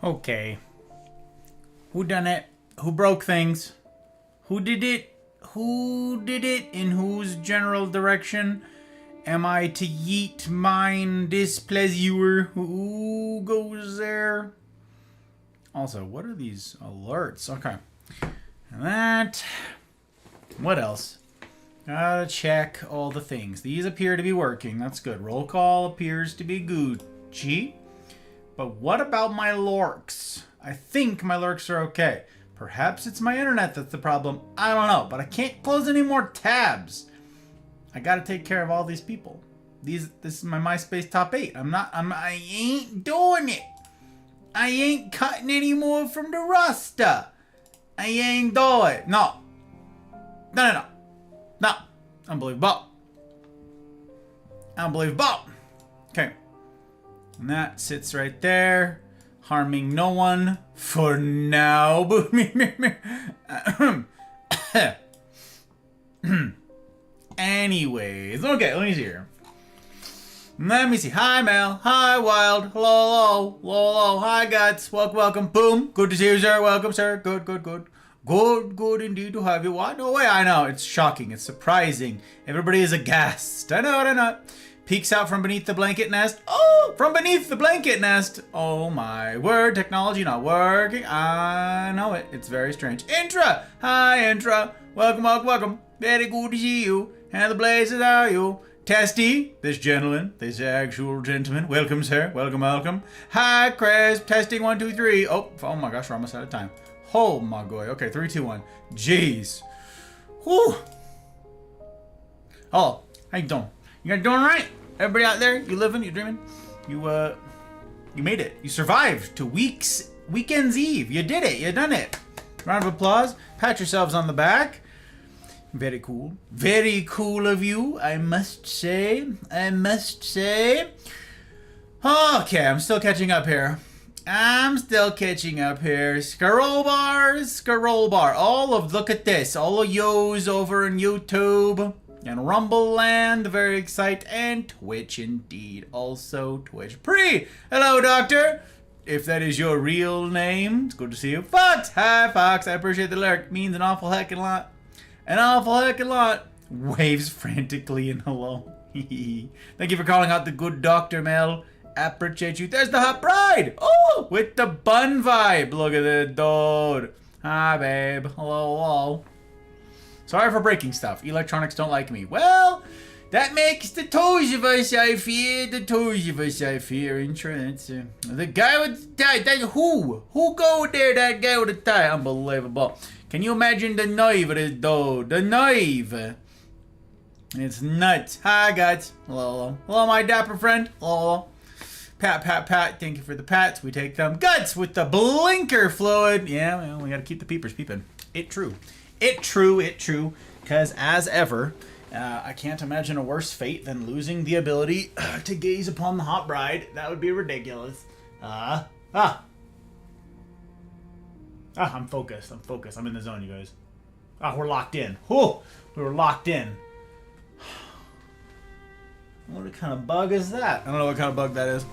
Okay. Who done it? Who broke things? Who did it? Who did it? In whose general direction am I to yeet mine displeasure? Who goes there? Also, what are these alerts? Okay. And that. What else? Gotta check all the things. These appear to be working. That's good. Roll call appears to be Gucci. But what about my lurks? I think my lurks are okay. Perhaps it's my internet that's the problem. I don't know. But I can't close any more tabs. I gotta take care of all these people. This is my MySpace top 8. I ain't doing it. I ain't cutting any more from the roster. I ain't doing it. No. No. Unbelievable. Okay. And that sits right there, harming no one for now. Anyways, okay, let me see here. Let me see. Hi, Mel. Hi, Wild. Hello. Hi, Guts. Welcome. Boom. Good to see you, sir. Welcome, sir. Good. Good indeed to have you. What? No way. I know. It's shocking. It's surprising. Everybody is aghast. I know. Peeks out from beneath the blanket nest. Oh, from beneath the blanket nest. Oh, my word. Technology not working. I know it. It's very strange. Intra. Hi, Intra. Welcome. Very good to see you. And the blazes are you. Testy, this actual gentleman. Welcome, sir. Welcome. Hi, Chris. Testing 1, 2, 3. Oh my gosh, we're almost out of time. Oh my god. Okay, 3, 2, 1. Jeez. Whew. Oh, how you doing? You guys doing right? Everybody out there? You living? You dreaming? You made it. You survived to weekend's eve. You did it. You done it. Round of applause. Pat yourselves on the back. Very cool. Very cool of you, I must say. Okay, I'm still catching up here. Scroll bar. Look at this. All of yo's over in YouTube and Rumble Land. Very excited. And Twitch, indeed. Also Twitch. Hello, Doctor. If that is your real name, it's good to see you. Fox. Hi, Fox. I appreciate the lurk. Means an awful heckin' lot. Waves frantically in hello. Thank you for calling out the good Dr. Mel. Appreciate you. There's the hot bride. Oh, with the bun vibe. Look at the dude. Hi, babe. Hello. Sorry for breaking stuff. Electronics don't like me. Well, that makes the two of us, I fear. Insurance. The guy with the tie. Who go there? That guy with the tie. Unbelievable. Can you imagine the knife of this dude? The knife. It's nuts. Hi, guys. Hello, my dapper friend. Hello. Pat. Thank you for the pats. We take them. Guts with the blinker fluid. Yeah, well, we got to keep the peepers peeping. It true. Because as ever, I can't imagine a worse fate than losing the ability to gaze upon the hot bride. That would be ridiculous. I'm focused. I'm in the zone, you guys. We're locked in. We were locked in. What kind of bug is that? I don't know what kind of bug that is.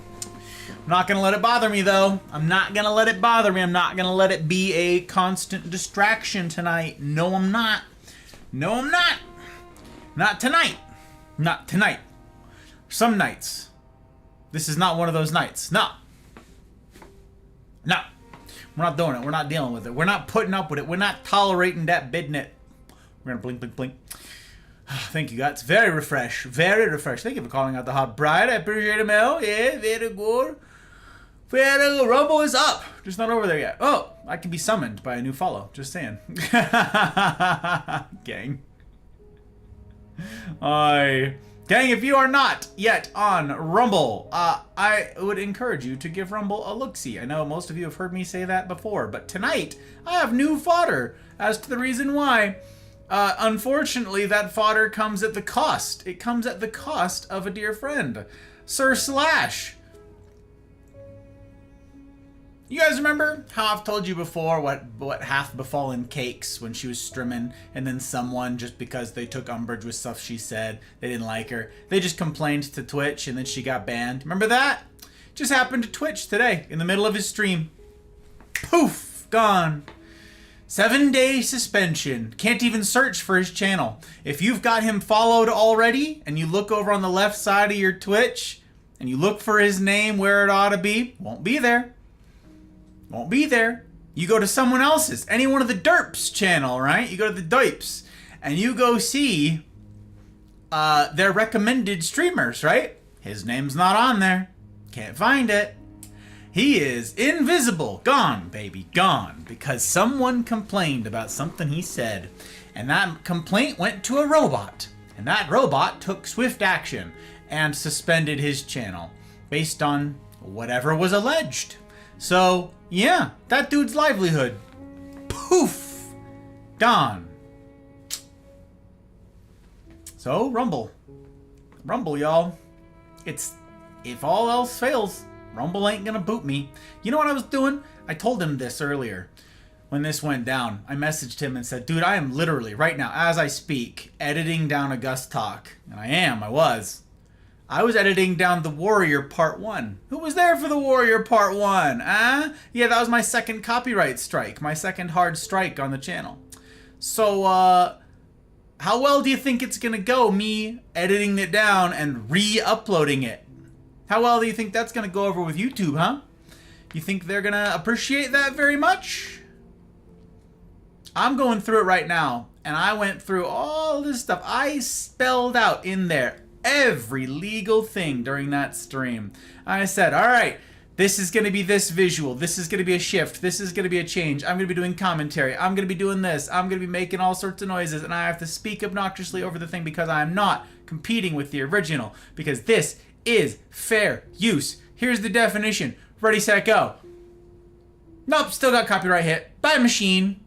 I'm not going to let it bother me, though. I'm not going to let it bother me. I'm not going to let it be a constant distraction tonight. No, I'm not. Not tonight. Some nights. This is not one of those nights. No. We're not doing it. We're not dealing with it. We're not putting up with it. We're not tolerating that bidnet. We're going to blink. Thank you, guys. Very refresh. Thank you for calling out the hot bride. I appreciate it, Mel. Yeah, very good. Rumble is up. Just not over there yet. Oh, I can be summoned by a new follow. Just saying. Gang. Gang, if you are not yet on Rumble, I would encourage you to give Rumble a look-see. I know most of you have heard me say that before, but tonight I have new fodder as to the reason why. Unfortunately, that fodder comes at the cost. It comes at the cost of a dear friend, Sir Slash. You guys remember how I've told you before what hath befallen Cakes when she was streaming, and then someone, just because they took umbrage with stuff she said, they didn't like her, they just complained to Twitch and then she got banned. Remember that? Just happened to Twitch today in the middle of his stream. Poof! Gone. 7-day suspension. Can't even search for his channel. If you've got him followed already and you look over on the left side of your Twitch and you look for his name where it ought to be, won't be there. Won't be there. You go to someone else's, any one of the derps channel, right? You go to the derps and you go see their recommended streamers, right? His name's not on there. Can't find it. He is invisible. Gone, baby, gone. Because someone complained about something he said. And that complaint went to a robot. And that robot took swift action and suspended his channel based on whatever was alleged. So, yeah, that dude's livelihood. Poof! Gone. So, Rumble. Rumble, y'all. It's, if all else fails, Rumble ain't gonna boot me. You know what I was doing? I told him this earlier. When this went down, I messaged him and said, dude, I am literally, right now, as I speak, editing down a Gus Talk. And I was. I was editing down The Warrior Part 1. Who was there for The Warrior Part 1? Yeah, that was my second copyright strike. My second hard strike on the channel. So, how well do you think it's gonna go, me editing it down and re-uploading it? How well do you think that's going to go over with YouTube, huh? You think they're going to appreciate that very much? I'm going through it right now, and I went through all this stuff. I spelled out in there every legal thing during that stream. I said, all right, this is going to be this visual. This is going to be a shift. This is going to be a change. I'm going to be doing commentary. I'm going to be doing this. I'm going to be making all sorts of noises, and I have to speak obnoxiously over the thing because I'm not competing with the original, because this is fair use. Here's the definition. Ready, set, go. Nope, still got copyright hit by a machine.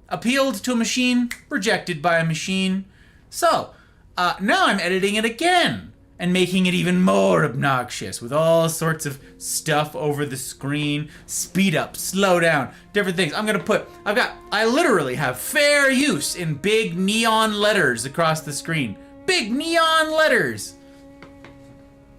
Appealed to a machine, rejected by a machine. So, now I'm editing it again and making it even more obnoxious with all sorts of stuff over the screen. Speed up, slow down, different things. I literally have fair use in big neon letters across the screen. Big neon letters.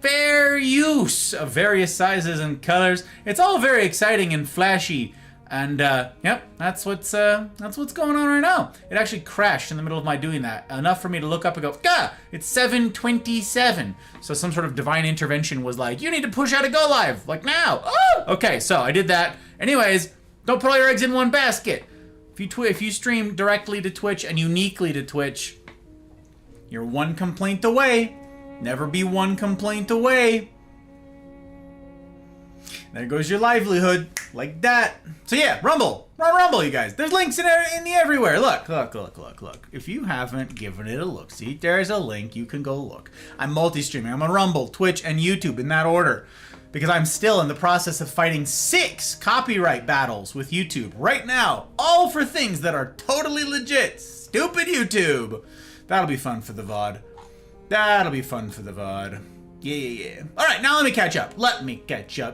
Fair use of various sizes and colors. It's all very exciting and flashy, and yep, that's what's going on right now. It actually crashed in the middle of my doing that, enough for me to look up and go, "Gah! It's 7:27." So some sort of divine intervention was like, "You need to push out a go live, like now." Oh, okay, so I did that. Anyways, don't put all your eggs in one basket. If you stream directly to Twitch and uniquely to Twitch, you're one complaint away. Never be one complaint away. There goes your livelihood, like that. So yeah, Rumble. Run Rumble, you guys. There's links in the everywhere. Look. If you haven't given it a look, see, there's a link. You can go look. I'm multi-streaming. I'm on Rumble, Twitch, and YouTube in that order. Because I'm still in the process of fighting 6 copyright battles with YouTube right now. All for things that are totally legit. Stupid YouTube. That'll be fun for the VOD. That'll be fun for the VOD. Yeah. All right, now let me catch up.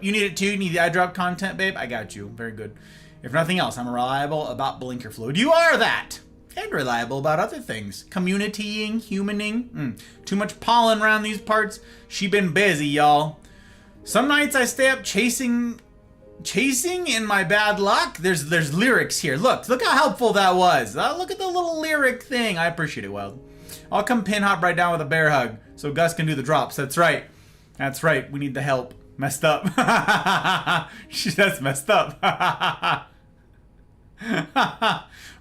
You need it too? You need the iDrop content, babe? I got you. Very good. If nothing else, I'm reliable about blinker fluid. You are that. And reliable about other things. Communitying, humaning. Too much pollen around these parts. She been busy, y'all. Some nights I stay up chasing in my bad luck. There's lyrics here. Look how helpful that was. Look at the little lyric thing. I appreciate it, Wild. I'll come pin hop right down with a bear hug so Gus can do the drops. That's right. We need the help. Messed up. That's messed up.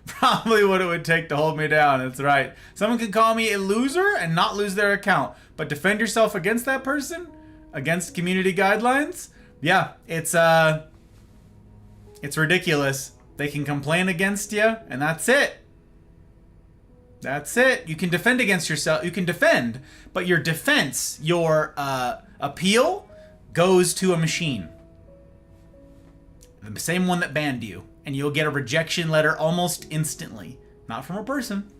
Probably what it would take to hold me down. That's right. Someone can call me a loser and not lose their account, but defend yourself against that person, against community guidelines. Yeah, it's ridiculous. They can complain against you, and that's it. That's it. You can defend against yourself. You can defend, but your defense, your appeal, goes to a machine. The same one that banned you. And you'll get a rejection letter almost instantly. Not from a person.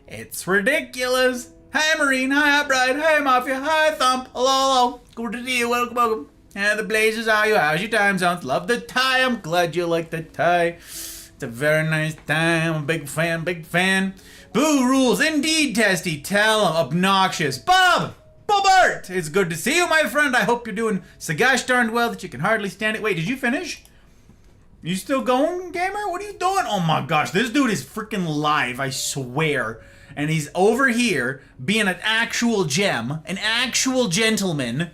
It's ridiculous. Hi, Marine. Hi, Upright. Hi, Mafia. Hi, Thump. Hello. Good to see you. Welcome. And the Blazers are you. How's your time zones? Love the tie. I'm glad you like the tie. It's a very nice tie. I'm a big fan. Boo rules. Indeed, Testy. Tell him. Obnoxious. Bobart. It's good to see you, my friend. I hope you're doing so gosh darned well that you can hardly stand it. Wait, did you finish? You still going, gamer? What are you doing? Oh my gosh, this dude is freaking live, I swear. And he's over here being an actual gem, an actual gentleman,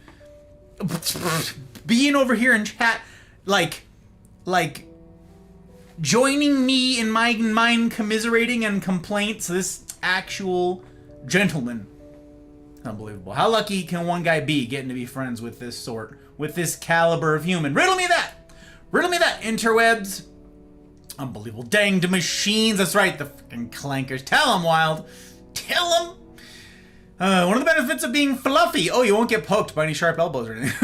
being over here in chat, like, joining me in my mind commiserating and complaints. This actual gentleman. Unbelievable. How lucky can one guy be getting to be friends with this sort, with this caliber of human? Riddle me that! Riddle me that, interwebs. Unbelievable. Danged machines. That's right, the fucking clankers. Tell them, Wild. Tell them. One of the benefits of being fluffy. Oh, you won't get poked by any sharp elbows or anything.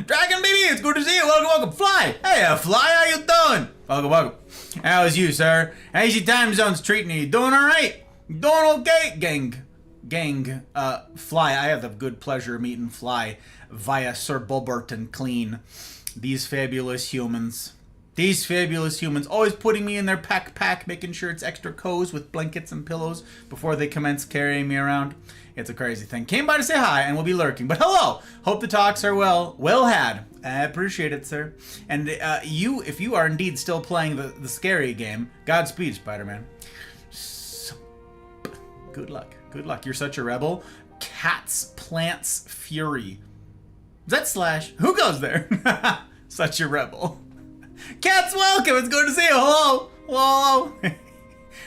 Dragon baby, it's good to see you. Welcome, welcome. Fly. Hey, Fly, how you doing? Welcome, welcome. How's you, sir? How's your time zones treating you? You doing all right? You doing okay? Gang, Fly, I have the good pleasure of meeting Fly via Sir Bobert and Clean. These fabulous humans. These fabulous humans always putting me in their pack, making sure it's extra cozy with blankets and pillows before they commence carrying me around. It's a crazy thing. Came by to say hi and will be lurking. But hello! Hope the talks are well had. I appreciate it, sir. And if you are indeed still playing the scary game, Godspeed, Spider-Man. Good luck. Good luck. You're such a rebel. Cats, plants, fury. Is that Slash? Who goes there? Such a rebel. Cats, welcome. It's good to see you. Hello. Hello.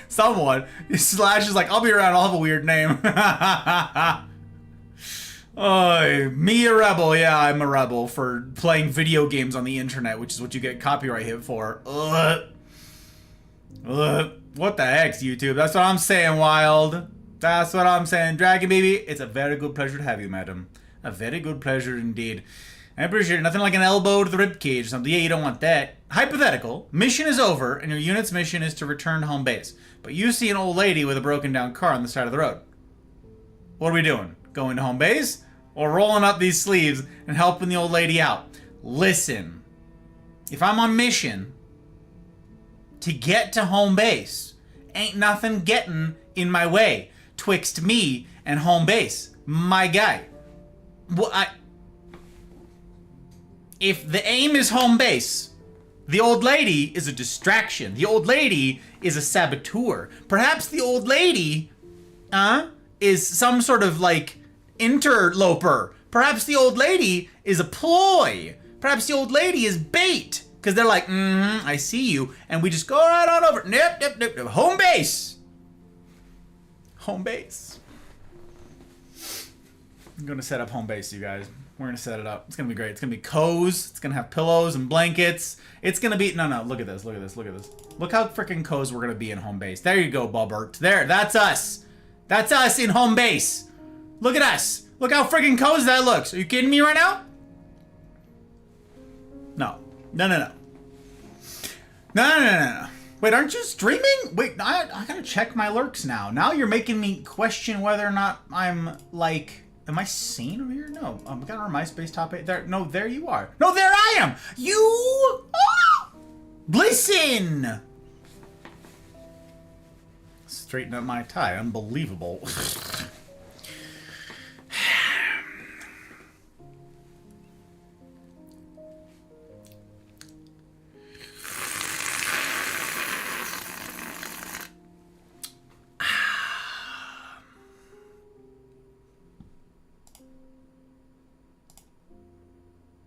Someone. Slash is like, I'll be around. I'll have a weird name. Oh, me a rebel. Yeah, I'm a rebel for playing video games on the internet, which is what you get copyright hit for. Ugh. Ugh. What the heck's YouTube? That's what I'm saying, Wild. That's what I'm saying. Dragon baby, it's a very good pleasure to have you, madam. A very good pleasure indeed. I appreciate it. Nothing like an elbow to the ribcage or something. Yeah, you don't want that. Hypothetical. Mission is over, and your unit's mission is to return to home base. But you see an old lady with a broken down car on the side of the road. What are we doing? Going to home base? Or rolling up these sleeves and helping the old lady out? Listen. If I'm on mission to get to home base, ain't nothing getting in my way twixt me and home base. My guy. Well, if the aim is home base, the old lady is a distraction. The old lady is a saboteur. Perhaps the old lady, is some sort of, like, interloper. Perhaps the old lady is a ploy. Perhaps the old lady is bait. Because they're like, I see you. And we just go right on over. Nip. Home base. Home base. I'm going to set up home base, you guys. We're going to set it up. It's going to be great. It's going to be cozy. It's going to have pillows and blankets. It's going to be... No. Look at this. Look how freaking cozy we're going to be in home base. There you go, Bobbert. There. That's us. That's us in home base. Look at us. Look how freaking cozy that looks. Are you kidding me right now? No. Wait, aren't you streaming? Wait, I gotta check my lurks now. Now you're making me question whether or not I'm, like... Am I seen over here? No. We got our MySpace top 8. There. No, there you are. No, there I am! You... Oh! Listen! Straighten up my tie. Unbelievable.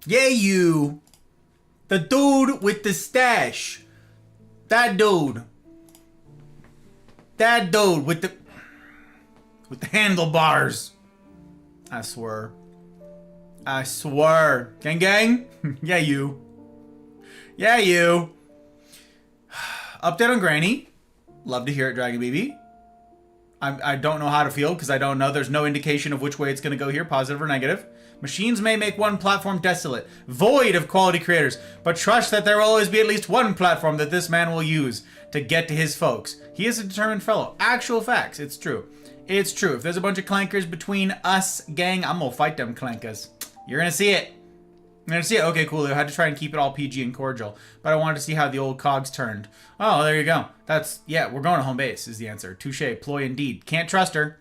Yeah, you. The dude with the stash. That dude. That dude with the handlebars. I swear. Gang? Yeah, you. Yeah, you. Update on Granny. Love to hear it, Dragon BB. I don't know how to feel because I don't know. There's no indication of which way it's going to go here, positive or negative. Machines may make one platform desolate, void of quality creators, but trust that there will always be at least one platform that this man will use to get to his folks. He is a determined fellow. Actual facts. It's true. It's true. If there's a bunch of clankers between us, gang, I'm gonna fight them clankers. You're gonna see it. You're gonna see it. Okay, cool. I had to try and keep it all PG and cordial, but I wanted to see how the old cogs turned. Oh, there you go. Yeah, we're going to home base is the answer. Touche. Ploy indeed. Can't trust her.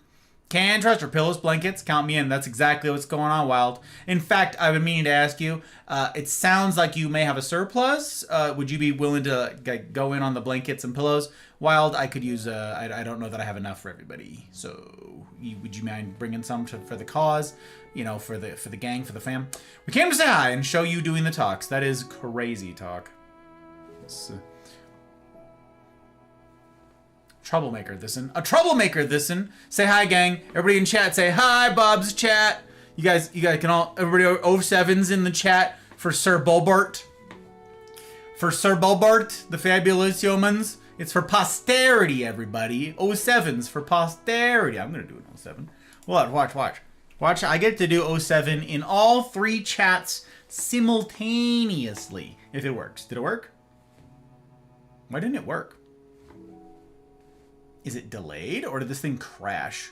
Can trust her. Pillows, blankets, count me in. That's exactly what's going on, Wild. In fact, I've been meaning to ask you, it sounds like you may have a surplus. Would you be willing to go in on the blankets and pillows? Wild, I could use, I don't know that I have enough for everybody. So would you mind bringing some for the cause? You know, for the gang, for the fam? We came to say hi and show you doing the talks. That is crazy talk. Troublemaker this'n. A troublemaker this'n. Say hi, gang. Everybody in chat say hi, Bob's chat. You guys can all, everybody 07's in the chat for Sir Bulbart. For Sir Bulbart, the fabulous yeomans. It's for posterity, everybody. 07's for posterity. I'm gonna do an 07. Watch. Watch, I get to do 07 in all 3 chats simultaneously. If it works. Did it work? Why didn't it work? Is it delayed or did this thing crash?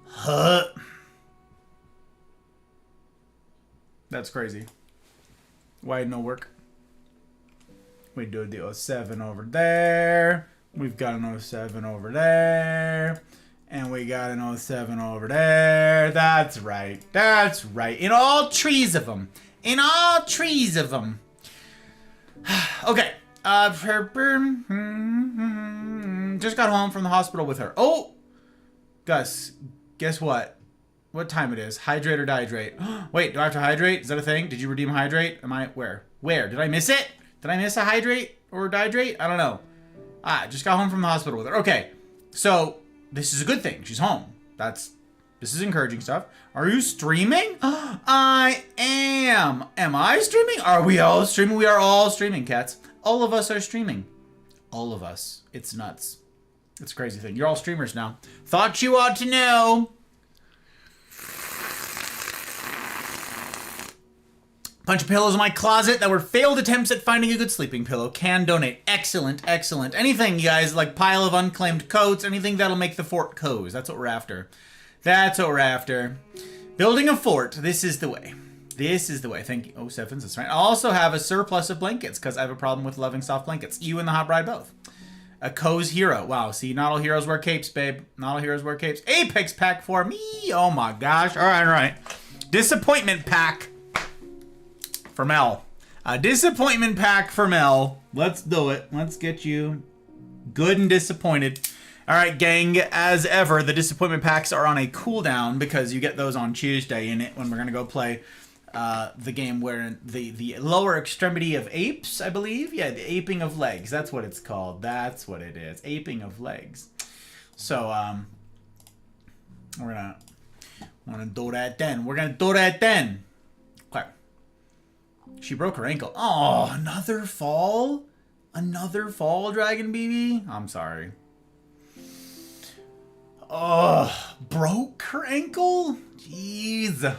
Huh. That's crazy. Why didn't it work? We do the 07 over there. We've got an 07 over there. And we got an 07 over there. That's right. That's right. In all trees of them. In all trees of them. Okay. Just got home from the hospital with her. Oh! Gus, guess what? What time it is? Hydrate or dihydrate? Wait, do I have to hydrate? Is that a thing? Did you redeem hydrate? Am I... Where? Did I miss it? Did I miss a hydrate or dihydrate? I don't know. Just got home from the hospital with her. Okay. So, this is a good thing. She's home. This is encouraging stuff. Are you streaming? I am. Am I streaming? Are we all streaming? We are all streaming, cats. All of us are streaming. All of us. It's nuts. It's a crazy thing. You're all streamers now. Thought you ought to know. Bunch of pillows in my closet that were failed attempts at finding a good sleeping pillow. Can donate. Excellent, excellent. Anything, you guys, like pile of unclaimed coats, anything that'll make the fort cozy. That's what we're after. That's what we're after. Building a fort. This is the way. This is the way. Thank you. 07s, that's right. I also have a surplus of blankets because I have a problem with loving soft blankets. You and the hot bride both. A cozy hero. Wow, see, not all heroes wear capes, babe. Not all heroes wear capes. Apex pack for me. Oh my gosh. All right. Disappointment pack for Mel. A disappointment pack for Mel. Let's do it. Let's get you good and disappointed. All right, gang, as ever, the disappointment packs are on a cooldown because you get those on Tuesday in it when we're going to go play the game where the lower extremity of apes, I believe. Yeah, the aping of legs. That's what it's called. That's what it is. Aping of legs. So, we're going to do that then. We're going to do that then. Okay. She broke her ankle. Oh, another fall? Another fall, Dragon BB? I'm sorry. Oh, broke her ankle? Jeez.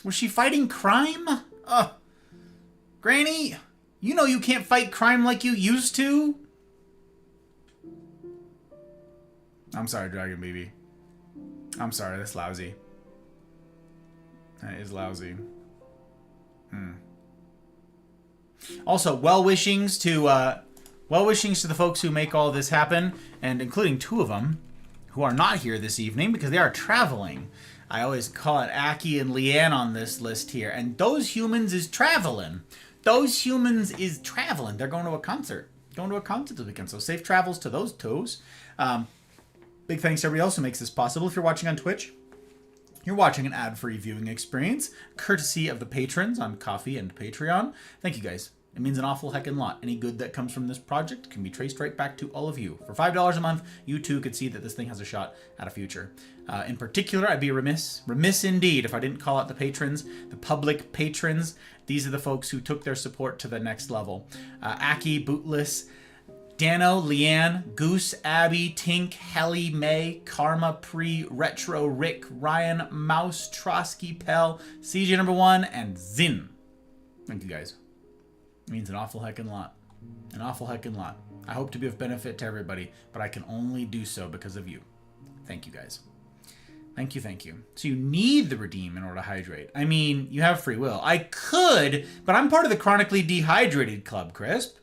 Was she fighting crime? Granny, you know you can't fight crime like you used to. I'm sorry, Dragon BB. I'm sorry, that's lousy. That is lousy. Also, well-wishings to the folks who make all this happen, and including 2 of them who are not here this evening because they are traveling. I always call it Aki and Leanne on this list here, and those humans is traveling. Those humans is traveling. They're going to a concert. Going to a concert this weekend, so safe travels to those toes. Big thanks to everybody else who makes this possible. If you're watching on Twitch, you're watching an ad-free viewing experience, courtesy of the patrons on Ko-fi and Patreon. Thank you, guys. It means an awful heckin' lot. Any good that comes from this project can be traced right back to all of you. For $5 a month, you too could see that this thing has a shot at a future. In particular, I'd be remiss indeed, if I didn't call out the patrons, the public patrons. These are the folks who took their support to the next level. Aki, Bootless, Dano, Leanne, Goose, Abby, Tink, Helly, May, Karma, Pre, Retro, Rick, Ryan, Mouse, Trotsky, Pell, CJ number 1, and Zin. Thank you, guys. It means an awful heckin' lot. An awful heckin' lot. I hope to be of benefit to everybody, but I can only do so because of you. Thank you, guys. Thank you, thank you. So you need the redeem in order to hydrate. I mean, you have free will. I could, but I'm part of the chronically dehydrated club, Crisp.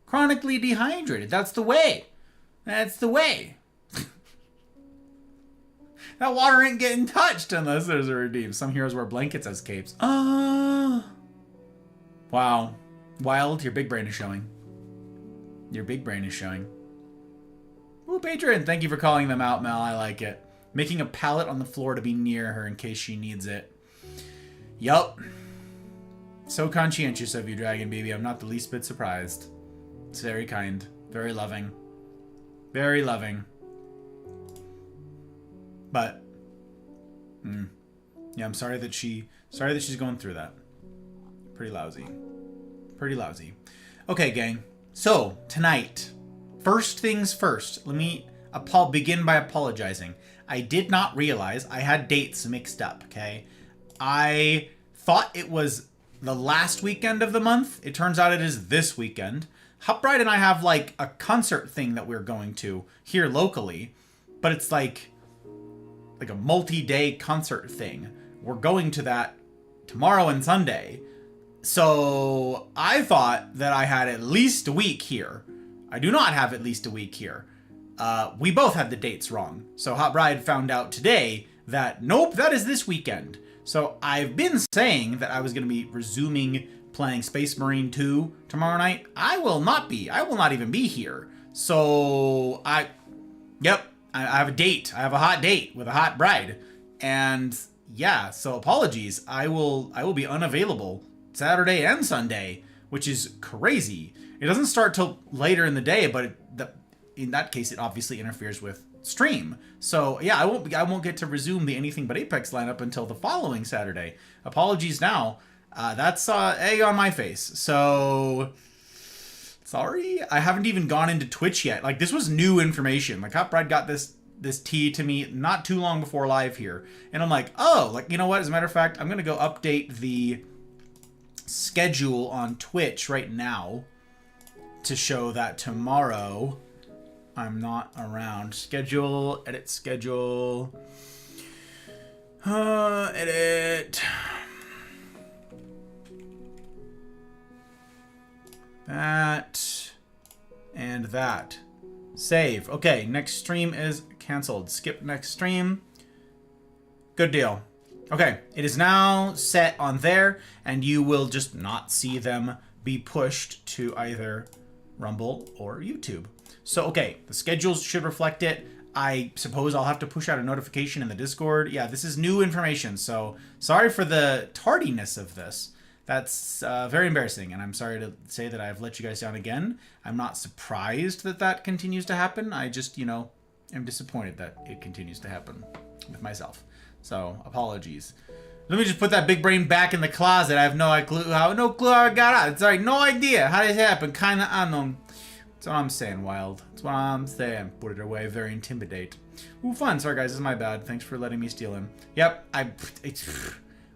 Chronically dehydrated. That's the way. That's the way. That water ain't getting touched unless there's a redeem. Some heroes wear blankets as capes. Wow. Wild, your big brain is showing. Your big brain is showing. Ooh, Patron, thank you for calling them out, Mel. I like it. Making a pallet on the floor to be near her in case she needs it. Yup. So conscientious of you, Dragon Baby. I'm not the least bit surprised. It's very kind. Very loving. Very loving. But, yeah, I'm sorry that she's going through that. Pretty lousy. Pretty lousy. Okay, gang. So, tonight, first things first, let me begin by apologizing. I did not realize I had dates mixed up, okay? I thought it was the last weekend of the month. It turns out it is this weekend. Hupbride and I have, like, a concert thing that we're going to here locally, but it's like a multi-day concert thing. We're going to that tomorrow and Sunday. So I thought that I had at least a week here. I do not have at least a week here. We both had the dates wrong. So Hot Bride found out today that, nope, that is this weekend. So I've been saying that I was going to be resuming playing Space Marine 2 tomorrow night. I will not be. I will not even be here. So I have a date. I have a hot date with a hot bride. And yeah, so apologies. I will be unavailable Saturday and Sunday, which is crazy. It doesn't start till later in the day, but in that case, it obviously interferes with stream. So yeah, I won't get to resume the Anything But Apex lineup until the following Saturday. Apologies now. That's egg on my face. So sorry. I haven't even gone into Twitch yet. Like, this was new information. Like, Hot Bride got this tea to me not too long before live here. And I'm like, oh, like, you know what? As a matter of fact, I'm going to go update the schedule on Twitch right now to show that tomorrow I'm not around. Schedule, edit schedule, edit. That and that. Save. Okay, next stream is canceled. Skip next stream. Good deal. Okay, it is now set on there, and you will just not see them be pushed to either Rumble or YouTube. So, okay, the schedules should reflect it. I suppose I'll have to push out a notification in the Discord. Yeah, this is new information, so sorry for the tardiness of this. That's very embarrassing, and I'm sorry to say that I've let you guys down again. I'm not surprised that that continues to happen. I just, am disappointed that it continues to happen with myself. So, apologies. Let me just put that big brain back in the closet. I have no clue how I got out. It's like, no idea how this happened. Kind of unknown. That's what I'm saying, Wild. That's what I'm saying. Put it away. Very intimidate. Ooh, fun. Sorry, guys. This is my bad. Thanks for letting me steal him. Yep.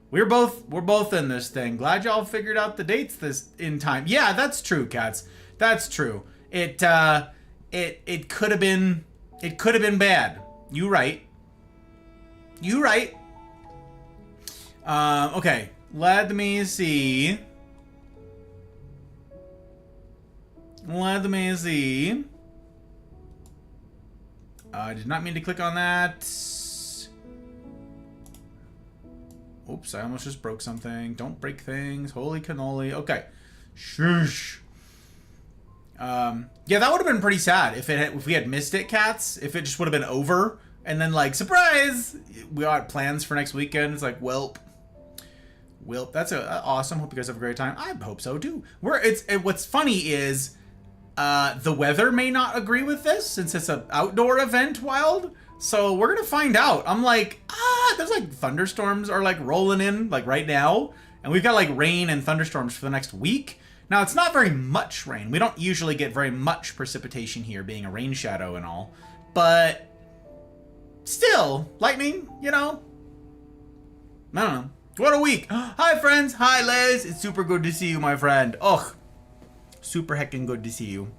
We're both in this thing. Glad y'all figured out the dates in time. Yeah, that's true, cats. That's true. It could have been bad. You right. Okay. Let me see. I did not mean to click on that. Oops, I almost just broke something. Don't break things. Holy cannoli. Okay. Shush. Yeah, that would have been pretty sad if we had missed it, cats. If it just would have been over. And then, like, surprise! We got plans for next weekend. It's like, welp. That's awesome. Hope you guys have a great time. I hope so, too. What's funny is the weather may not agree with this since it's an outdoor event, Wild. So we're going to find out. I'm like, there's like thunderstorms are like rolling in like right now. And we've got like rain and thunderstorms for the next week. Now, it's not very much rain. We don't usually get very much precipitation here, being a rain shadow and all. But still, lightning, I don't know. What a week. Hi, friends. Hi, Liz. It's super good to see you, my friend. Ugh. Super heckin' good to see you.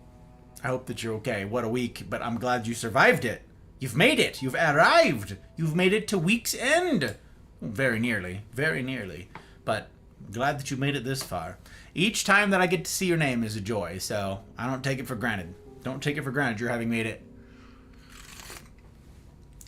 I hope that you're okay. What a week. But I'm glad you survived it. You've made it. You've arrived. You've made it to week's end. Very nearly. Very nearly. But glad that you made it this far. Each time that I get to see your name is a joy, so I don't take it for granted. Don't take it for granted you're having made it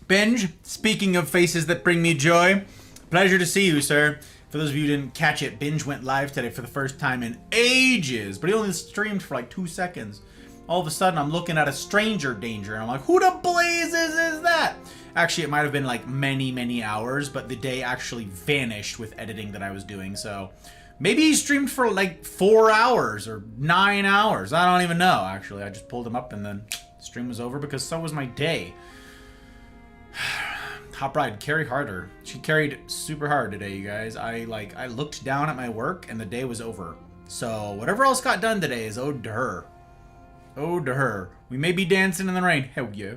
Binge, speaking of faces that bring me joy, pleasure to see you, sir. For those of you who didn't catch it, Binge went live today for the first time in ages, but he only streamed for like 2 seconds. All of a sudden, I'm looking at a stranger danger, and I'm like, who the blazes is that? Actually, it might have been like many, many hours, but the day actually vanished with editing that I was doing, so maybe he streamed for like 4 hours or 9 hours. I don't even know, actually. I just pulled him up, and then the stream was over because so was my day. Hot Bride, carry harder. She carried super hard today, you guys. I looked down at my work and the day was over. So whatever else got done today is owed to her. Owed to her. We may be dancing in the rain. Hell yeah.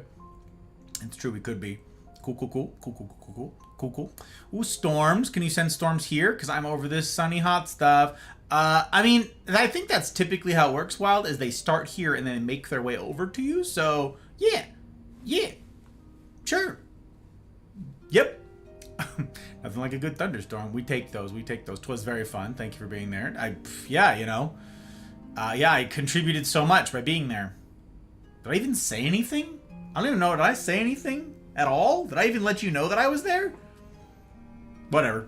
It's true, we could be. Cool, cool, cool. Cool, cool, cool, cool, cool, cool. Ooh, storms. Can you send storms here? Because I'm over this sunny hot stuff. I mean, I think that's typically how it works, Wild, is they start here and then make their way over to you. So, yeah. Yeah. Sure. Yep. Nothing like a good thunderstorm. We take those. We take those. 'Twas very fun. Thank you for being there. Yeah, you know. Yeah, I contributed so much by being there. Did I even say anything? I don't even know. Did I say anything at all? Did I even let you know that I was there? Whatever.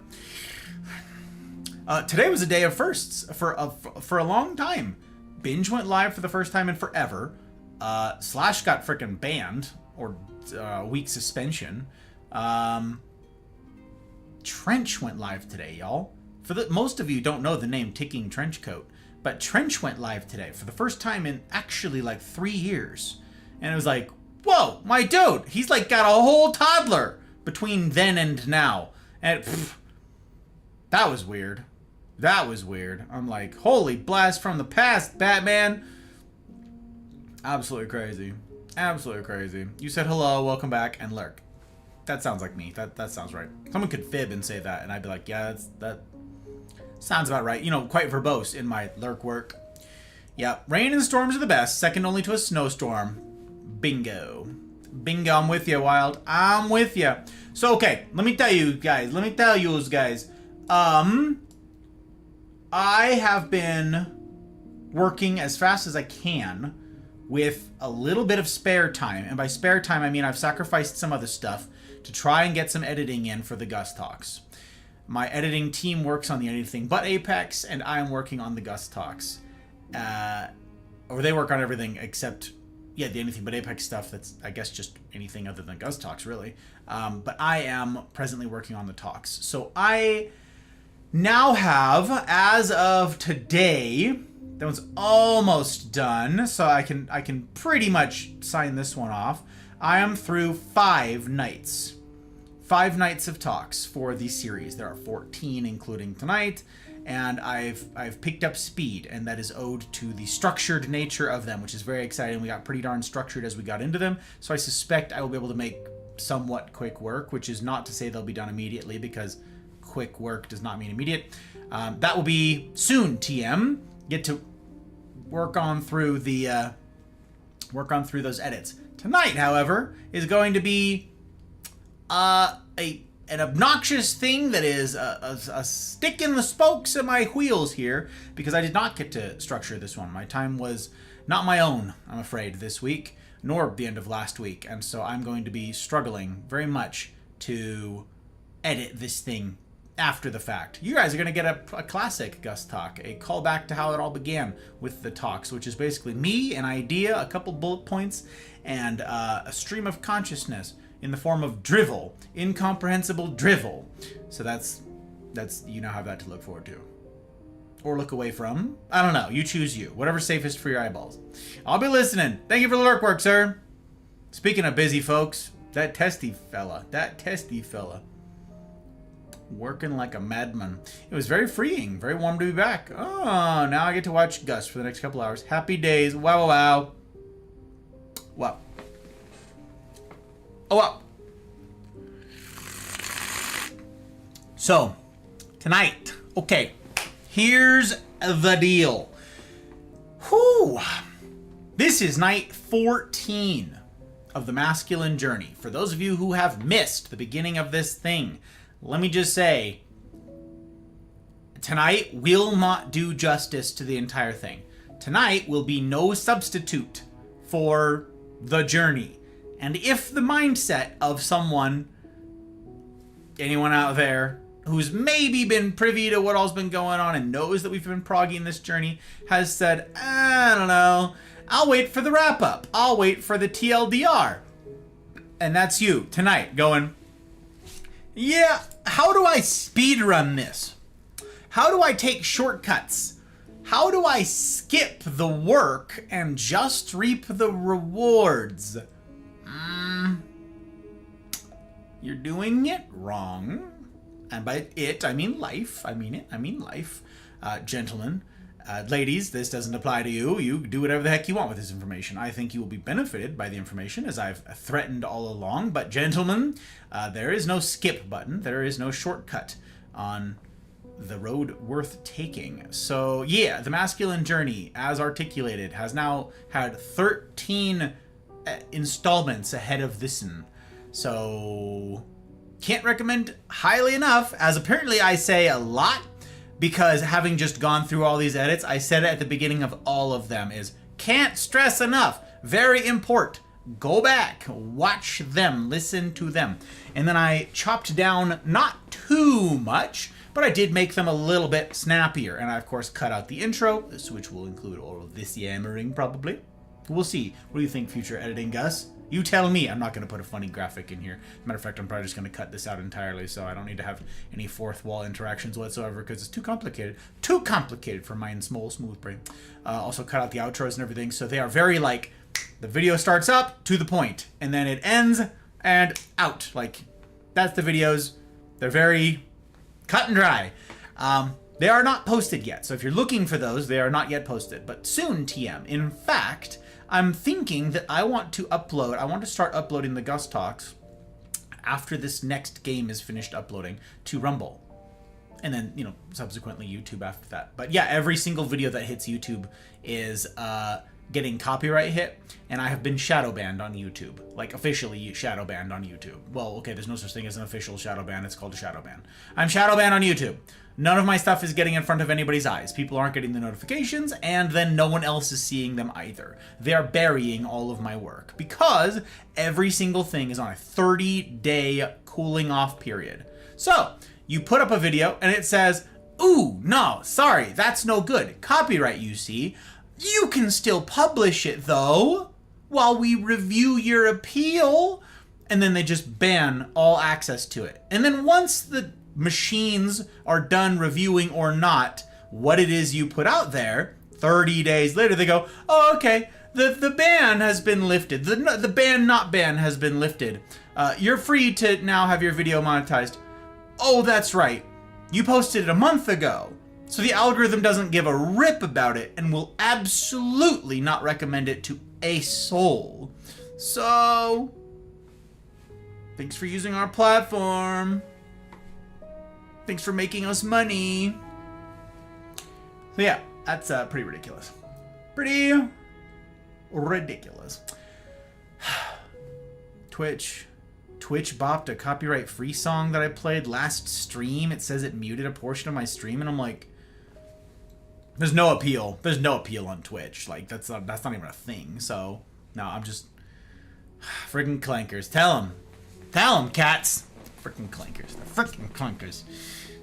Today was a day of firsts for a long time. Binge went live for the first time in forever. Slash got freaking banned, or week suspension. Trench went live today, y'all. Most of you don't know the name Ticking Trenchcoat, but Trench went live today for the first time in actually like 3 years. And it was like, whoa, my dude, he's like got a whole toddler between then and now. And that was weird. That was weird. I'm like, holy blast from the past, Batman. Absolutely crazy. Absolutely crazy. You said hello, welcome back, and lurk. That sounds like me. That sounds right. Someone could fib and say that, and I'd be like, yeah, that sounds about right. You know, quite verbose in my lurk work. Yeah, rain and storms are the best, second only to a snowstorm. Bingo. Bingo, I'm with you, Wild. I'm with you. So, okay, let me tell you guys. I have been working as fast as I can with a little bit of spare time. And by spare time, I mean I've sacrificed some other stuff to try and get some editing in for the Gus Talks. My editing team works on the Anything But Apex, and I'm working on the Gus Talks. Or they work on everything except, yeah, the Anything But Apex stuff. That's, I guess, just anything other than Gus Talks, really. But I am presently working on the talks. So I now have, as of today, that one's almost done, so I can pretty much sign this one off. I am through 5 nights. 5 nights of talks for the series. There are 14, including tonight, and I've picked up speed, and that is owed to the structured nature of them, which is very exciting. We got pretty darn structured as we got into them, so I suspect I will be able to make somewhat quick work, which is not to say they'll be done immediately, because quick work does not mean immediate. That will be soon, TM. Get to work on through those edits. Tonight, however, is going to be an obnoxious thing that is a stick in the spokes of my wheels here, because I did not get to structure this one. My time was not my own, I'm afraid, this week, nor the end of last week, and so I'm going to be struggling very much to edit this thing after the fact. You guys are going to get a classic Gus Talk, a callback to how it all began with the talks, which is basically me, an idea, a couple bullet points, and a stream of consciousness in the form of drivel, incomprehensible drivel. So that's you now have that to look forward to. Or look away from. I don't know. You choose you. Whatever's safest for your eyeballs. I'll be listening. Thank you for the lurk work, sir. Speaking of busy folks, that testy fella. Working like a madman. It was very freeing, very warm to be back. Oh, now I get to watch Gus for the next couple hours. Happy days. Wow, wow, wow. Wow. Oh, wow. So, tonight. Okay, here's the deal. Whew. This is night 14 of the Masculine Journey. For those of you who have missed the beginning of this thing, let me just say, tonight will not do justice to the entire thing. Tonight will be no substitute for the journey. And if the mindset of someone, anyone out there, who's maybe been privy to what all's been going on and knows that we've been progging this journey, has said, I don't know, I'll wait for the wrap-up. I'll wait for the TLDR. And that's you, tonight, going, yeah, how do I speedrun this? How do I take shortcuts? How do I skip the work and just reap the rewards? You're doing it wrong. And by it, I mean life. I mean life. Gentlemen, ladies, this doesn't apply to you. You do whatever the heck you want with this information. I think you will be benefited by the information, as I've threatened all along. But gentlemen, there is no skip button. There is no shortcut on the road worth taking. So yeah, the masculine journey, as articulated, has now had 13 installments ahead of this one. So can't recommend highly enough, as apparently I say a lot, because having just gone through all these edits, I said it at the beginning of all of them, is can't stress enough, very important. Go back, watch them, listen to them. And then I chopped down not too much, but I did make them a little bit snappier. And I, of course, cut out the intro, which will include all of this yammering, probably. We'll see. What do you think, future editing Gus? You tell me. I'm not going to put a funny graphic in here. Matter of fact, I'm probably just going to cut this out entirely, so I don't need to have any fourth wall interactions whatsoever, because it's too complicated. Too complicated for my small, smooth brain. Also cut out the outros and everything, so they are very, like, the video starts up, to the point, and then it ends, and out. Like, that's the videos. They're very cut and dry. They are not posted yet, so if you're looking for those, they are not yet posted, but soon, TM. In fact, I'm thinking that I want to start uploading the Gus Talks after this next game is finished uploading to Rumble. And then, you know, subsequently YouTube after that. But yeah, every single video that hits YouTube is getting copyright hit, and I have been shadow banned on YouTube. Like, officially shadow banned on YouTube. Well, okay, there's no such thing as an official shadow ban. It's called a shadow ban. I'm shadow banned on YouTube. None of my stuff is getting in front of anybody's eyes. People aren't getting the notifications, and then no one else is seeing them either. They are burying all of my work, because every single thing is on a 30-day cooling off period. So, you put up a video, and it says, ooh, no, sorry, that's no good. Copyright, you see. You can still publish it, though, while we review your appeal. And then they just ban all access to it. And then once the machines are done reviewing or not what it is you put out there, 30 days later they go, oh, okay, the ban has been lifted. The ban not ban has been lifted. You're free to now have your video monetized. Oh, that's right. You posted it a month ago. So the algorithm doesn't give a rip about it and will absolutely not recommend it to a soul. So, thanks for using our platform. Thanks for making us money. So yeah, that's pretty ridiculous. Pretty ridiculous. Twitch bopped a copyright-free song that I played last stream. It says it muted a portion of my stream, and I'm like, there's no appeal. There's no appeal on Twitch. Like, that's not even a thing. So, no, I'm just freaking clankers. Tell them, cats. Freaking clankers. They're freaking clankers.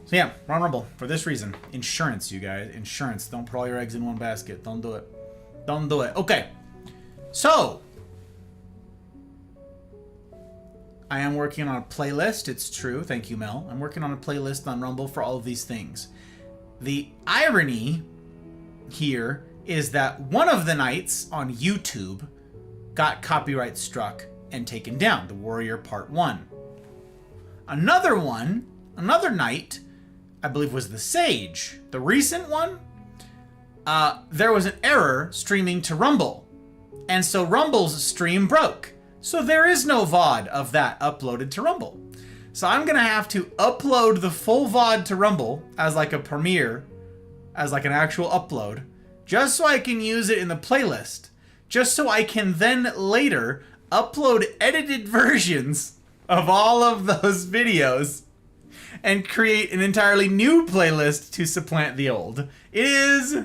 So yeah, Ron Rumble, for this reason. Insurance, you guys. Insurance. Don't put all your eggs in one basket. Don't do it. Don't do it. Okay. So, I am working on a playlist. It's true. Thank you, Mel. I'm working on a playlist on Rumble for all of these things. The irony here is that one of the nights on YouTube got copyright struck and taken down, The Warrior Part 1. Another night, I believe was The Sage, the recent one, there was an error streaming to Rumble. And so Rumble's stream broke. So there is no VOD of that uploaded to Rumble. So I'm going to have to upload the full VOD to Rumble as like a premiere, as like an actual upload, just so I can use it in the playlist. Just so I can then later upload edited versions of all of those videos and create an entirely new playlist to supplant the old. It is...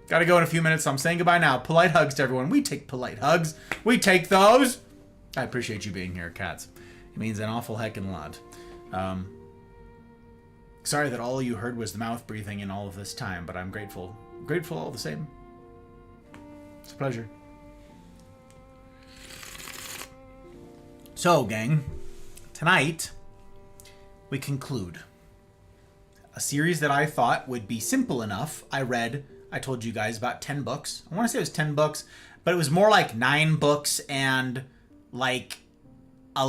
Gotta go in a few minutes, so I'm saying goodbye now. Polite hugs to everyone. We take polite hugs. We take those. I appreciate you being here, cats. It means an awful heckin' lot. Sorry that all you heard was the mouth breathing in all of this time, but I'm grateful. Grateful all the same. It's a pleasure. So, gang, tonight we conclude a series that I thought would be simple enough. I told you guys about 10 books. I want to say it was 10 books, but it was more like 9 books and like a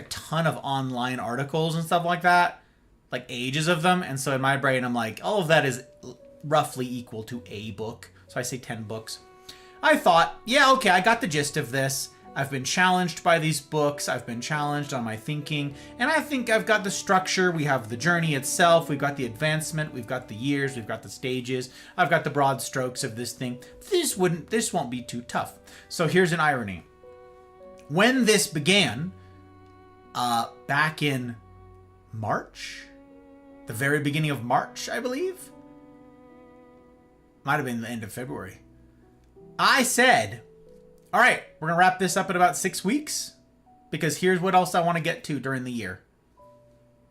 ton of online articles and stuff like that, like ages of them. And so in my brain, I'm like, all of that is roughly equal to a book. So I say 10 books. I thought, yeah, okay, I got the gist of this. I've been challenged by these books. I've been challenged on my thinking. And I think I've got the structure. We have the journey itself. We've got the advancement. We've got the years. We've got the stages. I've got the broad strokes of this thing. This won't be too tough. So here's an irony. When this began, back in March, the very beginning of March, I believe. Might have been the end of February. I said, all right, we're going to wrap this up in about 6 weeks because here's what else I want to get to during the year.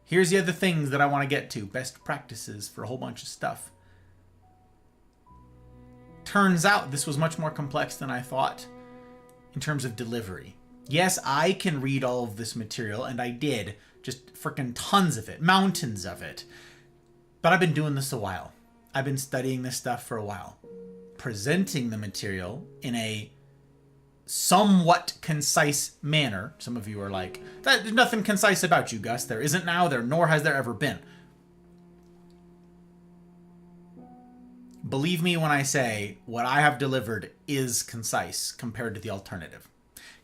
Here's the other things that I want to get to. Best practices for a whole bunch of stuff. Turns out this was much more complex than I thought in terms of delivery. Yes, I can read all of this material, and I did. Just freaking tons of it. Mountains of it. But I've been doing this a while. I've been studying this stuff for a while. Presenting the material in a somewhat concise manner. Some of you are like, there's nothing concise about you, Gus. There isn't now, nor has there ever been. Believe me when I say what I have delivered is concise compared to the alternative.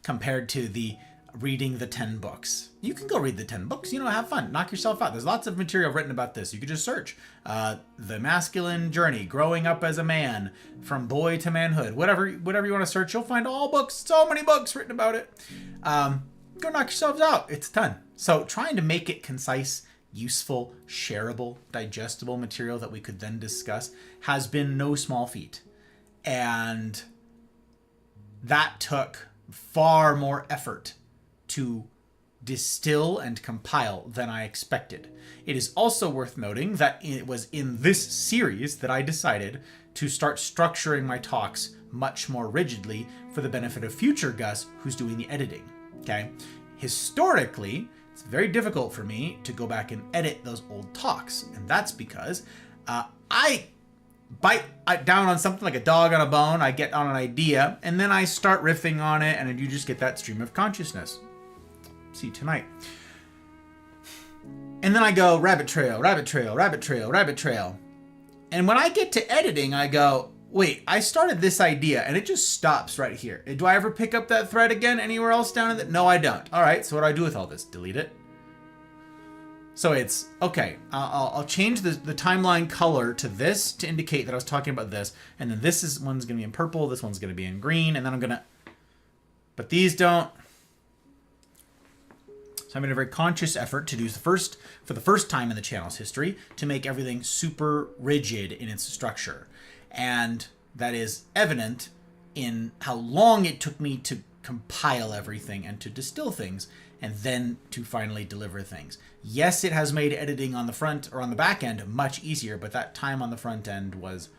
Compared to the reading the 10 books. You can go read the 10 books, have fun, knock yourself out. There's lots of material written about this. You could just search the masculine journey, growing up as a man, from boy to manhood, whatever you want to search, you'll find all books, so many books written about it. Go knock yourselves out. It's a ton. So trying to make it concise, useful, shareable, digestible material that we could then discuss has been no small feat. And that took far more effort to distill and compile than I expected. It is also worth noting that it was in this series that I decided to start structuring my talks much more rigidly for the benefit of future Gus, who's doing the editing. Okay? Historically, it's very difficult for me to go back and edit those old talks, and that's because I bite down on something like a dog on a bone. I get on an idea, and then I start riffing on it, and you just get that stream of consciousness. See tonight. And then I go rabbit trail, rabbit trail, rabbit trail, rabbit trail. And when I get to editing, I go, wait, I started this idea, and it just stops right here. Do I ever pick up that thread again anywhere else down in it? No, I don't. All right, so what do I do with all this? Delete it. So it's, okay, I'll change the timeline color to this to indicate that I was talking about this. And then one's going to be in purple, this one's going to be in green, and then I'm going to... But these don't. So I made a very conscious effort to do for the first time in the channel's history, to make everything super rigid in its structure. And that is evident in how long it took me to compile everything and to distill things, and then to finally deliver things. Yes, it has made editing on the front or on the back end much easier, but that time on the front end was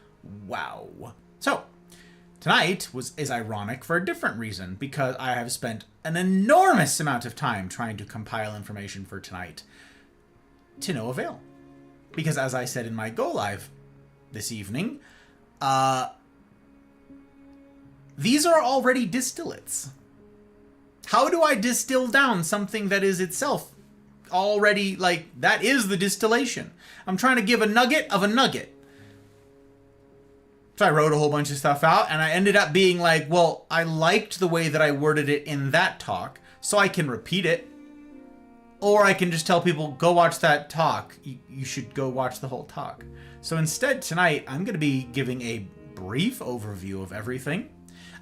wow. So tonight is ironic for a different reason, because I have spent an enormous amount of time trying to compile information for tonight to no avail. Because as I said in my go live this evening, these are already distillates. How do I distill down something that is itself already, like, that is the distillation? I'm trying to give a nugget of a nugget. So I wrote a whole bunch of stuff out, and I ended up being like, well, I liked the way that I worded it in that talk, so I can repeat it. Or I can just tell people, go watch that talk. You should go watch the whole talk. So instead, tonight, I'm going to be giving a brief overview of everything.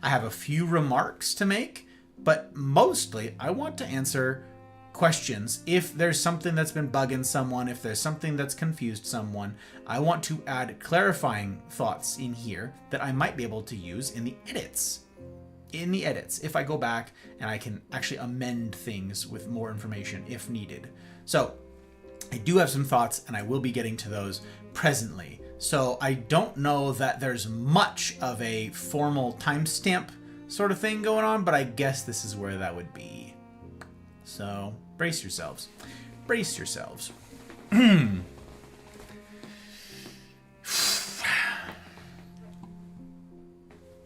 I have a few remarks to make, but mostly I want to answer questions. If there's something that's been bugging someone, if there's something that's confused someone, I want to add clarifying thoughts in here that I might be able to use in the edits. If I go back and I can actually amend things with more information if needed. So I do have some thoughts, and I will be getting to those presently. So I don't know that there's much of a formal timestamp sort of thing going on, but I guess this is where that would be. So brace yourselves. Brace yourselves. The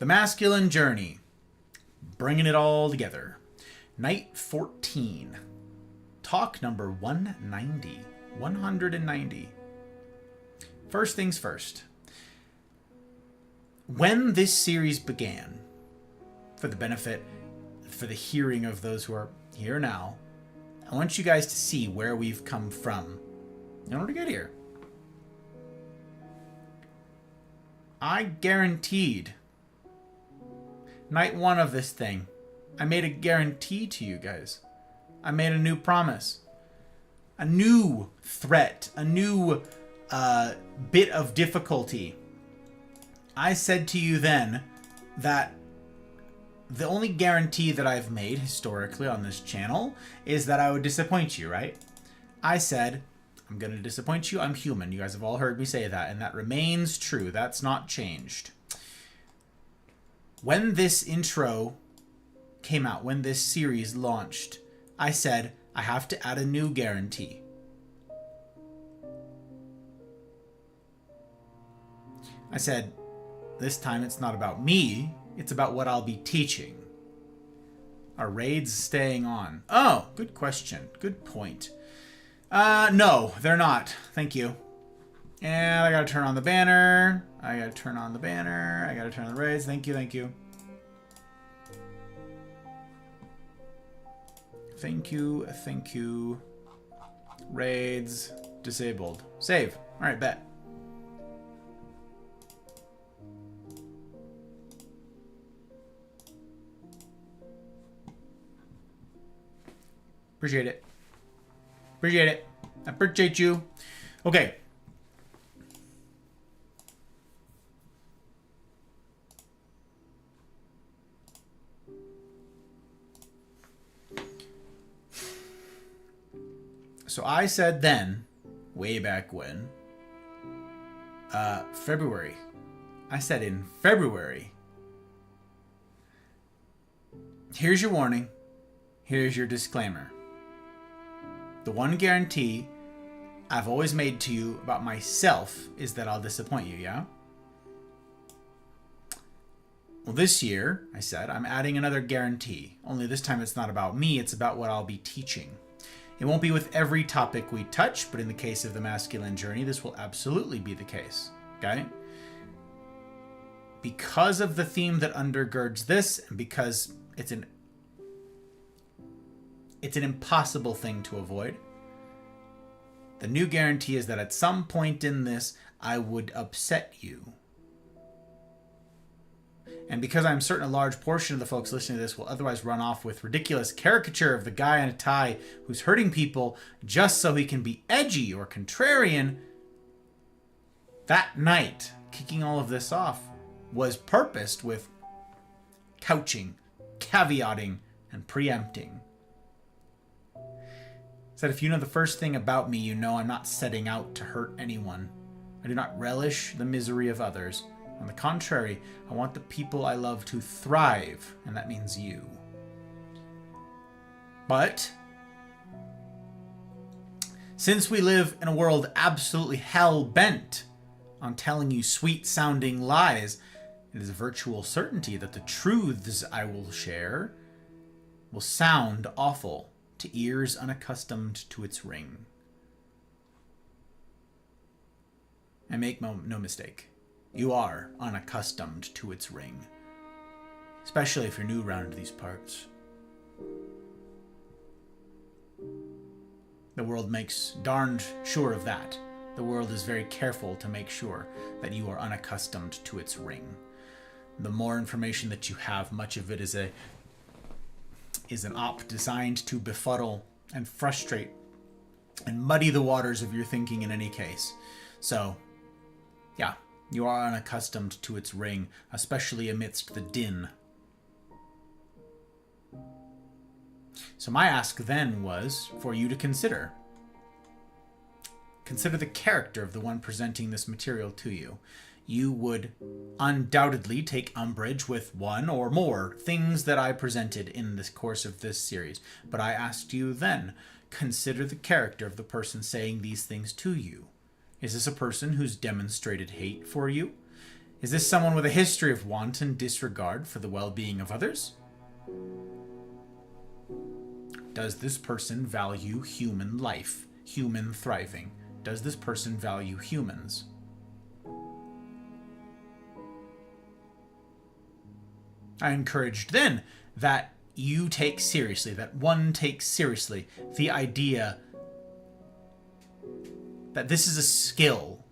Masculine Journey. Bringing it all together. Night 14. Talk number 190. 190. First things first. When this series began, for the benefit, for the hearing of those who are here now, I want you guys to see where we've come from in order to get here. I guaranteed night 1 of this thing, I made a guarantee to you guys. I made a new promise. A new threat. A new bit of difficulty. I said to you then that the only guarantee that I've made historically on this channel is that I would disappoint you, right? I said, I'm going to disappoint you. I'm human. You guys have all heard me say that, and that remains true. That's not changed. When this intro came out, when this series launched, I said, I have to add a new guarantee. I said, this time it's not about me, it's about what I'll be teaching. Are raids staying on? Oh, good question. Good point. No, they're not. Thank you. And I gotta turn on the banner. I gotta turn on the banner. I gotta turn on the raids. Thank you, thank you. Thank you, thank you. Raids disabled. Save. Alright, bet. Appreciate it. Appreciate it. I appreciate you. Okay. So I said then, way back when, February. I said in February, here's your warning. Here's your disclaimer. The one guarantee I've always made to you about myself is that I'll disappoint you, yeah? Well, this year, I said, I'm adding another guarantee. Only this time it's not about me, it's about what I'll be teaching. It won't be with every topic we touch, but in the case of the Masculine Journey, this will absolutely be the case, okay? Because of the theme that undergirds this, and because it's an impossible thing to avoid, the new guarantee is that at some point in this, I would upset you. And because I'm certain a large portion of the folks listening to this will otherwise run off with ridiculous caricature of the guy in a tie who's hurting people just so he can be edgy or contrarian, that night, kicking all of this off, was purposed with couching, caveating, and preempting. Said, if you know the first thing about me, you know I'm not setting out to hurt anyone. I do not relish the misery of others. On the contrary, I want the people I love to thrive, and that means you. But since we live in a world absolutely hell-bent on telling you sweet-sounding lies, it is a virtual certainty that the truths I will share will sound awful to ears unaccustomed to its ring. And make no mistake, you are unaccustomed to its ring, especially if you're new around these parts. The world makes darned sure of that. The world is very careful to make sure that you are unaccustomed to its ring. The more information that you have, much of it is an op designed to befuddle and frustrate and muddy the waters of your thinking in any case. So, yeah, you are unaccustomed to its ring, especially amidst the din. So my ask then was for you to consider. Consider the character of the one presenting this material to you. You would undoubtedly take umbrage with one or more things that I presented in the course of this series. But I asked you then, consider the character of the person saying these things to you. Is this a person who's demonstrated hate for you? Is this someone with a history of wanton disregard for the well-being of others? Does this person value human life, human thriving? Does this person value humans? I encouraged then that you take seriously, that one takes seriously the idea that this is a skill.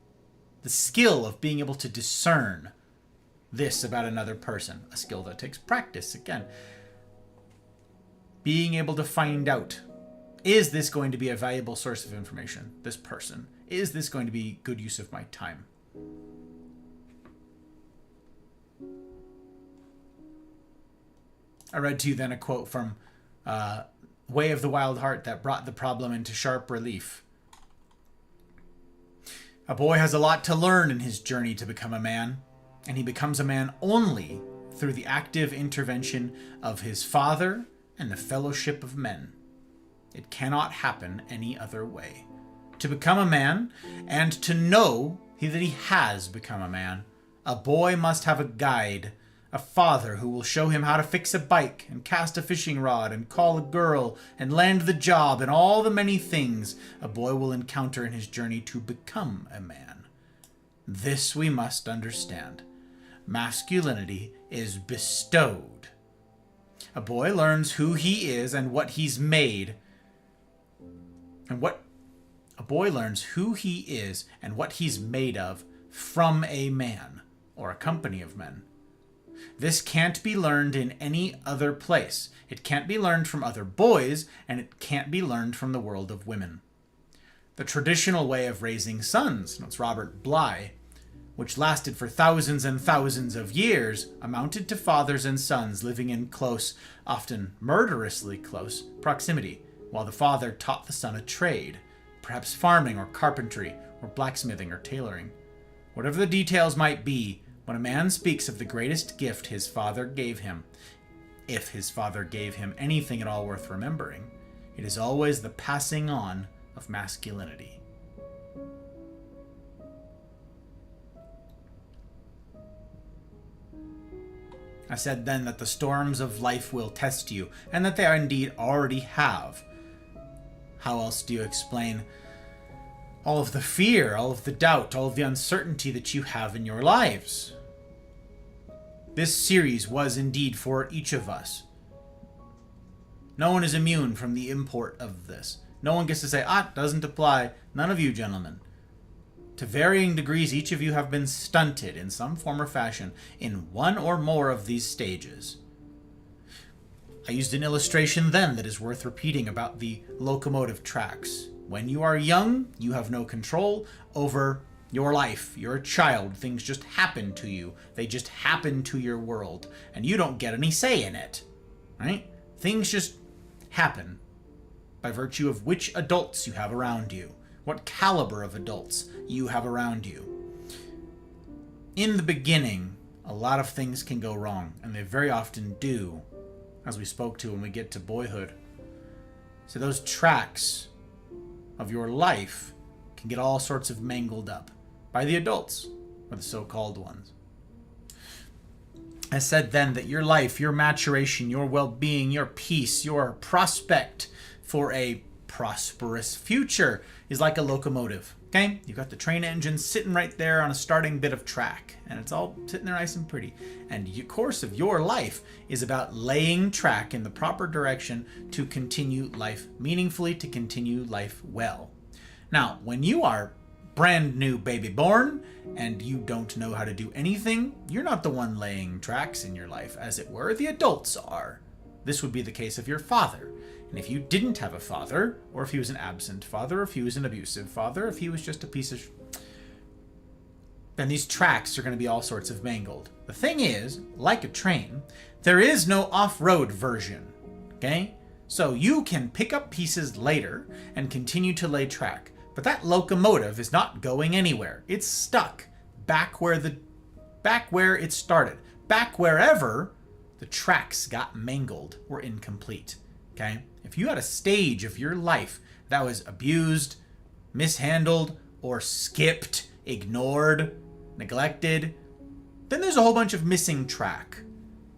The skill of being able to discern this about another person. A skill that takes practice, again. Being able to find out, is this going to be a valuable source of information, this person? Is this going to be good use of my time? I read to you then a quote from Way of the Wild Heart that brought the problem into sharp relief. A boy has a lot to learn in his journey to become a man, and he becomes a man only through the active intervention of his father and the fellowship of men. It cannot happen any other way. To become a man, and to know that he has become a man, a boy must have a guide, a father who will show him how to fix a bike and cast a fishing rod and call a girl and land the job and all the many things a boy will encounter in his journey to become a man. This we must understand. Masculinity is bestowed. A boy learns who he is and what he's made, a boy learns who he is and what he's made of from a man or a company of men. This can't be learned in any other place. It can't be learned from other boys, and it can't be learned from the world of women. The traditional way of raising sons, that's Robert Bly, which lasted for thousands and thousands of years, amounted to fathers and sons living in close, often murderously close, proximity, while the father taught the son a trade, perhaps farming or carpentry or blacksmithing or tailoring. Whatever the details might be, when a man speaks of the greatest gift his father gave him, if his father gave him anything at all worth remembering, it is always the passing on of masculinity. I said then that the storms of life will test you, and that they indeed already have. How else do you explain all of the fear, all of the doubt, all of the uncertainty that you have in your lives? This series was indeed for each of us. No one is immune from the import of this. No one gets to say, it doesn't apply. None of you, gentlemen. To varying degrees, each of you have been stunted in some form or fashion in one or more of these stages. I used an illustration then that is worth repeating about the locomotive tracks. When you are young, you have no control over your life. You're a child. Things just happen to you. They just happen to your world. And you don't get any say in it. Right? Things just happen by virtue of which adults you have around you. What caliber of adults you have around you. In the beginning, a lot of things can go wrong. And they very often do, as we spoke to when we get to boyhood. So those tracks of your life can get all sorts of mangled up by the adults, or the so-called ones. I said then that your life, your maturation, your well-being, your peace, your prospect for a prosperous future is like a locomotive. Okay? You've got the train engine sitting right there on a starting bit of track, and it's all sitting there nice and pretty. And the course of your life is about laying track in the proper direction to continue life meaningfully, to continue life well. Now, when you are brand new baby born and you don't know how to do anything, you're not the one laying tracks in your life, as it were. The adults are. This would be the case of your father. And if you didn't have a father, or if he was an absent father, or if he was an abusive father, if he was just a piece of... then these tracks are going to be all sorts of mangled. The thing is, like a train, there is no off-road version, okay? So you can pick up pieces later and continue to lay track. But that locomotive is not going anywhere. It's stuck back where it started. Back wherever the tracks got mangled or incomplete, okay? If you had a stage of your life that was abused, mishandled, or skipped, ignored, neglected, then there's a whole bunch of missing track.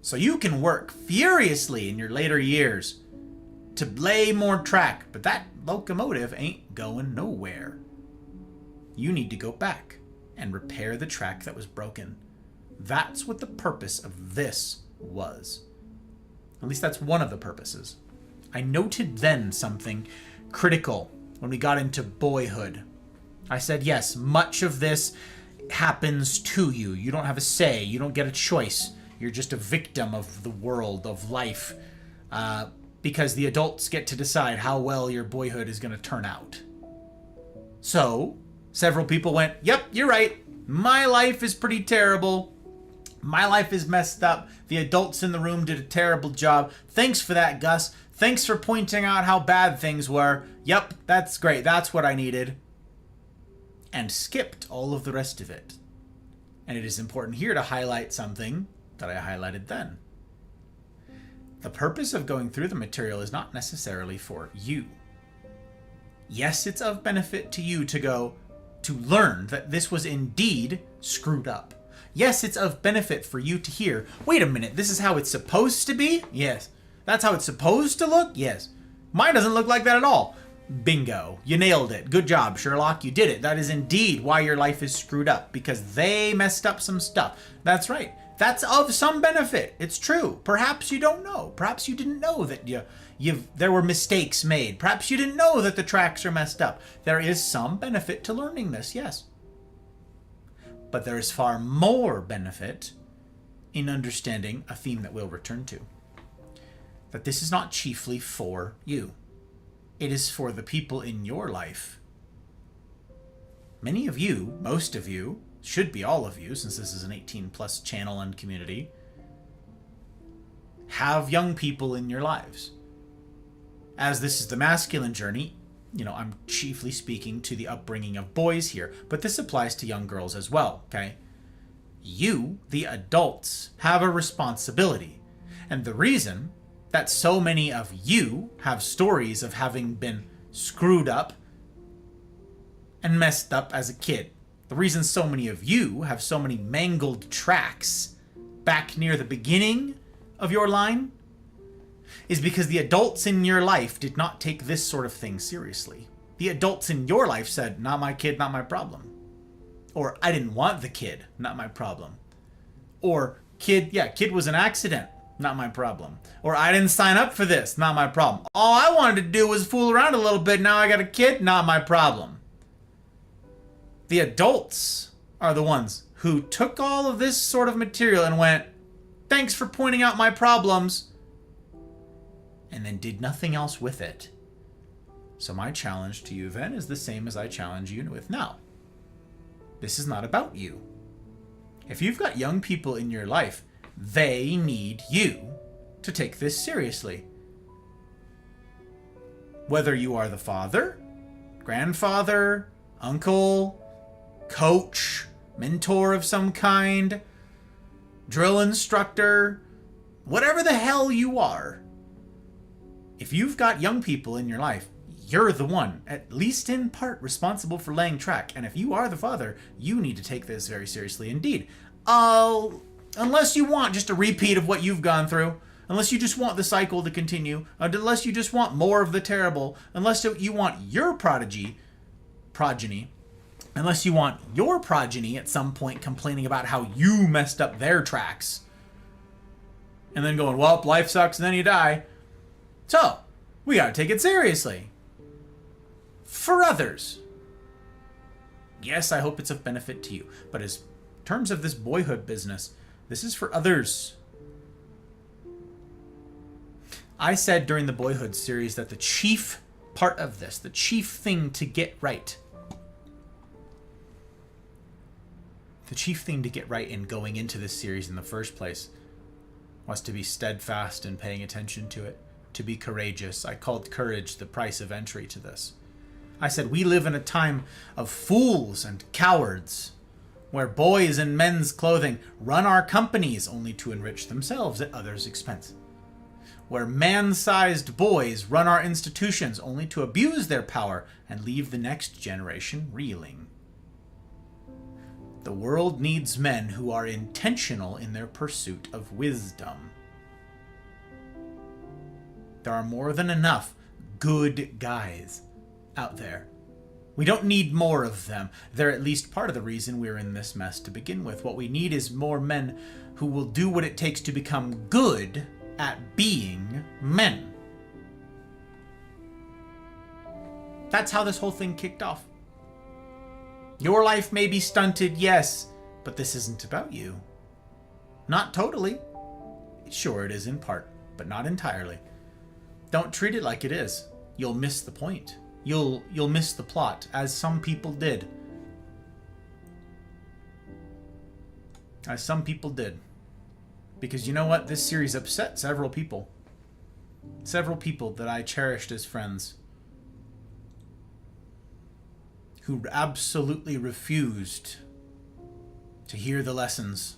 So you can work furiously in your later years to lay more track, but that locomotive ain't going nowhere. You need to go back and repair the track that was broken. That's what the purpose of this was. At least that's one of the purposes. I noted then something critical when we got into boyhood. I said, yes, much of this happens to you. You don't have a say. You don't get a choice. You're just a victim of the world, of life, because the adults get to decide how well your boyhood is going to turn out. So, several people went, yep, you're right. My life is pretty terrible. My life is messed up. The adults in the room did a terrible job. Thanks for that, Gus. Thanks for pointing out how bad things were. Yep, that's great. That's what I needed. And skipped all of the rest of it. And it is important here to highlight something that I highlighted then. The purpose of going through the material is not necessarily for you. Yes, it's of benefit to you to learn that this was indeed screwed up. Yes, it's of benefit for you to hear, wait a minute, this is how it's supposed to be? Yes. That's how it's supposed to look? Yes. Mine doesn't look like that at all. Bingo. You nailed it. Good job, Sherlock. You did it. That is indeed why your life is screwed up, because they messed up some stuff. That's right. That's of some benefit. It's true. Perhaps you don't know. Perhaps you didn't know that there were mistakes made. Perhaps you didn't know that the tracks are messed up. There is some benefit to learning this, yes. But there is far more benefit in understanding a theme that we'll return to. That this is not chiefly for you. It is for the people in your life. Many of you, most of you, should be all of you, since this is an 18+ channel and community, have young people in your lives. As this is the masculine journey, I'm chiefly speaking to the upbringing of boys here, but this applies to young girls as well, okay? You, the adults, have a responsibility. And the reason that so many of you have stories of having been screwed up and messed up as a kid, the reason so many of you have so many mangled tracks back near the beginning of your line is because the adults in your life did not take this sort of thing seriously. The adults in your life said, not my kid, not my problem. Or, I didn't want the kid, not my problem. Or, kid was an accident, not my problem. Or, I didn't sign up for this, not my problem. All I wanted to do was fool around a little bit, now I got a kid, not my problem. The adults are the ones who took all of this sort of material and went, thanks for pointing out my problems, and then did nothing else with it. So my challenge to you then is the same as I challenge you with now. This is not about you. If you've got young people in your life, they need you to take this seriously. Whether you are the father, grandfather, uncle, coach, mentor of some kind, drill instructor, whatever the hell you are, if you've got young people in your life, you're the one, at least in part, responsible for laying track. And if you are the father, you need to take this very seriously indeed. Unless you want just a repeat of what you've gone through, unless you just want the cycle to continue, unless you just want more of the terrible, unless you want your progeny, unless you want your progeny at some point complaining about how you messed up their tracks, and then going, well, life sucks and then you die. So, we gotta take it seriously. For others. Yes, I hope it's of benefit to you. But as terms of this boyhood business, this is for others. I said during the Boyhood series that the chief part of this, the chief thing to get right, in going into this series in the first place was to be steadfast in paying attention to it, to be courageous. I called courage the price of entry to this. I said we live in a time of fools and cowards, where boys in men's clothing run our companies only to enrich themselves at others' expense. Where man-sized boys run our institutions only to abuse their power and leave the next generation reeling. The world needs men who are intentional in their pursuit of wisdom. There are more than enough good guys out there. We don't need more of them. They're at least part of the reason we're in this mess to begin with. What we need is more men who will do what it takes to become good at being men. That's how this whole thing kicked off. Your life may be stunted, yes, but this isn't about you. Not totally. Sure, it is in part, but not entirely. Don't treat it like it is. You'll miss the point. You'll miss the plot, as some people did. As some people did. Because you know what? This series upset several people. Several people that I cherished as friends. Who absolutely refused to hear the lessons.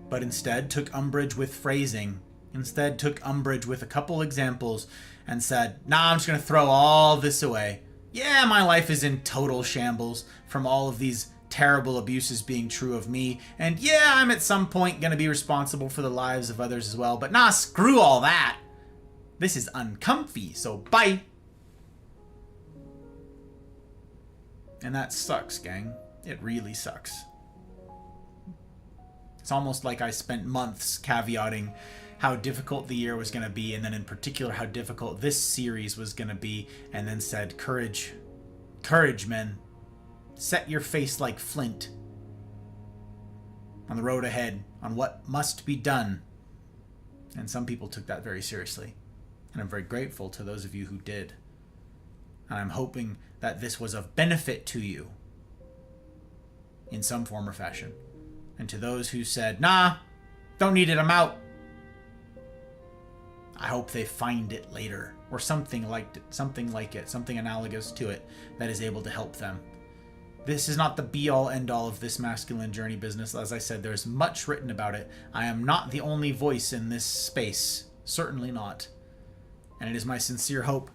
But instead took umbrage with phrasing. Instead took umbrage with a couple examples and said, nah, I'm just going to throw all this away. Yeah, my life is in total shambles from all of these terrible abuses being true of me. And yeah, I'm at some point going to be responsible for the lives of others as well. But nah, screw all that. This is uncomfy, so bye. And that sucks, gang. It really sucks. It's almost like I spent months caveating how difficult the year was going to be, and then in particular how difficult this series was going to be, and then said, courage. Courage, men. Set your face like flint on the road ahead, on what must be done. And some people took that very seriously. And I'm very grateful to those of you who did. And I'm hoping that this was of benefit to you in some form or fashion. And to those who said, nah, don't need it, I'm out, I hope they find it later, or something like it, something analogous to it that is able to help them. This is not the be-all, end-all of this masculine journey business. As I said, there's much written about it. I am not the only voice in this space. Certainly not. And it is my sincere hope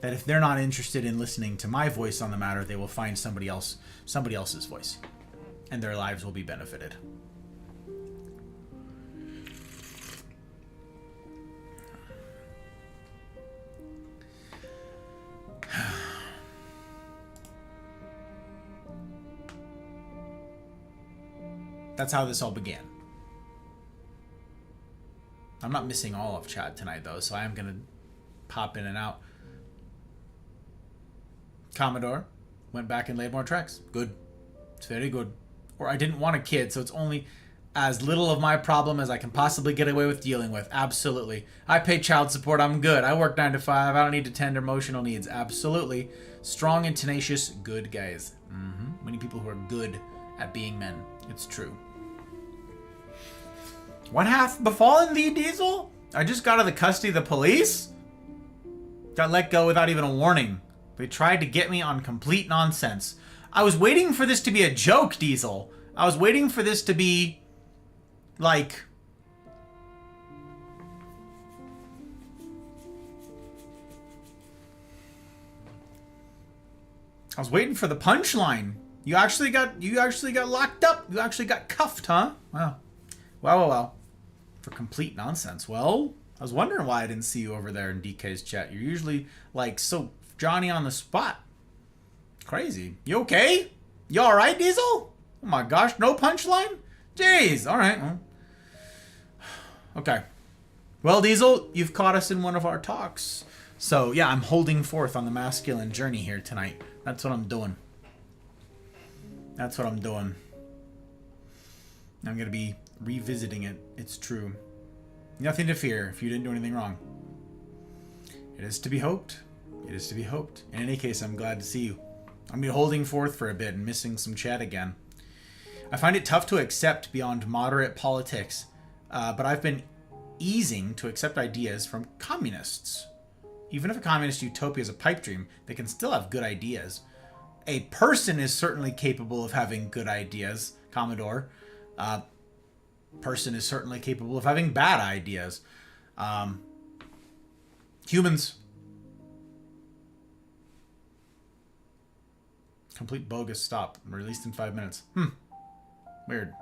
that if they're not interested in listening to my voice on the matter, they will find somebody else's voice, and their lives will be benefited. That's how this all began. I'm not missing all of chat tonight, though, so I am going to pop in and out. Commodore went back and laid more tracks. Good. It's very good. Or I didn't want a kid, so it's only as little of my problem as I can possibly get away with dealing with. Absolutely. I pay child support. I'm good. I work 9 to 5. I don't need to tend emotional needs. Absolutely. Strong and tenacious, good guys. Many people who are good at being men. It's true. What hath befallen thee, Diesel? I just got out of the custody of the police? Got let go without even a warning. They tried to get me on complete nonsense. I was waiting for this to be a joke, Diesel. I was waiting for this to be, like... I was waiting for the punchline. You actually got locked up. You actually got cuffed, huh? Wow. Wow. For complete nonsense. Well, I was wondering why I didn't see you over there in DK's chat. You're usually, like, so Johnny on the spot. Crazy. You okay? You alright, Diesel? Oh my gosh, no punchline? Jeez, alright. Well. Okay. Well, Diesel, you've caught us in one of our talks. So, yeah, I'm holding forth on the masculine journey here tonight. That's what I'm doing. That's what I'm doing. I'm going to be revisiting it. It's true. Nothing to fear if you didn't do anything wrong. It is to be hoped. It is to be hoped. In any case, I'm glad to see you. I'm be holding forth for a bit and missing some chat again. I find it tough to accept beyond moderate politics, but I've been easing to accept ideas from communists. Even if a communist utopia is a pipe dream, they can still have good ideas. A person is certainly capable of having good ideas, Commodore. Person is certainly capable of having bad ideas. Humans. Complete bogus stop. Released in 5 minutes. Weird.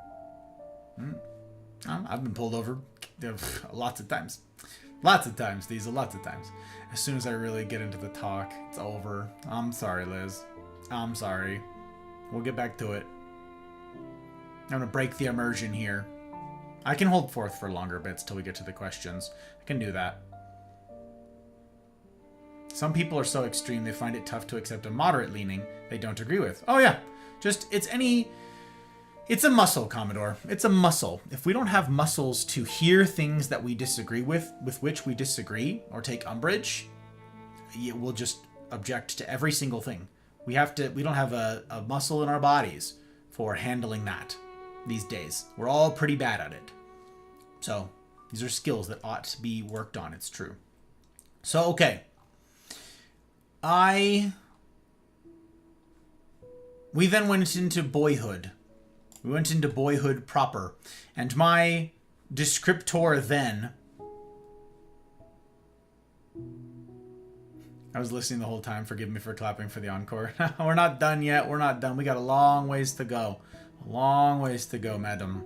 I've been pulled over lots of times. Lots of times, Diesel. Lots of times. As soon as I really get into the talk, it's over. I'm sorry, Liz. I'm sorry. We'll get back to it. I'm going to break the immersion here. I can hold forth for longer bits till we get to the questions. I can do that. Some people are so extreme they find it tough to accept a moderate leaning they don't agree with. Oh yeah, it's a muscle, Commodore. It's a muscle. If we don't have muscles to hear things that we disagree with which we disagree or take umbrage, we'll just object to every single thing. We don't have a muscle in our bodies for handling that these days. We're all pretty bad at it. So these are skills that ought to be worked on. It's true. So, okay. We then went into boyhood. We went into boyhood proper. And my descriptor then... I was listening the whole time. Forgive me for clapping for the encore. We're not done yet. We're not done. We got a long ways to go. A long ways to go, madam.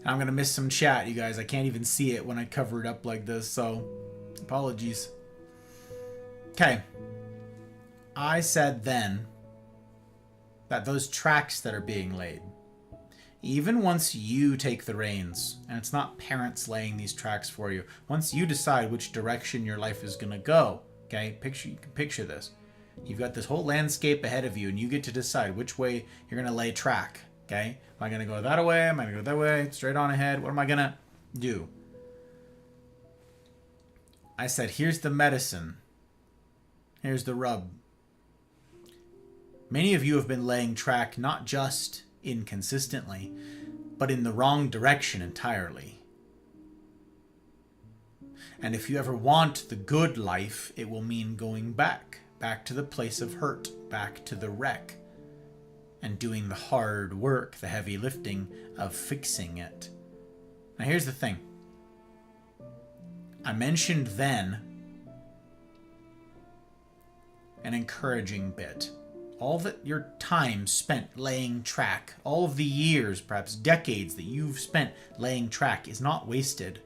I'm going to miss some chat, you guys. I can't even see it when I cover it up like this, so apologies. Okay. I said then that those tracks that are being laid, even once you take the reins, and it's not parents laying these tracks for you, once you decide which direction your life is going to go, okay, you can picture this. You've got this whole landscape ahead of you, and you get to decide which way you're going to lay track, okay? Am I going to go that way? Am I going to go that way? Straight on ahead? What am I going to do? I said, here's the medicine. Here's the rub. Many of you have been laying track not just inconsistently, but in the wrong direction entirely. And if you ever want the good life, it will mean going back to the place of hurt, back to the wreck, and doing the hard work, the heavy lifting of fixing it. Now here's the thing. I mentioned then an encouraging bit. All that your time spent laying track, all of the years, perhaps decades that you've spent laying track is not wasted.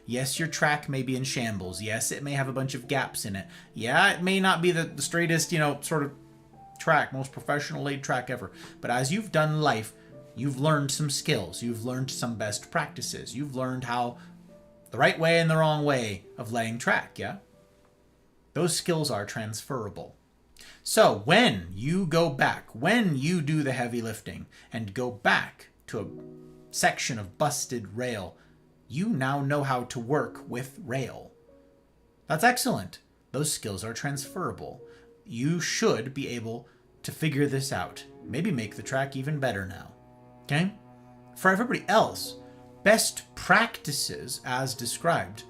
Yes, your track may be in shambles. Yes, it may have a bunch of gaps in it. Yeah, it may not be the straightest, sort of track, most professional laid track ever. But as you've done life, you've learned some skills. You've learned some best practices. You've learned how the right way and the wrong way of laying track, yeah? Those skills are transferable. So when you go back, when you do the heavy lifting and go back to a section of busted rail, you now know how to work with rail. That's excellent. Those skills are transferable. You should be able to figure this out. Maybe make the track even better now. Okay? For everybody else, best practices, as described,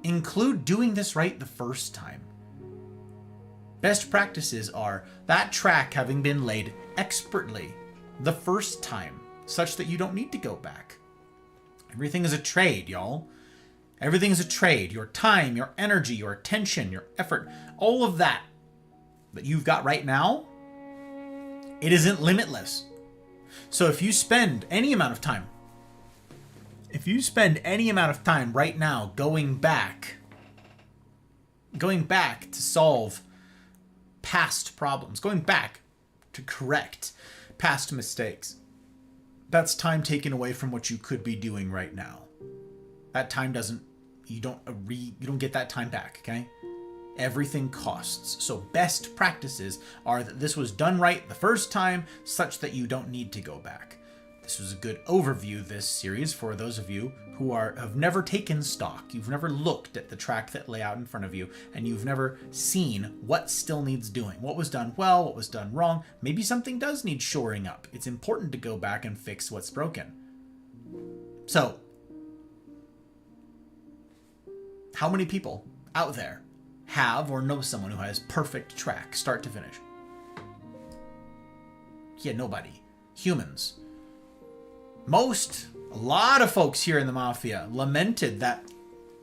include doing this right the first time. Best practices are that track having been laid expertly the first time, such that you don't need to go back. Everything is a trade, y'all. Everything is a trade. Your time, your energy, your attention, your effort, all of that you've got right now, it isn't limitless. So if you spend any amount of time right now going back to solve past problems, going back to correct past mistakes, that's time taken away from what you could be doing right now. That time you don't get that time back, okay? Everything costs. So best practices are that this was done right the first time, such that you don't need to go back. The This was a good overview, this series, for those of you who have never taken stock. You've never looked at the track that lay out in front of you, and you've never seen what still needs doing. What was done well, what was done wrong. Maybe something does need shoring up. It's important to go back and fix what's broken. So, how many people out there have or know someone who has perfect track, start to finish? Yeah, nobody. Humans. A lot of folks here in the Mafia lamented that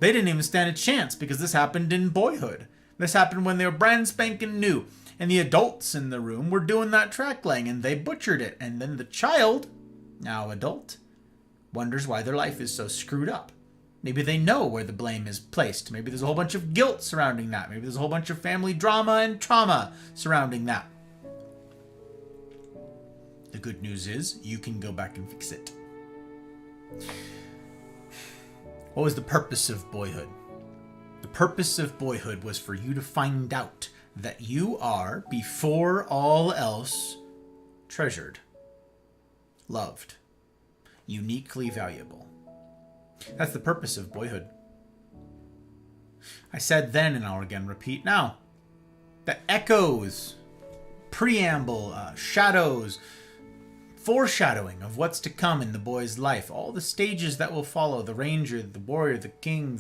they didn't even stand a chance because this happened in Boyhood. This happened when they were brand spanking new, and the adults in the room were doing that track laying, and they butchered it. And then the child, now adult, wonders why their life is so screwed up. Maybe they know where the blame is placed. Maybe there's a whole bunch of guilt surrounding that. Maybe there's a whole bunch of family drama and trauma surrounding that. The good news is you can go back and fix it. What was the purpose of Boyhood? The purpose of Boyhood was for you to find out that you are, before all else, treasured, loved, uniquely valuable. That's the purpose of Boyhood. I said then, and I'll again repeat now, that echoes, preamble, shadows, foreshadowing of what's to come in the boy's life, all the stages that will follow, the ranger, the warrior, the king,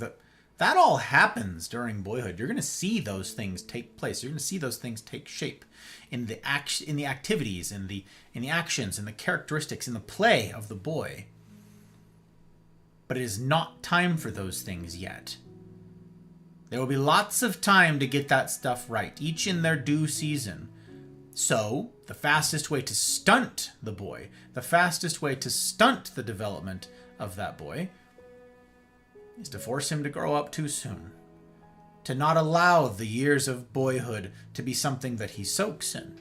that all happens during Boyhood. You're going to see those things take place. You're going to see those things take shape in the activities, in the actions, in the characteristics, in the play of the boy. But it is not time for those things yet. There will be lots of time to get that stuff right, each in their due season. So, the fastest way to stunt the boy, the fastest way to stunt the development of that boy, is to force him to grow up too soon. To not allow the years of boyhood to be something that he soaks in,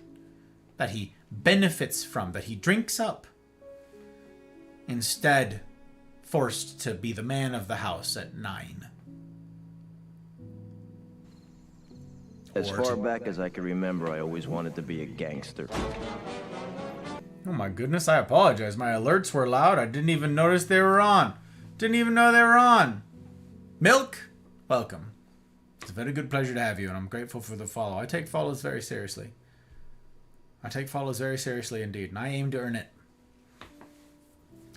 that he benefits from, that he drinks up. Instead, forced to be the man of the house at 9. As far back as I can remember, I always wanted to be a gangster. Oh my goodness, I apologize. My alerts were loud. I didn't even notice they were on. Didn't even know they were on. Milk, welcome. It's a very good pleasure to have you, and I'm grateful for the follow. I take follows very seriously. I take follows very seriously indeed, and I aim to earn it.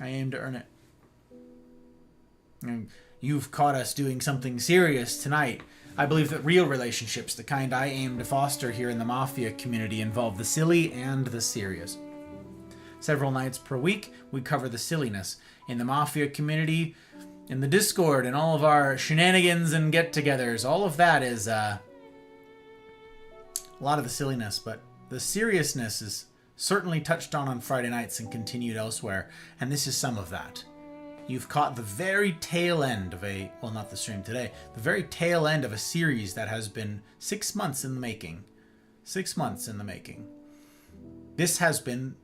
I aim to earn it. And you've caught us doing something serious tonight. I believe that real relationships, the kind I aim to foster here in the Mafia community, involve the silly and the serious. Several nights per week, we cover the silliness in the Mafia community, in the Discord, and all of our shenanigans and get-togethers. All of that is a lot of the silliness, but the seriousness is certainly touched on Friday nights and continued elsewhere, and this is some of that. You've caught the very tail end of not the stream today, the very tail end of a series that has been 6 months in the making. 6 months in the making. This has been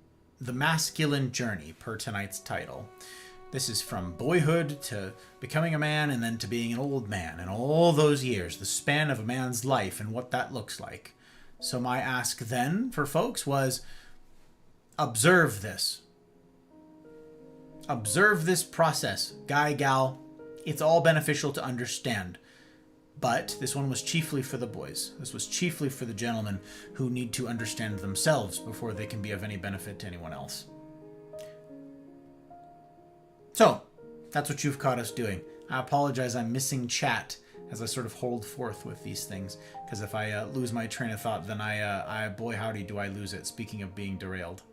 the masculine journey, per tonight's title. This is from boyhood to becoming a man and then to being an old man, and all those years, the span of a man's life and what that looks like. So my ask then for folks was, observe this. Observe this process, guy, gal. It's all beneficial to understand. But this one was chiefly for the boys. This was chiefly for the gentlemen who need to understand themselves before they can be of any benefit to anyone else. So, that's what you've caught us doing. I apologize I'm missing chat as I sort of hold forth with these things. Because if I lose my train of thought, then boy howdy do I lose it, speaking of being derailed.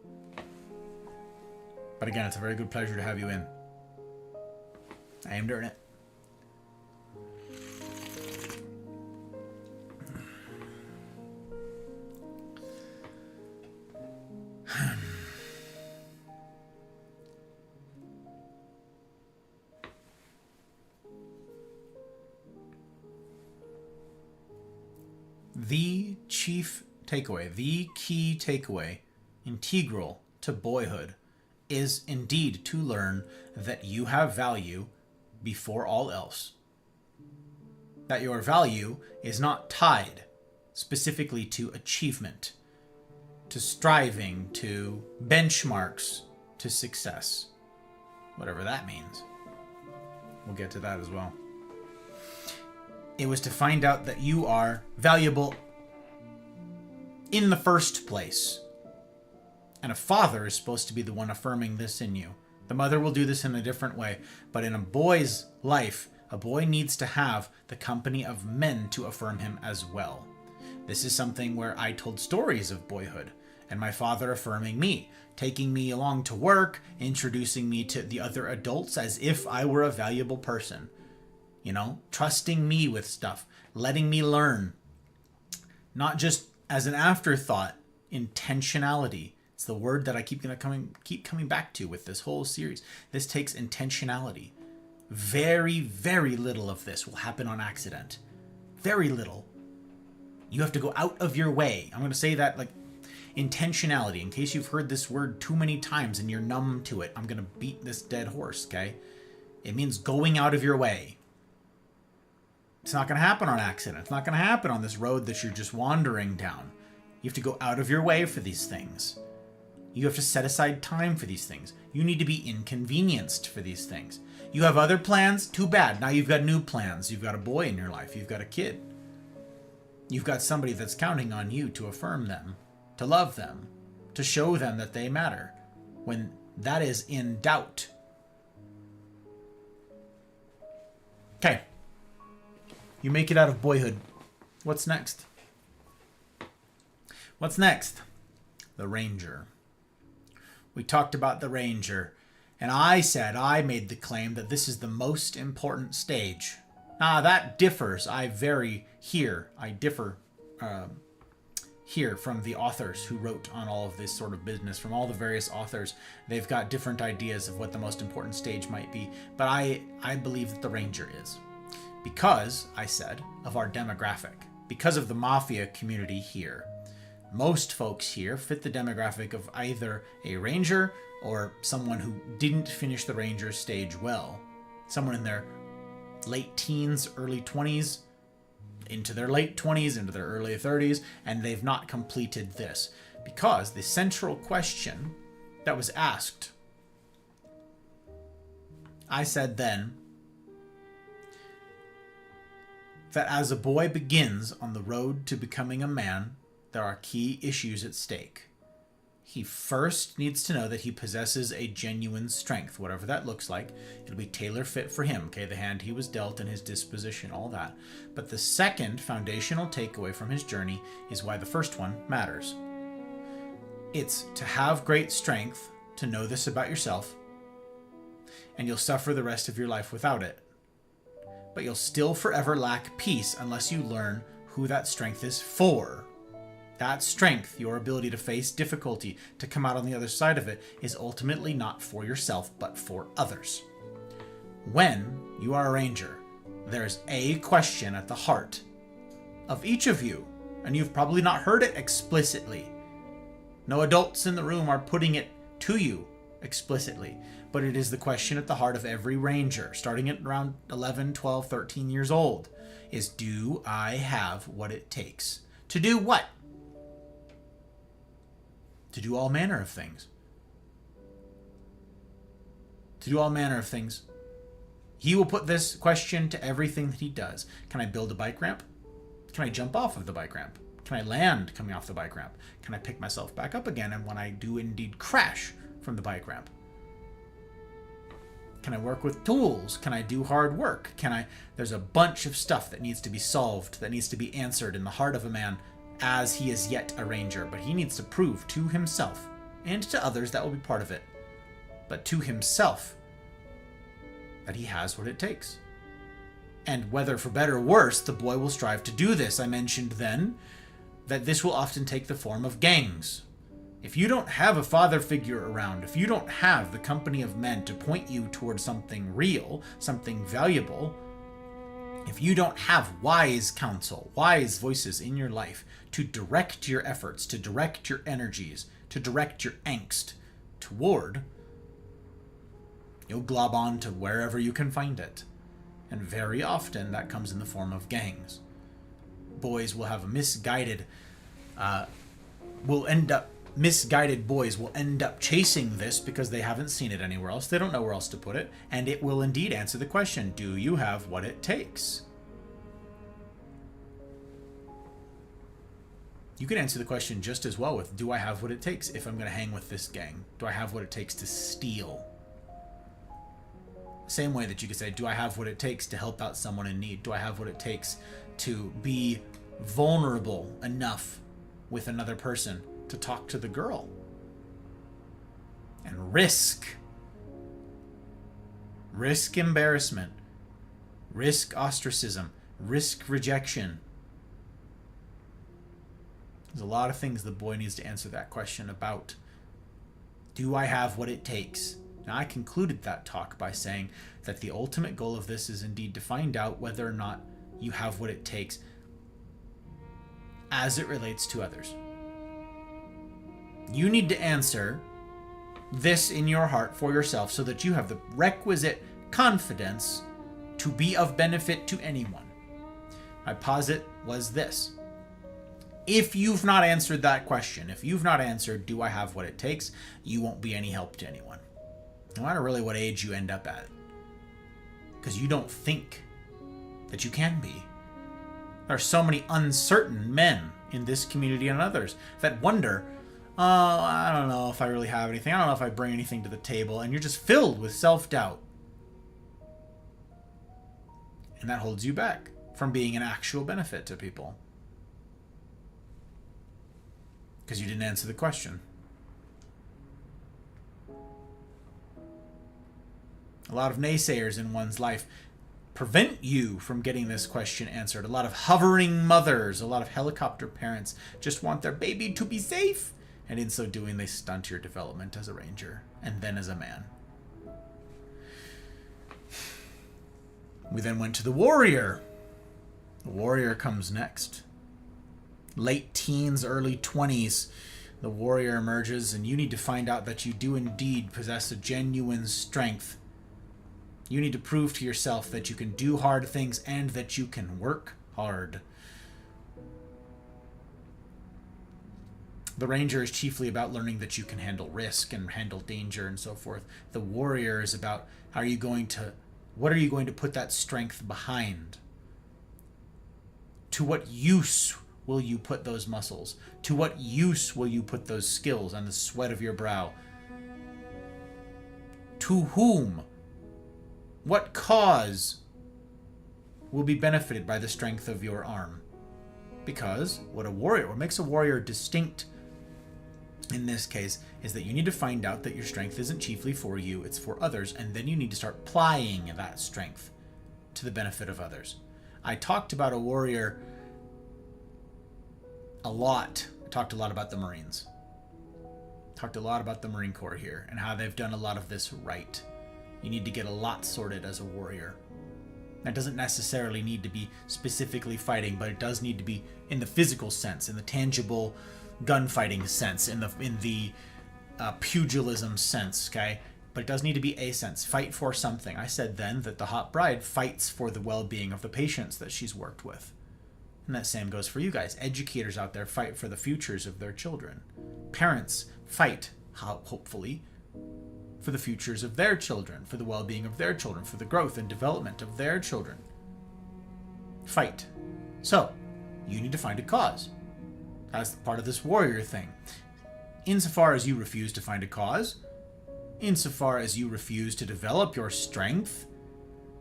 But again, it's a very good pleasure to have you in. I aim to earn it. The chief takeaway, the key takeaway, integral to boyhood, is indeed to learn that you have value before all else. That your value is not tied specifically to achievement, to striving, to benchmarks, to success. Whatever that means. We'll get to that as well. It was to find out that you are valuable in the first place. And a father is supposed to be the one affirming this in you. The mother will do this in a different way. But in a boy's life, a boy needs to have the company of men to affirm him as well. This is something where I told stories of boyhood, and my father affirming me, taking me along to work, introducing me to the other adults as if I were a valuable person. You know, trusting me with stuff, letting me learn. Not just as an afterthought, intentionality. It's the word that I keep coming back to with this whole series. This takes intentionality. Very, very little of this will happen on accident. Very little. You have to go out of your way. I'm going to say that like intentionality. In case you've heard this word too many times and you're numb to it, I'm going to beat this dead horse, okay? It means going out of your way. It's not going to happen on accident. It's not going to happen on this road that you're just wandering down. You have to go out of your way for these things. You have to set aside time for these things. You need to be inconvenienced for these things. You have other plans? Too bad. Now you've got new plans. You've got a boy in your life. You've got a kid. You've got somebody that's counting on you to affirm them, to love them, to show them that they matter, when that is in doubt. Okay. You make it out of boyhood. What's next? What's next? The Ranger. We talked about the Ranger, and I made the claim that this is the most important stage. That differs. I differ here from the authors who wrote on all of this sort of business. From all the various authors, they've got different ideas of what the most important stage might be. But I believe that the Ranger is. Because, I said, of our demographic. Because of the Mafia community here. Most folks here fit the demographic of either a Ranger or someone who didn't finish the Ranger stage well. Someone in their late teens, early 20s, into their late 20s, into their early 30s, and they've not completed this. Because the central question that was asked, I said then, that as a boy begins on the road to becoming a man, there are key issues at stake. He first needs to know that he possesses a genuine strength, whatever that looks like. It'll be tailor-fit for him, okay? The hand he was dealt and his disposition, all that. But the second foundational takeaway from his journey is why the first one matters. It's to have great strength, to know this about yourself, and you'll suffer the rest of your life without it. But you'll still forever lack peace unless you learn who that strength is for. That strength, your ability to face difficulty, to come out on the other side of it, is ultimately not for yourself, but for others. When you are a Ranger, there's a question at the heart of each of you, and you've probably not heard it explicitly. No adults in the room are putting it to you explicitly, but it is the question at the heart of every Ranger, starting at around 11, 12, 13 years old, is do I have what it takes? To do what? To do all manner of things. To do all manner of things. He will put this question to everything that he does. Can I build a bike ramp? Can I jump off of the bike ramp? Can I land coming off the bike ramp? Can I pick myself back up again and when I do indeed crash from the bike ramp? Can I work with tools? Can I do hard work? There's a bunch of stuff that needs to be solved, that needs to be answered in the heart of a man as he is yet a Ranger. But he needs to prove to himself and to others that will be part of it, but to himself that he has what it takes. And whether for better or worse, the boy will strive to do this. I mentioned then that this will often take the form of gangs. If you don't have a father figure around, if you don't have the company of men to point you towards something real, something valuable, if you don't have wise counsel, wise voices in your life to direct your efforts, to direct your energies, to direct your angst toward, you'll glob on to wherever you can find it. And very often that comes in the form of gangs. Boys will have a misguided, will end up misguided boys will end up chasing this because they haven't seen it anywhere else. They don't know where else to put it. And it will indeed answer the question, do you have what it takes? You can answer the question just as well with, do I have what it takes if I'm going to hang with this gang? Do I have what it takes to steal? Same way that you could say, do I have what it takes to help out someone in need? Do I have what it takes to be vulnerable enough with another person to talk to the girl? And risk. Risk embarrassment. Risk ostracism. Risk rejection. There's a lot of things the boy needs to answer that question about. Do I have what it takes? Now, I concluded that talk by saying that the ultimate goal of this is indeed to find out whether or not you have what it takes as it relates to others. You need to answer this in your heart for yourself so that you have the requisite confidence to be of benefit to anyone. My posit was this. If you've not answered that question, if you've not answered, do I have what it takes, you won't be any help to anyone. No matter really what age you end up at. Because you don't think that you can be. There are so many uncertain men in this community and others that wonder, oh, I don't know if I really have anything. I don't know if I bring anything to the table. And you're just filled with self-doubt. And that holds you back from being an actual benefit to people. Because you didn't answer the question. A lot of naysayers in one's life prevent you from getting this question answered. A lot of hovering mothers, a lot of helicopter parents just want their baby to be safe. And in so doing, they stunt your development as a ranger and then as a man. We then went to the warrior. The warrior comes next. Late teens, early 20s, the warrior emerges, and you need to find out that you do indeed possess a genuine strength. You need to prove to yourself that you can do hard things and that you can work hard. The ranger is chiefly about learning that you can handle risk and handle danger and so forth. The warrior is about what are you going to put that strength behind? To what use will you put those muscles? To what use will you put those skills and the sweat of your brow? To whom? What cause will be benefited by the strength of your arm? Because what makes a warrior distinct in this case is that you need to find out that your strength isn't chiefly for you, it's for others, and then you need to start applying that strength to the benefit of others. I talked about a warrior a lot. I talked a lot about the Marines. Talked a lot about the Marine Corps here and how they've done a lot of this right. You need to get a lot sorted as a warrior. That doesn't necessarily need to be specifically fighting, but it does need to be in the physical sense, in the tangible gunfighting sense, in the pugilism sense, okay? But it does need to be a sense. Fight for something. I said then that the hot bride fights for the well-being of the patients that she's worked with. And that same goes for you guys. Educators out there fight for the futures of their children. Parents fight, hopefully, for the futures of their children, for the well-being of their children, for the growth and development of their children. Fight. So, you need to find a cause. That's part of this warrior thing. Insofar as you refuse to find a cause, insofar as you refuse to develop your strength,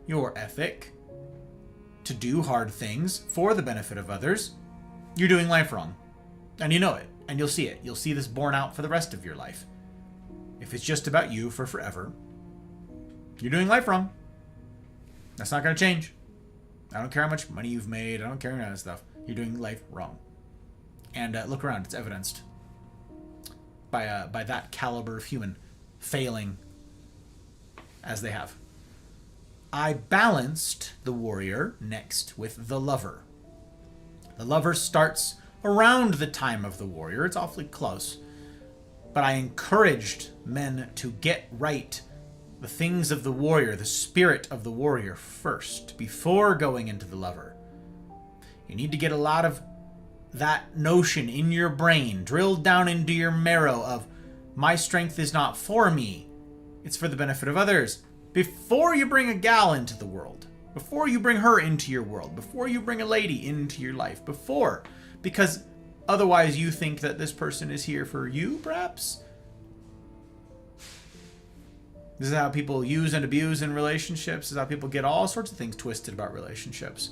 your ethic, to do hard things for the benefit of others, you're doing life wrong. And you know it, and you'll see it. You'll see this borne out for the rest of your life. If it's just about you for forever, you're doing life wrong. That's not going to change. I don't care how much money you've made. I don't care any of that stuff. You're doing life wrong. And look around. It's evidenced by that caliber of human failing as they have. I balanced the warrior next with the lover. The lover starts around the time of the warrior. It's awfully close. But I encouraged men to get right the things of the warrior, the spirit of the warrior first, before going into the lover. You need to get a lot of that notion in your brain, drilled down into your marrow of, my strength is not for me, it's for the benefit of others. Before you bring a gal into the world, before you bring her into your world, before you bring a lady into your life, because otherwise you think that this person is here for you, perhaps? This is how people use and abuse in relationships. This is how people get all sorts of things twisted about relationships.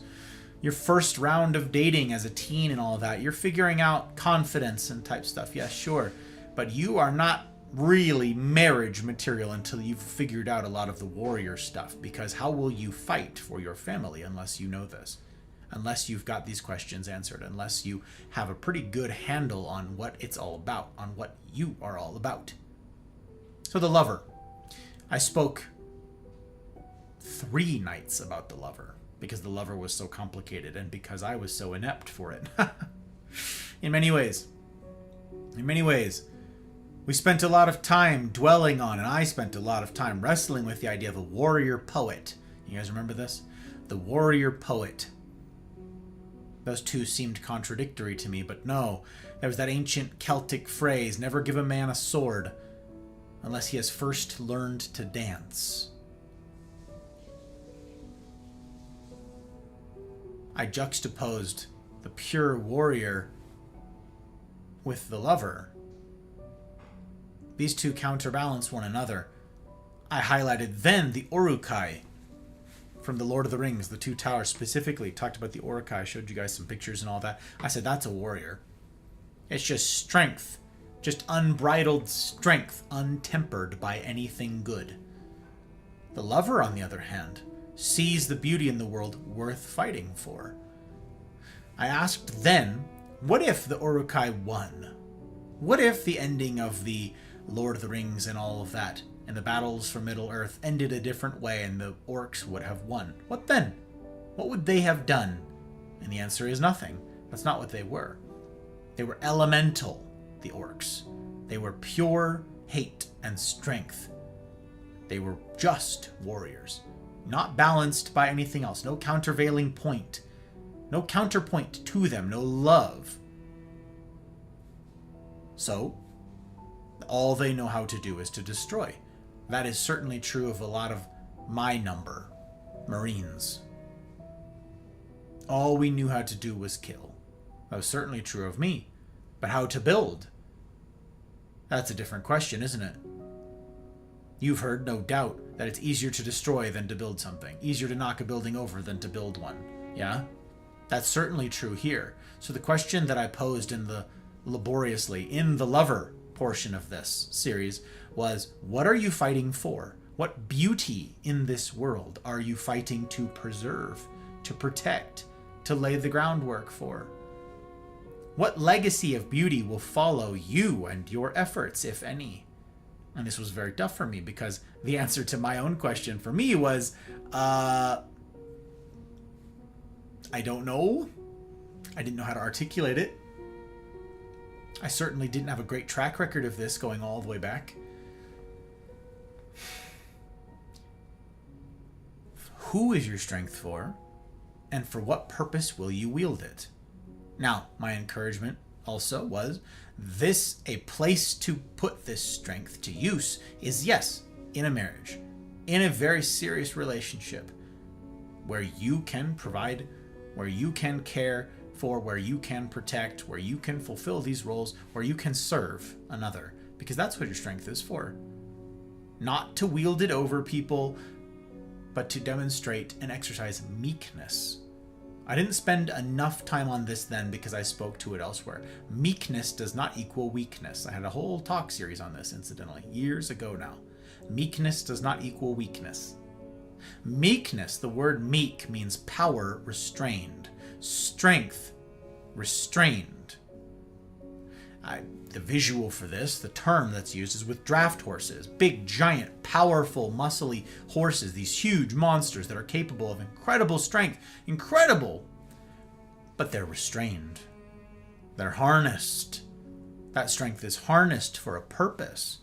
Your first round of dating as a teen and all of that, you're figuring out confidence and type stuff. Yeah, sure. But you are not really marriage material until you've figured out a lot of the warrior stuff. Because how will you fight for your family unless you know this? Unless you've got these questions answered. Unless you have a pretty good handle on what it's all about. On what you are all about. So the lover. I spoke 3 nights about the lover. Because the lover was so complicated and because I was so inept for it. In many ways. We spent a lot of time dwelling on, and I spent a lot of time wrestling with the idea of a warrior poet. You guys remember this? The warrior poet. Those two seemed contradictory to me, but no. There was that ancient Celtic phrase, never give a man a sword unless he has first learned to dance. I juxtaposed the pure warrior with the lover. These two counterbalance one another. I highlighted then the Uruk-hai from the Lord of the Rings, the Two Towers specifically. Talked about the Uruk-hai, showed you guys some pictures and all that. I said, that's a warrior. It's just strength. Just unbridled strength, untempered by anything good. The lover, on the other hand, sees the beauty in the world worth fighting for. I asked then, what if the Uruk-hai won? What if the ending of the Lord of the Rings and all of that, and the battles for Middle-earth ended a different way and the orcs would have won? What then? What would they have done? And the answer is nothing. That's not what they were. They were elemental, the orcs. They were pure hate and strength. They were just warriors. Not balanced by anything else. No countervailing point. No counterpoint to them. No love. So, all they know how to do is to destroy. That is certainly true of a lot of my number. Marines. All we knew how to do was kill. That was certainly true of me. But how to build? That's a different question, isn't it? You've heard, no doubt, that it's easier to destroy than to build something. Easier to knock a building over than to build one. Yeah? That's certainly true here. So the question that I posed in the lover portion of this series was, what are you fighting for? What beauty in this world are you fighting to preserve, to protect, to lay the groundwork for? What legacy of beauty will follow you and your efforts, if any? And this was very tough for me because the answer to my own question for me was, I don't know. I didn't know how to articulate it. I certainly didn't have a great track record of this going all the way back. Who is your strength for? And for what purpose will you wield it? Now, my encouragement also was, a place to put this strength to use is, yes, in a marriage, in a very serious relationship, where you can provide, where you can care for, where you can protect, where you can fulfill these roles, where you can serve another, because that's what your strength is for. Not to wield it over people, but to demonstrate and exercise meekness. I didn't spend enough time on this then because I spoke to it elsewhere. Meekness does not equal weakness. I had a whole talk series on this, incidentally, years ago now. Meekness does not equal weakness. Meekness, the word meek, means power restrained. Strength restrained. The visual for this, the term that's used, is with draft horses. Big, giant, powerful, muscly horses. These huge monsters that are capable of incredible strength. Incredible! But they're restrained. They're harnessed. That strength is harnessed for a purpose.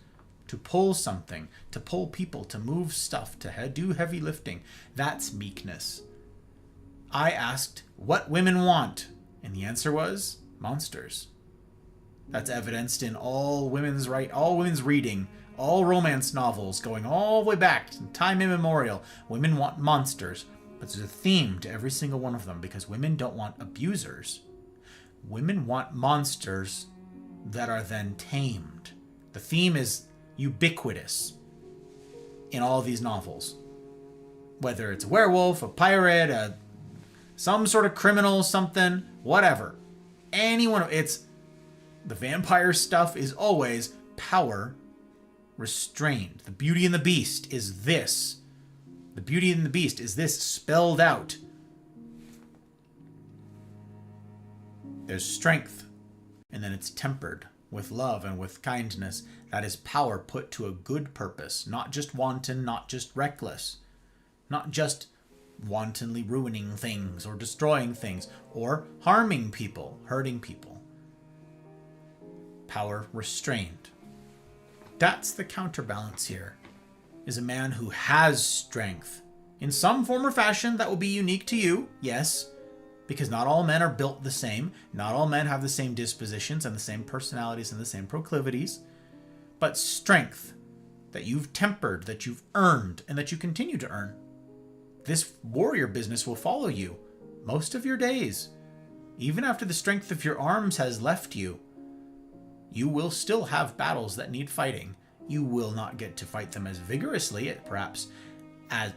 To pull something. To pull people. To move stuff. To do heavy lifting. That's meekness. I asked what women want. And the answer was, monsters. That's evidenced in all women's reading, all romance novels going all the way back to time immemorial. Women want monsters, but there's a theme to every single one of them because women don't want abusers. Women want monsters that are then tamed. The theme is ubiquitous in all of these novels. Whether it's a werewolf, a pirate, some sort of criminal, something, whatever. It's the vampire stuff is always power restrained. The Beauty and the Beast is this. The Beauty and the Beast is this spelled out. There's strength, and then it's tempered with love and with kindness. That is power put to a good purpose, not just wanton, not just reckless, not just wantonly ruining things or destroying things or harming people, hurting people. Power restrained. That's the counterbalance here, is a man who has strength. In some form or fashion that will be unique to you, yes, because not all men are built the same. Not all men have the same dispositions and the same personalities and the same proclivities. But strength that you've tempered, that you've earned, and that you continue to earn. This warrior business will follow you most of your days. Even after the strength of your arms has left you, you will still have battles that need fighting. You will not get to fight them as vigorously, perhaps at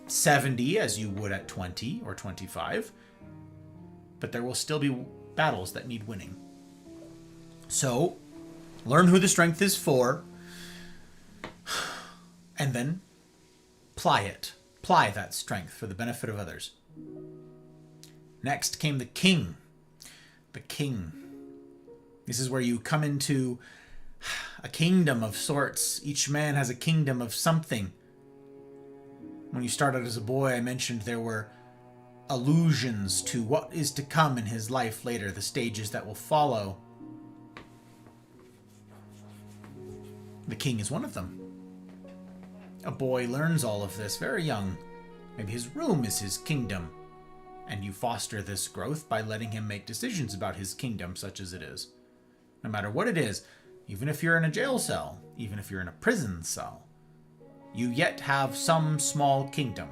70 as you would at 20 or 25. But there will still be battles that need winning. So, learn who the strength is for, and then ply it. Ply that strength for the benefit of others. Next came the king. The king. This is where you come into a kingdom of sorts. Each man has a kingdom of something. When you started as a boy, I mentioned there were allusions to what is to come in his life later, the stages that will follow. The king is one of them. A boy learns all of this very young. Maybe his room is his kingdom. And you foster this growth by letting him make decisions about his kingdom, such as it is. No matter what it is, even if you're in a jail cell, even if you're in a prison cell, you yet have some small kingdom.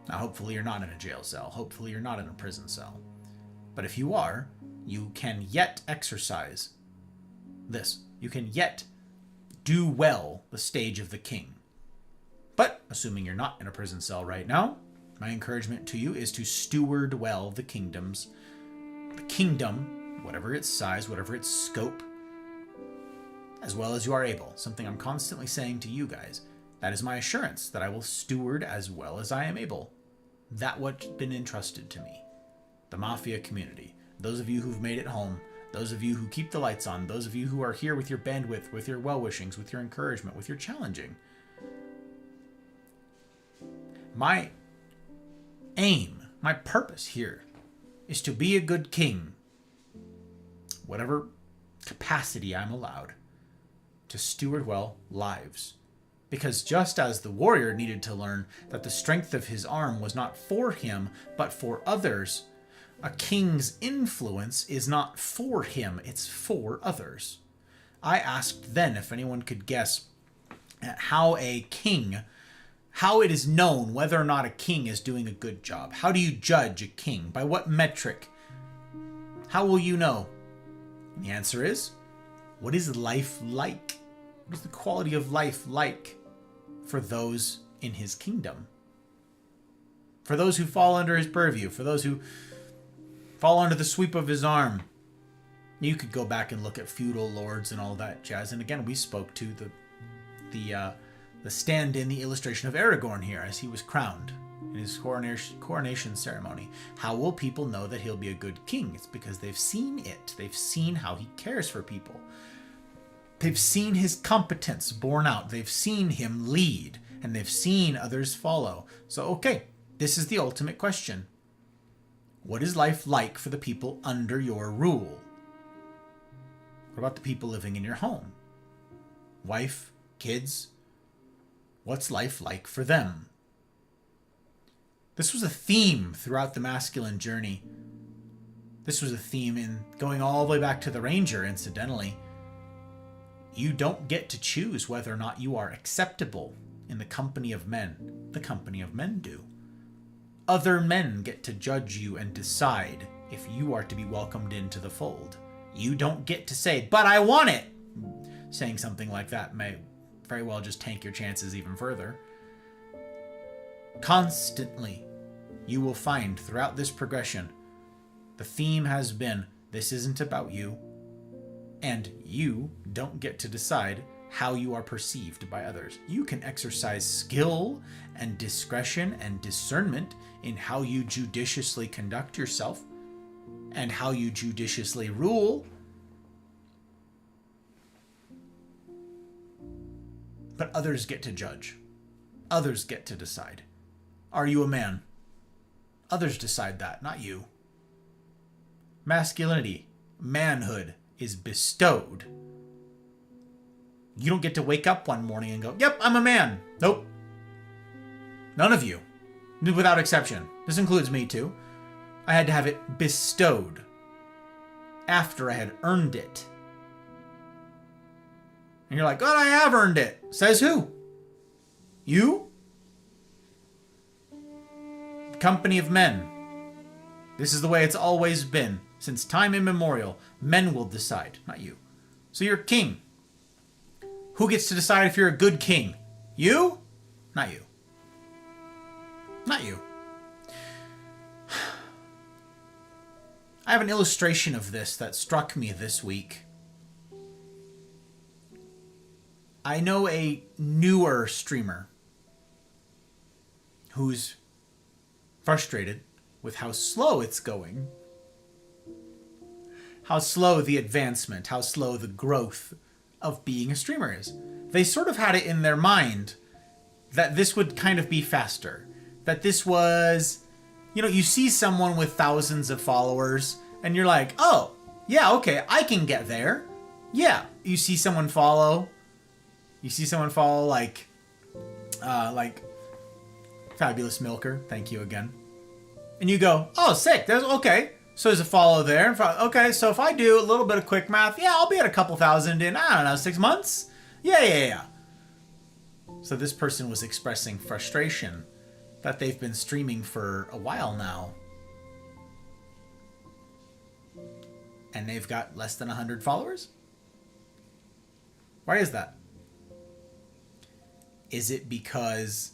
Now, hopefully you're not in a jail cell. Hopefully you're not in a prison cell. But if you are, you can yet exercise this. You can yet do well the stage of the king. But, assuming you're not in a prison cell right now, my encouragement to you is to steward well the kingdom, whatever its size, whatever its scope, as well as you are able. Something I'm constantly saying to you guys. That is my assurance, that I will steward as well as I am able. That what's been entrusted to me. The Mafia community. Those of you who've made it home. Those of you who keep the lights on. Those of you who are here with your bandwidth, with your well-wishings, with your encouragement, with your challenging. My aim, my purpose here, is to be a good king. Whatever capacity I'm allowed. To steward well lives. Because just as the warrior needed to learn that the strength of his arm was not for him, but for others, a king's influence is not for him, it's for others. I asked then if anyone could guess at how it is known whether or not a king is doing a good job. How do you judge a king? By what metric? How will you know? And the answer is, what is life like? What is the quality of life like for those in his kingdom? For those who fall under his purview, for those who fall under the sweep of his arm. You could go back and look at feudal lords and all that jazz. And again, we spoke to the stand-in, the illustration of Aragorn here as he was crowned in his coronation ceremony. How will people know that he'll be a good king? It's because they've seen it. They've seen how he cares for people. They've seen his competence borne out. They've seen him lead, and they've seen others follow. So, okay, this is the ultimate question. What is life like for the people under your rule? What about the people living in your home? Wife, kids? What's life like for them? This was a theme throughout the masculine journey. This was a theme in going all the way back to the Ranger, incidentally. You don't get to choose whether or not you are acceptable in the company of men. The company of men do. Other men get to judge you and decide if you are to be welcomed into the fold. You don't get to say, but I want it! Saying something like that may very well just tank your chances even further. Constantly, you will find throughout this progression, the theme has been, this isn't about you, and you don't get to decide how you are perceived by others. You can exercise skill and discretion and discernment in how you judiciously conduct yourself and how you judiciously rule. But others get to judge. Others get to decide. Are you a man? Others decide that, not you. Masculinity, manhood, is bestowed. You don't get to wake up one morning and go, yep, I'm a man. Nope. None of you. Without exception. This includes me too. I had to have it bestowed after I had earned it. And you're like, God, I have earned it. Says who? You? Company of men. This is the way it's always been. Since time immemorial, men will decide, not you. So you're king. Who gets to decide if you're a good king? You? Not you. Not you. I have an illustration of this that struck me this week. I know a newer streamer who's frustrated with how slow it's going. How slow the advancement, how slow the growth of being a streamer is. They sort of had it in their mind that this would kind of be faster. That this was, you see someone with thousands of followers and you're like, oh, yeah, okay, I can get there. Yeah, you see someone follow. You see someone follow like Fabulous Milker. Thank you again. And you go, oh, sick. There's okay. So there's a follow there. Okay, so if I do a little bit of quick math, yeah, I'll be at a couple thousand in, 6 months. Yeah. So this person was expressing frustration that they've been streaming for a while now. And they've got less than 100 followers? Why is that? Is it because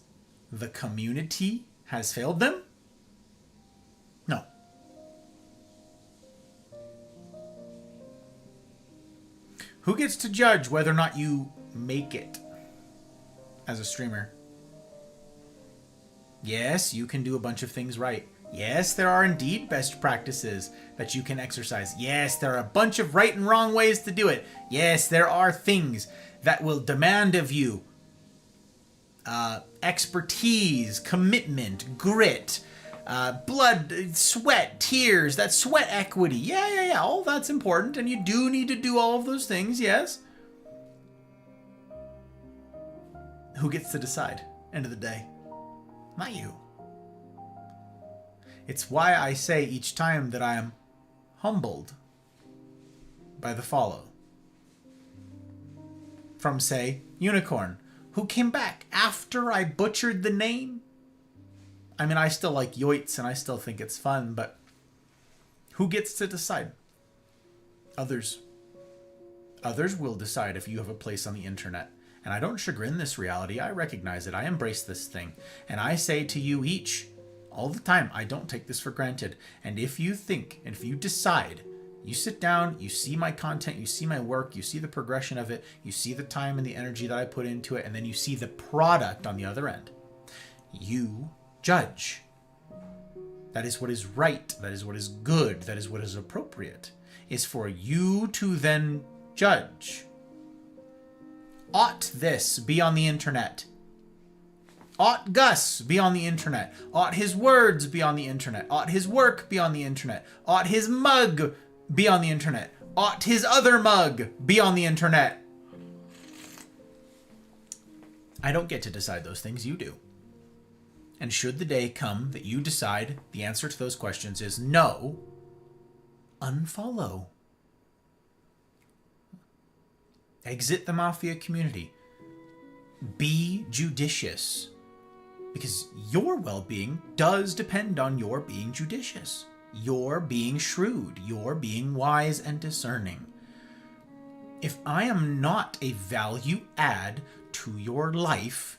the community has failed them? No. Who gets to judge whether or not you make it as a streamer? Yes, you can do a bunch of things right. Yes, there are indeed best practices that you can exercise. Yes, there are a bunch of right and wrong ways to do it. Yes, there are things that will demand of you expertise, commitment, grit, blood, sweat, tears, that sweat equity. Yeah. All that's important, and you do need to do all of those things, yes. Who gets to decide? End of the day. Not you. It's why I say each time that I am humbled by the follow. From, say, Unicorn, who came back after I butchered the name. I mean, I still like Yoitz and I still think it's fun, but who gets to decide? Others. Others will decide if you have a place on the internet. And I don't chagrin this reality. I recognize it. I embrace this thing. And I say to you each, all the time, I don't take this for granted. And if you think, and if you decide, you sit down, you see my content, you see my work, you see the progression of it, you see the time and the energy that I put into it, and then you see the product on the other end. You judge. That is what is right. That is what is good. That is what is appropriate. Is for you to then judge. Ought this be on the internet? Ought Gus be on the internet? Ought his words be on the internet? Ought his work be on the internet? Ought his mug be on the internet? Ought his other mug be on the internet? I don't get to decide those things, you do. And should the day come that you decide the answer to those questions is no, unfollow. Exit the Mafia community. Be judicious. Because your well-being does depend on your being judicious. Your being shrewd. Your being wise and discerning. If I am not a value add to your life,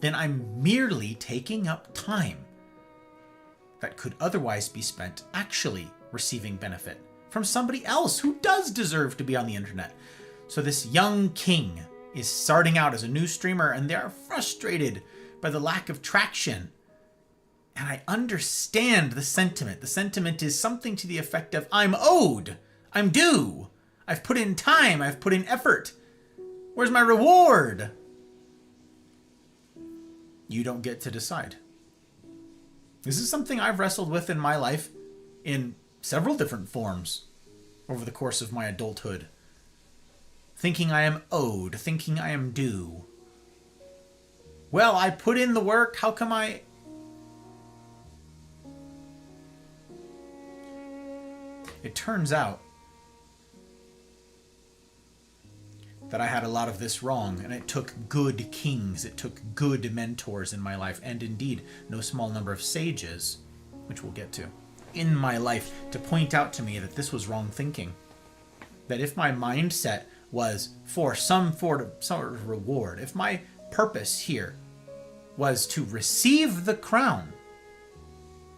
then I'm merely taking up time that could otherwise be spent actually receiving benefit from somebody else who does deserve to be on the internet. So this young king is starting out as a new streamer, and they are frustrated by the lack of traction. And I understand the sentiment. The sentiment is something to the effect of, I'm owed, I'm due, I've put in time, I've put in effort. Where's my reward? You don't get to decide. This is something I've wrestled with in my life in several different forms over the course of my adulthood. Thinking I am owed, thinking I am due. Well, I put in the work, how come I... It turns out that I had a lot of this wrong, and it took good kings, it took good mentors in my life, and indeed no small number of sages, which we'll get to, in my life to point out to me that this was wrong thinking. That if my mindset was for some sort of reward, if my purpose here was to receive the crown,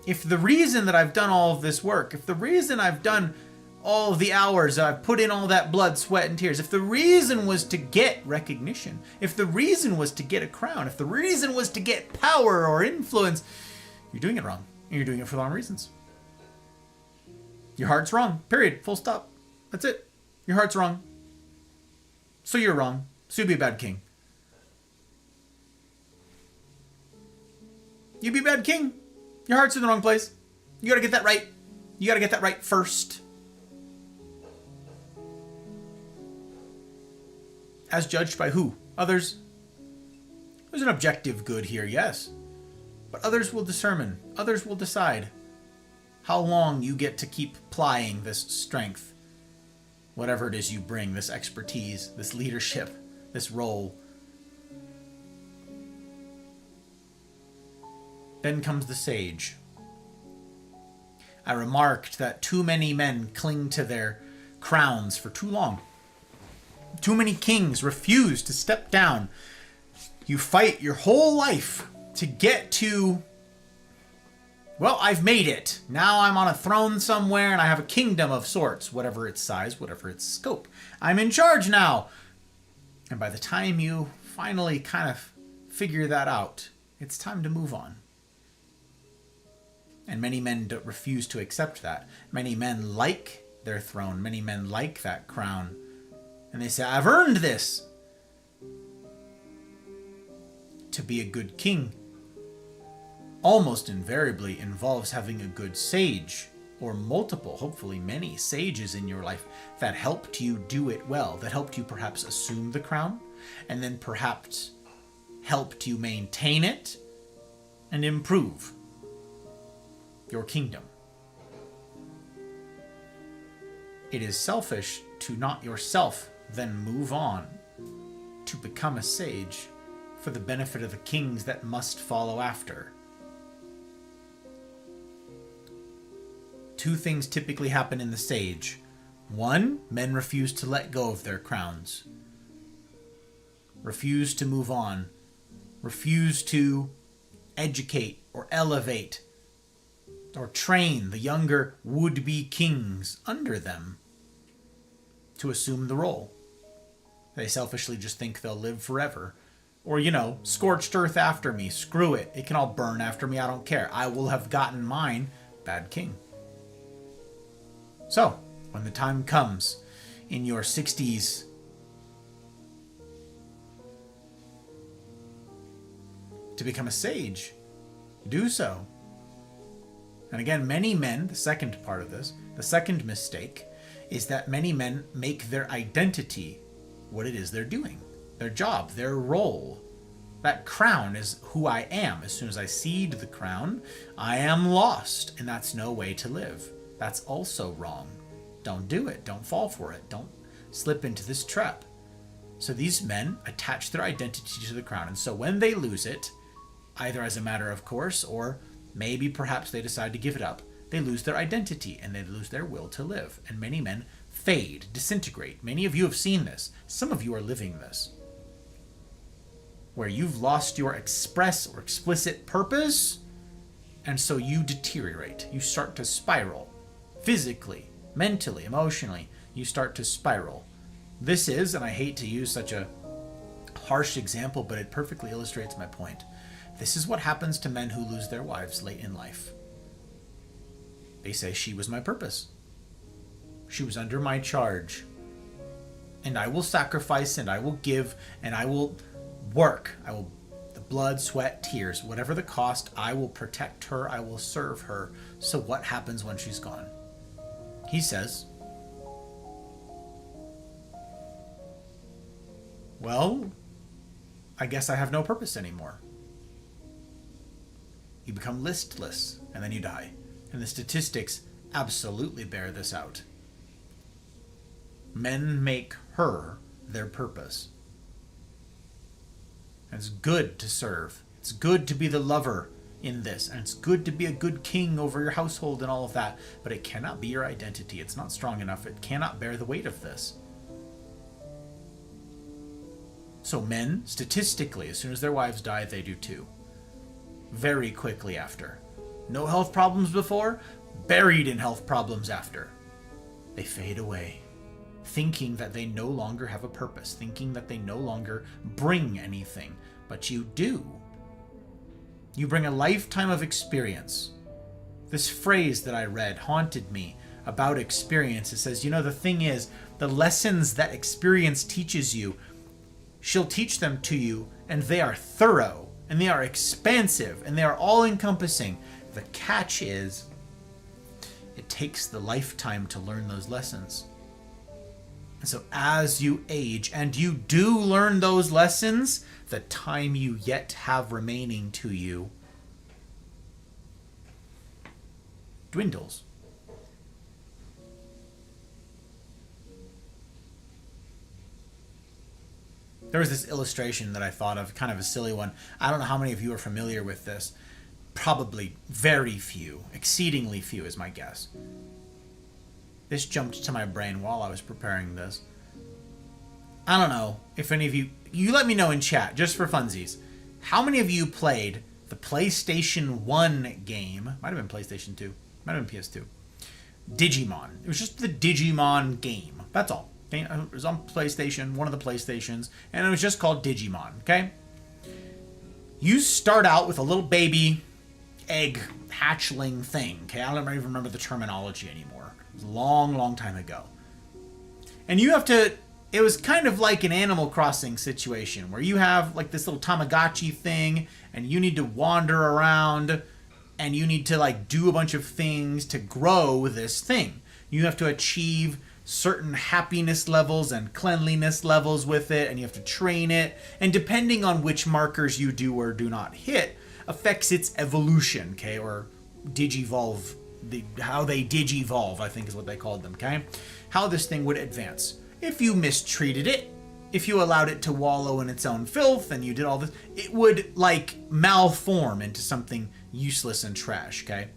if the reason that I've done all of this work, if the reason I've done all of the hours, I've put in all that blood, sweat, and tears, if the reason was to get recognition, if the reason was to get a crown, if the reason was to get power or influence, you're doing it wrong. And you're doing it for the wrong reasons. Your heart's wrong. Period. Full stop. That's it. Your heart's wrong. So you're wrong. So you'd be a bad king. You'd be a bad king. Your heart's in the wrong place. You gotta get that right. You gotta get that right first. As judged by who? Others? There's an objective good here, yes. But others will determine. Others will decide how long you get to keep plying this strength. Whatever it is you bring, this expertise, this leadership, this role. Then comes the sage. I remarked that too many men cling to their crowns for too long. Too many kings refuse to step down. You fight your whole life to get to, well, I've made it. Now I'm on a throne somewhere and I have a kingdom of sorts, whatever its size, whatever its scope. I'm in charge now. And by the time you finally kind of figure that out, it's time to move on. And many men refuse to accept that. Many men like their throne. Many men like that crown. And they say, I've earned this. To be a good king almost invariably involves having a good sage, or multiple, hopefully many sages in your life that helped you do it well, that helped you perhaps assume the crown, and then perhaps helped you maintain it and improve your kingdom. It is selfish to not yourself then move on to become a sage for the benefit of the kings that must follow after. Two things typically happen in the sage. One, men refuse to let go of their crowns, refuse to move on, refuse to educate or elevate or train the younger would-be kings under them to assume the role. They selfishly just think they'll live forever. Or, scorched earth after me. Screw it. It can all burn after me. I don't care. I will have gotten mine. Bad king. So, when the time comes in your 60s to become a sage, do so. And again, many men, the second part of this, the second mistake, is that many men make their identity what it is they're doing. Their job, their role. That crown is who I am. As soon as I cede the crown, I am lost, and that's no way to live. That's also wrong. Don't do it. Don't fall for it. Don't slip into this trap. So these men attach their identity to the crown, and so when they lose it, either as a matter of course, or maybe perhaps they decide to give it up, they lose their identity, and they lose their will to live. And many men fade, disintegrate. Many of you have seen this. Some of you are living this. Where you've lost your express or explicit purpose, and so you deteriorate. You start to spiral. Physically, mentally, emotionally, you start to spiral. This is, and I hate to use such a harsh example, but it perfectly illustrates my point. This is what happens to men who lose their wives late in life. They say, she was my purpose. She was under my charge. And I will sacrifice, and I will give, and I will work. I will, the blood, sweat, tears, whatever the cost, I will protect her, I will serve her. So what happens when she's gone? He says, well, I guess I have no purpose anymore. You become listless, and then you die. And the statistics absolutely bear this out. Men make her their purpose. And it's good to serve. It's good to be the lover in this. And it's good to be a good king over your household and all of that. But it cannot be your identity. It's not strong enough. It cannot bear the weight of this. So men, statistically, as soon as their wives die, they do too. Very quickly after. No health problems before, buried in health problems after. They fade away, thinking that they no longer have a purpose, thinking that they no longer bring anything. But you do. You bring a lifetime of experience. This phrase that I read haunted me about experience. It says, you know, the thing is, the lessons that experience teaches you, she'll teach them to you, and they are thorough, and they are expansive, and they are all-encompassing. The catch is, it takes the lifetime to learn those lessons. And so as you age, and you do learn those lessons, the time you yet have remaining to you dwindles. There was this illustration that I thought of, kind of a silly one. I don't know how many of you are familiar with this. Probably very few, exceedingly few is my guess. This jumped to my brain while I was preparing this. I don't know if any of you let me know in chat, just for funsies. How many of you played the PlayStation 1 game? Might have been PlayStation 2. Might have been PS2. Digimon. It was just the Digimon game. That's all. It was on PlayStation, one of the PlayStations, and it was just called Digimon, okay? You start out with a little baby egg hatchling thing, okay? I don't even remember the terminology anymore. It was a long, long time ago. And you have to, it was kind of like an Animal Crossing situation where you have like this little Tamagotchi thing and you need to wander around and you need to like do a bunch of things to grow this thing. You have to achieve certain happiness levels and cleanliness levels with it, and you have to train it, and depending on which markers you do or do not hit affects its evolution, okay, or digivolve, how they digivolve, I think is what they called them, okay, how this thing would advance. If you mistreated it, if you allowed it to wallow in its own filth and you did all this, it would like malform into something useless and trash, okay?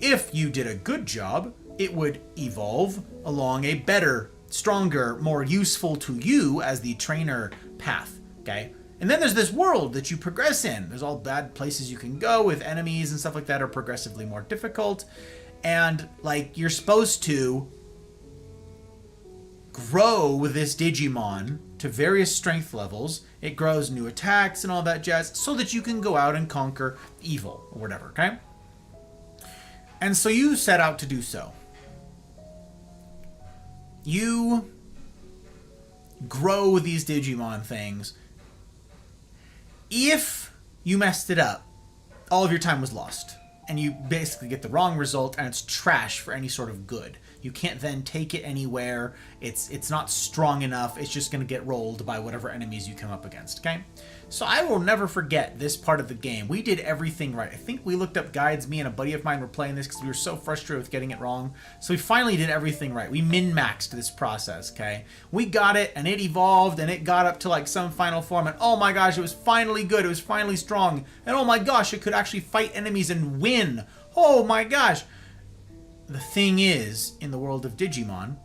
If you did a good job, it would evolve along a better, stronger, more useful to you as the trainer path, okay? And then there's this world that you progress in. There's all bad places you can go with enemies and stuff like that are progressively more difficult. And, like, you're supposed to grow this Digimon to various strength levels. It grows new attacks and all that jazz so that you can go out and conquer evil or whatever, okay? And so you set out to do so. You grow these Digimon things. If you messed it up, all of your time was lost. And you basically get the wrong result, and it's trash for any sort of good. You can't then take it anywhere. It's not strong enough. It's just going to get rolled by whatever enemies you come up against, okay? So I will never forget this part of the game. We did everything right. I think we looked up guides. Me and a buddy of mine were playing this because we were so frustrated with getting it wrong. So we finally did everything right. We min-maxed this process, okay? We got it, and it evolved, and it got up to like some final form, and oh my gosh, it was finally good. It was finally strong. And oh my gosh, it could actually fight enemies and win. Oh my gosh. The thing is, in the world of Digimon,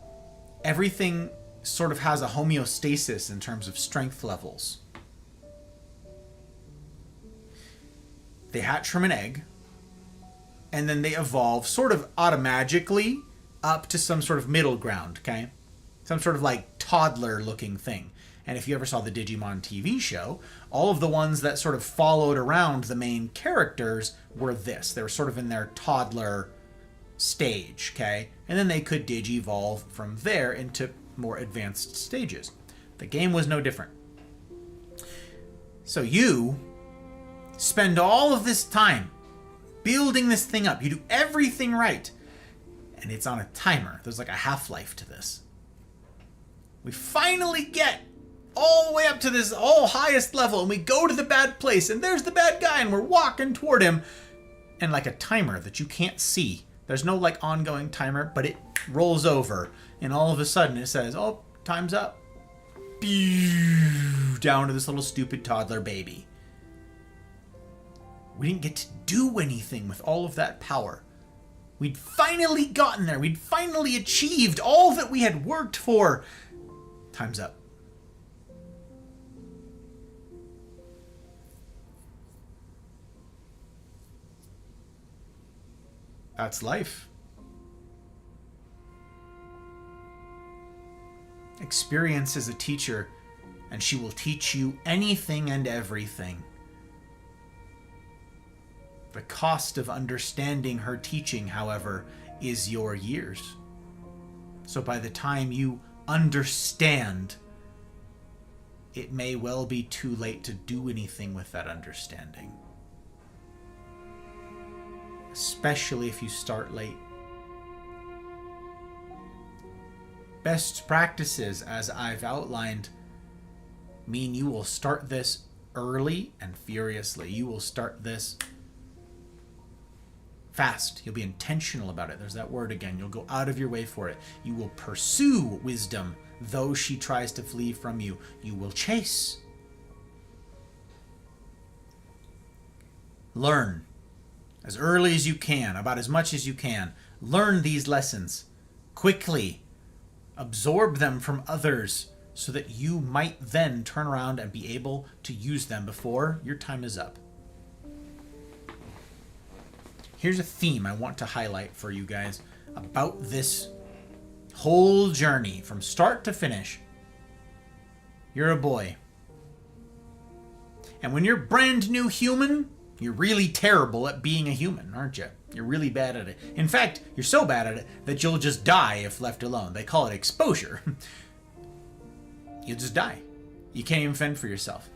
everything sort of has a homeostasis in terms of strength levels. They hatch from an egg, and then they evolve sort of automatically up to some sort of middle ground, okay? Some sort of like toddler-looking thing. And if you ever saw the Digimon TV show, all of the ones that sort of followed around the main characters were this. They were sort of in their toddler stage, okay? And then they could digivolve from there into more advanced stages. The game was no different. So you spend all of this time building this thing up. You do everything right. And it's on a timer. There's like a half-life to this. We finally get all the way up to this highest level, and we go to the bad place, and there's the bad guy, and we're walking toward him. And like a timer that you can't see. There's no like ongoing timer, but it rolls over. And all of a sudden it says, oh, time's up. Down to this little stupid toddler baby. We didn't get to do anything with all of that power. We'd finally gotten there. We'd finally achieved all that we had worked for. Time's up. That's life. Experience is a teacher, and she will teach you anything and everything. The cost of understanding her teaching, however, is your years. So by the time you understand, it may well be too late to do anything with that understanding. Especially if you start late. Best practices, as I've outlined, mean you will start this early and furiously. You will start this fast. You'll be intentional about it. There's that word again. You'll go out of your way for it. You will pursue wisdom, though she tries to flee from you. You will chase. Learn as early as you can, about as much as you can. Learn these lessons quickly. Absorb them from others so that you might then turn around and be able to use them before your time is up. Here's a theme I want to highlight for you guys about this whole journey from start to finish. You're a boy. And when you're brand new human, you're really terrible at being a human, aren't you? You're really bad at it. In fact, you're so bad at it that you'll just die if left alone. They call it exposure. You'll just die. You can't even fend for yourself.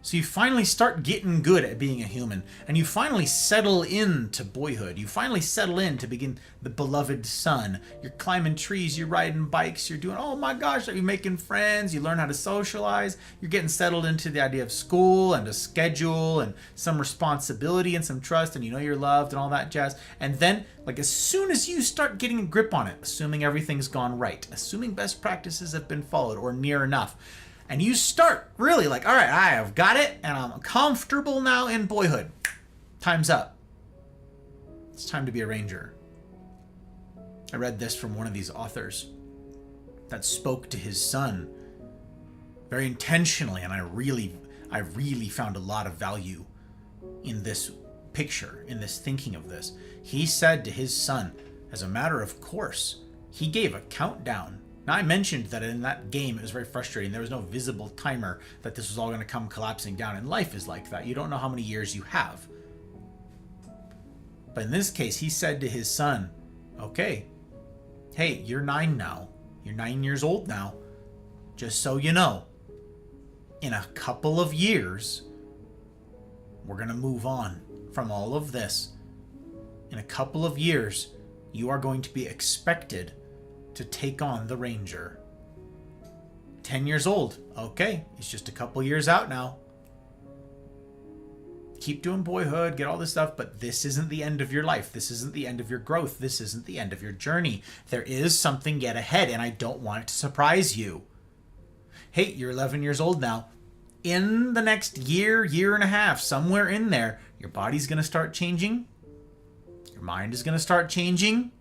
So you finally start getting good at being a human, and you finally settle into boyhood. You finally settle in to begin the beloved son. You're climbing trees, you're riding bikes, you're doing, oh my gosh, you're making friends, you learn how to socialize, you're getting settled into the idea of school and a schedule and some responsibility and some trust, and you know you're loved and all that jazz. And then, like as soon as you start getting a grip on it, assuming everything's gone right, assuming best practices have been followed or near enough, and you start really like, all right, I have got it, and I'm comfortable now in boyhood. Time's up. It's time to be a ranger. I read this from one of these authors that spoke to his son very intentionally, and I really found a lot of value in this picture, in this thinking of this. He said to his son, as a matter of course, he gave a countdown. Now, I mentioned that in that game it was very frustrating. There was no visible timer that this was all going to come collapsing down. And life is like that. You don't know how many years you have. But in this case, he said to his son, okay, hey, you're 9 now. You're 9 years old now. Just so you know, in a couple of years, we're going to move on from all of this. In a couple of years, you are going to be expected to take on the Ranger. 10 years old. Okay, he's just a couple years out now. keep doing boyhood, get all this stuff, but this isn't the end of your life. This isn't the end of your growth. This isn't the end of your journey. There is something yet ahead, and I don't want it to surprise you. Hey, you're 11 years old now. In the next year, year and a half, somewhere in there, your body's going to start changing. Your mind is going to start changing.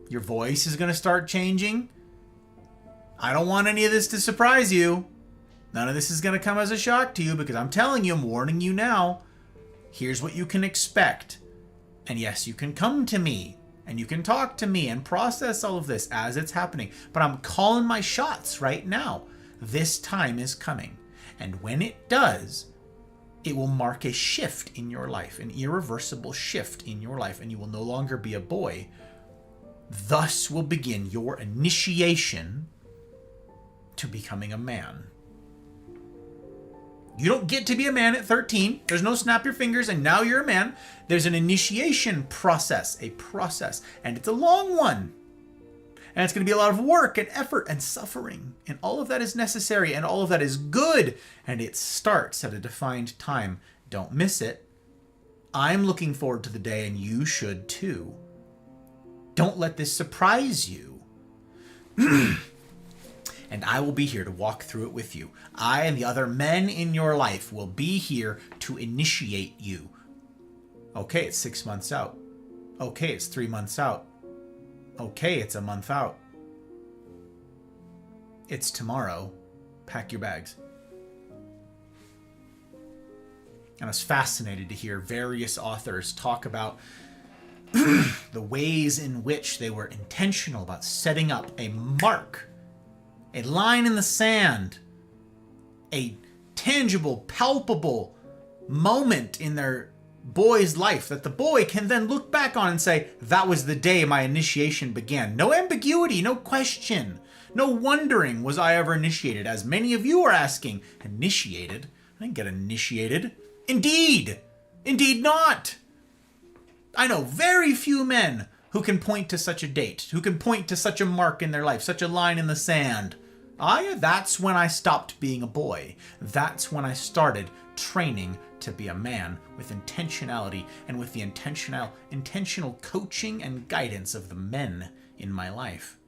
Your voice is going to start changing. I don't want any of this to surprise you. None of this is going to come as a shock to you, because I'm telling you, I'm warning you now. Here's what you can expect. And yes, you can come to me and you can talk to me and process all of this as it's happening. But I'm calling my shots right now. This time is coming. And when it does, it will mark a shift in your life, an irreversible shift in your life, and you will no longer be a boy. Thus will begin your initiation to becoming a man. You don't get to be a man at 13. There's no snap your fingers and now you're a man. There's an initiation process, and it's a long one. And it's going to be a lot of work and effort and suffering. And all of that is necessary and all of that is good. And it starts at a defined time. Don't miss it. I'm looking forward to the day, and you should too. Don't let this surprise you. And I will be here to walk through it with you. I and the other men in your life will be here to initiate you. Okay, it's 6 months out. Okay, it's 3 months out. Okay, it's a month out. It's tomorrow. Pack your bags. And I was fascinated to hear various authors talk about the ways in which they were intentional about setting up a mark, a line in the sand, a tangible, palpable moment in their boy's life that the boy can then look back on and say, that was the day my initiation began. No ambiguity, no question, no wondering, was I ever initiated? As many of you are asking, initiated? I didn't get initiated. Indeed not. I know very few men who can point to such a date, who can point to such a mark in their life, such a line in the sand. That's when I stopped being a boy. That's when I started training to be a man with intentionality and with the intentional coaching and guidance of the men in my life.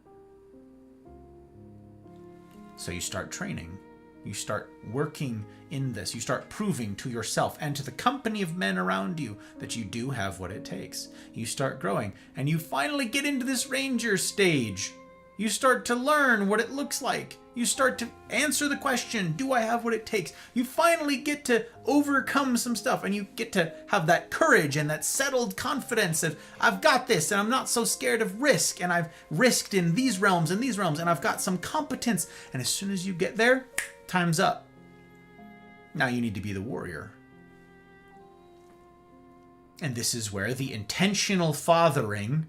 So you start training. You start working in this. You start proving to yourself and to the company of men around you that you do have what it takes. You start growing, and you finally get into this ranger stage. You start to learn what it looks like. You start to answer the question, do I have what it takes? You finally get to overcome some stuff, and you get to have that courage and that settled confidence of, I've got this, and I'm not so scared of risk, and I've risked in these realms, and I've got some competence. And as soon as you get there, time's up. Now you need to be the warrior. And this is where the intentional fathering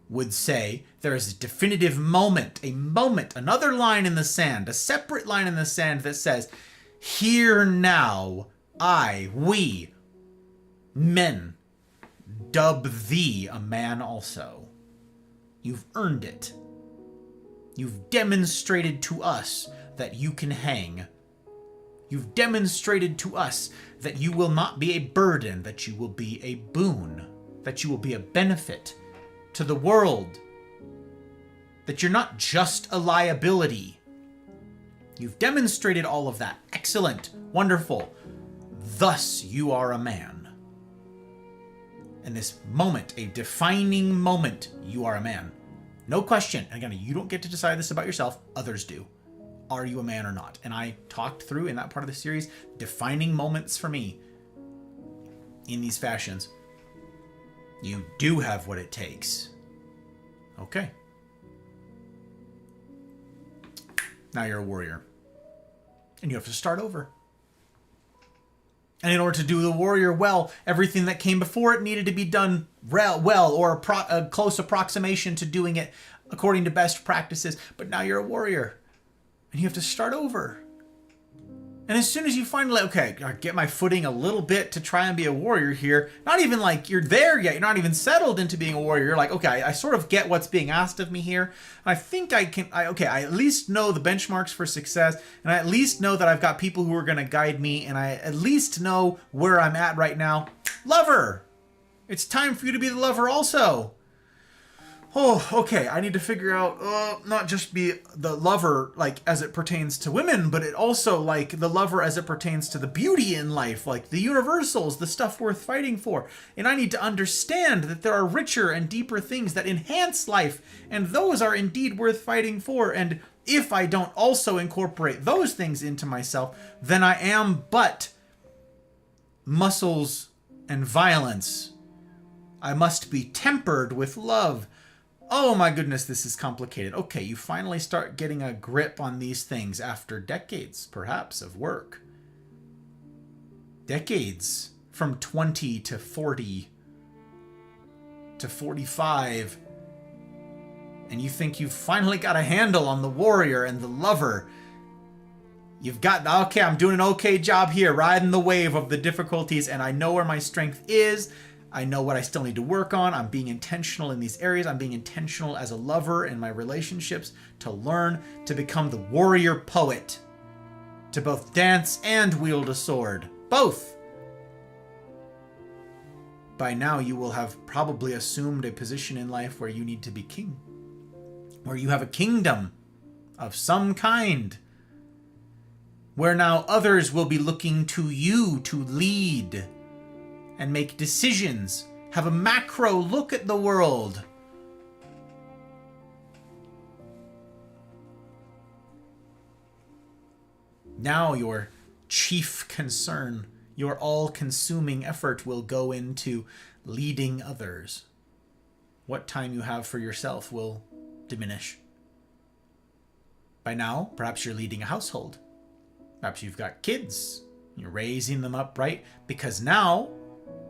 would say there is a definitive moment, another line in the sand, a separate line in the sand that says, here now, we, men, dub thee a man also. You've earned it. You've demonstrated to us that you can hang. You've demonstrated to us that you will not be a burden, that you will be a boon, that you will be a benefit to the world, that you're not just a liability. You've demonstrated all of that. Excellent. Wonderful. Thus you are a man. In this moment, a defining moment, you are a man. No question. And again, you don't get to decide this about yourself. Others do. Are you a man or not? And I talked through in that part of the series, defining moments for me in these fashions. You do have what it takes. Okay. Now you're a warrior. And you have to start over. And in order to do the warrior well, everything that came before it needed to be done well, or a close approximation to doing it according to best practices. But now you're a warrior. And you have to start over. And as soon as you finally, okay, I get my footing a little bit to try and be a warrior here, not even like you're there yet, you're not even settled into being a warrior. You're like, okay, I sort of get what's being asked of me here. I think I at least know the benchmarks for success, and I at least know that I've got people who are going to guide me, and I at least know where I'm at right now. Lover! It's time for you to be the lover also. Oh, okay, I need to figure out, not just be the lover, like, as it pertains to women, but it also, like, the lover as it pertains to the beauty in life, like, the universals, the stuff worth fighting for. And I need to understand that there are richer and deeper things that enhance life, and those are indeed worth fighting for. And if I don't also incorporate those things into myself, then I am but muscles and violence. I must be tempered with love. Oh my goodness, this is complicated. Okay, you finally start getting a grip on these things after decades, perhaps, of work. Decades, from 20 to 40 to 45. And you think you've finally got a handle on the warrior and the lover. You've got, okay, I'm doing an okay job here, riding the wave of the difficulties, and I know where my strength is. I know what I still need to work on. I'm being intentional in these areas. I'm being intentional as a lover in my relationships to learn to become the warrior poet, to both dance and wield a sword. Both. By now, you will have probably assumed a position in life where you need to be king, where you have a kingdom of some kind, where now others will be looking to you to lead and make decisions, have a macro look at the world. Now your chief concern, your all-consuming effort will go into leading others. What time you have for yourself will diminish. By now, perhaps you're leading a household. Perhaps you've got kids. You're raising them up, right? Because now,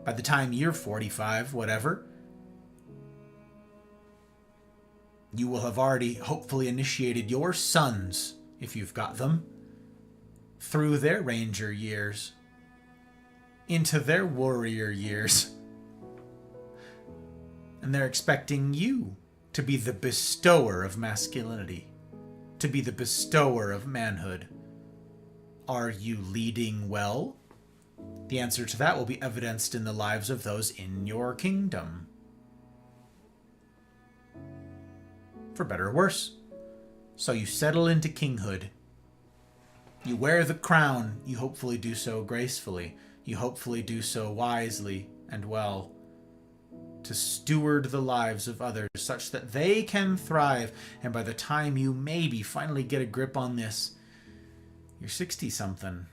by the time you're 45, whatever, you will have already hopefully initiated your sons, if you've got them, through their ranger years, into their warrior years. And they're expecting you to be the bestower of masculinity, to be the bestower of manhood. Are you leading well? The answer to that will be evidenced in the lives of those in your kingdom. For better or worse. So you settle into kinghood. You wear the crown. You hopefully do so gracefully. You hopefully do so wisely and well. To steward the lives of others such that they can thrive. And by the time you maybe finally get a grip on this, you're 60-something.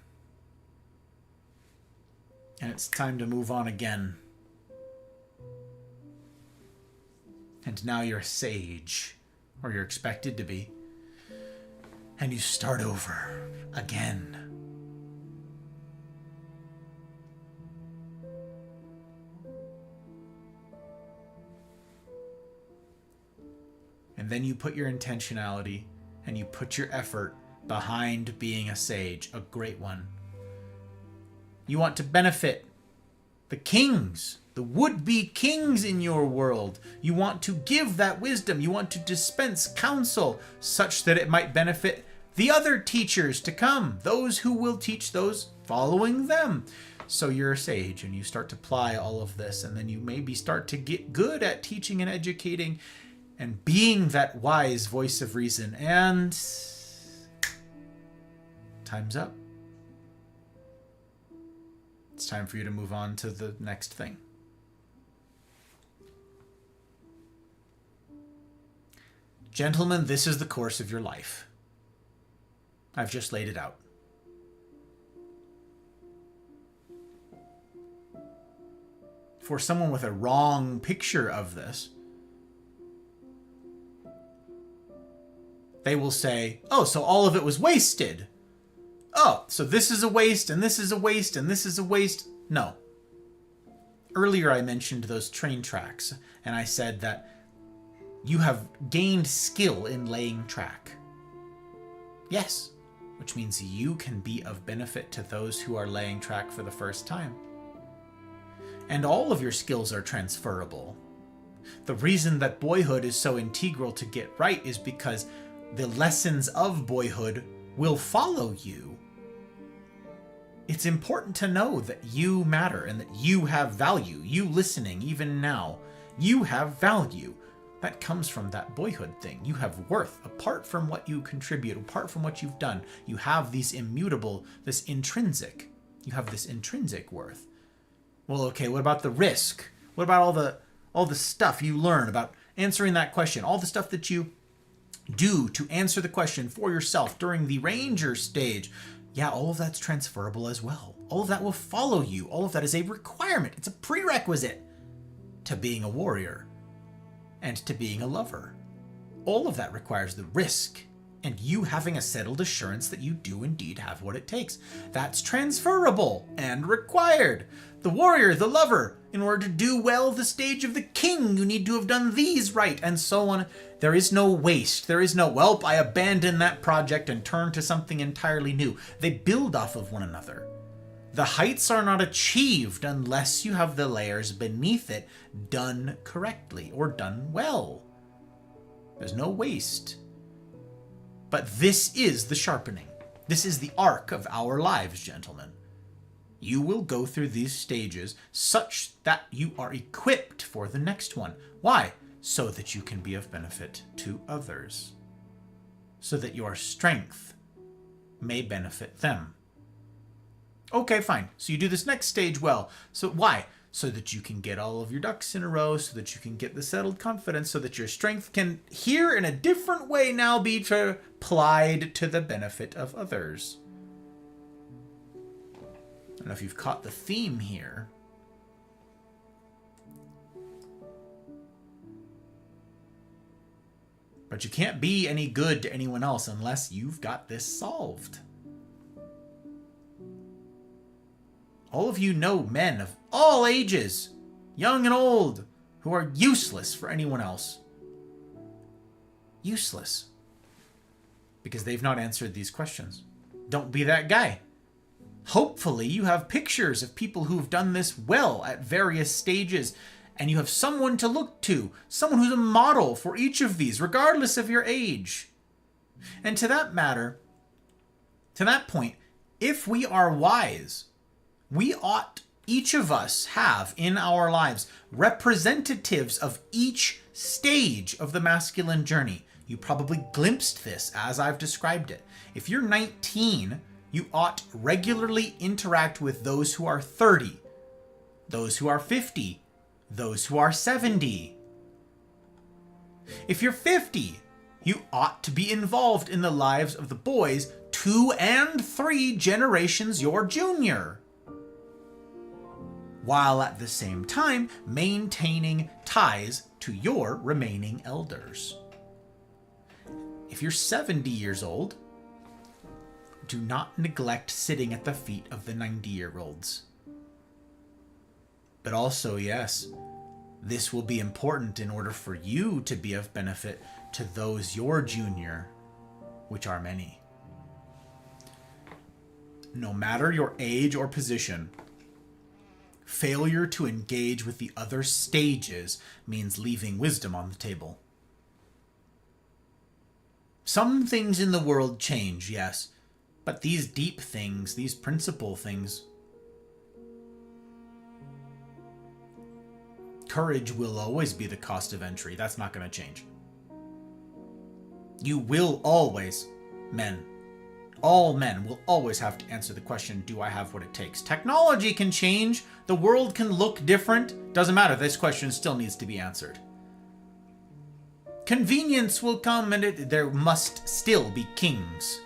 And it's time to move on again. And now you're a sage, or you're expected to be. And you start over again. And then you put your intentionality and you put your effort behind being a sage, a great one. You want to benefit the kings, the would-be kings in your world. You want to give that wisdom. You want to dispense counsel such that it might benefit the other teachers to come, those who will teach those following them. So you're a sage and you start to apply all of this, and then you maybe start to get good at teaching and educating and being that wise voice of reason. And time's up. It's time for you to move on to the next thing. Gentlemen, this is the course of your life. I've just laid it out. For someone with a wrong picture of this, they will say, oh, so all of it was wasted. Oh, so this is a waste, and this is a waste, and this is a waste. No. Earlier I mentioned those train tracks, and I said that you have gained skill in laying track. Yes. which means you can be of benefit to those who are laying track for the first time. And all of your skills are transferable. The reason that boyhood is so integral to get right is because the lessons of boyhood will follow you. It's important to know that you matter and that you have value. You listening, even now, you have value. That comes from that boyhood thing. You have worth. Apart from what you contribute, apart from what you've done, you have these immutable, this intrinsic. You have this intrinsic worth. Well, okay, what about the risk? What about all the stuff you learn about answering that question? All the stuff that you do to answer the question for yourself during the ranger stage. Yeah, all of that's transferable as well. All of that will follow you. All of that is a requirement. It's a prerequisite to being a warrior and to being a lover. All of that requires the risk and you having a settled assurance that you do indeed have what it takes. That's transferable and required. The warrior, the lover, in order to do well the stage of the king, you need to have done these right, and so on. There is no waste. There is no, well, I abandon that project and turn to something entirely new. They build off of one another. The heights are not achieved unless you have the layers beneath it done correctly or done well. There's no waste. But this is the sharpening. This is the arc of our lives, gentlemen. You will go through these stages such that you are equipped for the next one. Why? So that you can be of benefit to others. So that your strength may benefit them. Okay, fine. So you do this next stage well. So why? So that you can get all of your ducks in a row, so that you can get the settled confidence, so that your strength can here in a different way now be applied to the benefit of others. I don't know if you've caught the theme here. But you can't be any good to anyone else unless you've got this solved. All of you know men of all ages, young and old, who are useless for anyone else. Useless. Because they've not answered these questions. Don't be that guy. Hopefully you have pictures of people who've done this well at various stages, and you have someone to look to, someone who's a model for each of these, regardless of your age. And to that matter, to that point, if we are wise, we ought, each of us have in our lives, representatives of each stage of the masculine journey. You probably glimpsed this as I've described it. If you're 19, you ought regularly interact with those who are 30, those who are 50, those who are 70. If you're 50, you ought to be involved in the lives of the boys 2 and 3 generations your junior, while at the same time maintaining ties to your remaining elders. If you're 70 years old, do not neglect sitting at the feet of the 90-year-olds. But also, yes, this will be important in order for you to be of benefit to those your junior, which are many. No matter your age or position, failure to engage with the other stages means leaving wisdom on the table. Some things in the world change, yes, but these deep things, these principal things, courage will always be the cost of entry. That's not going to change. You will always, all men will always have to answer the question, do I have what it takes? Technology can change. The world can look different. Doesn't matter. This question still needs to be answered. Convenience will come, and there must still be kings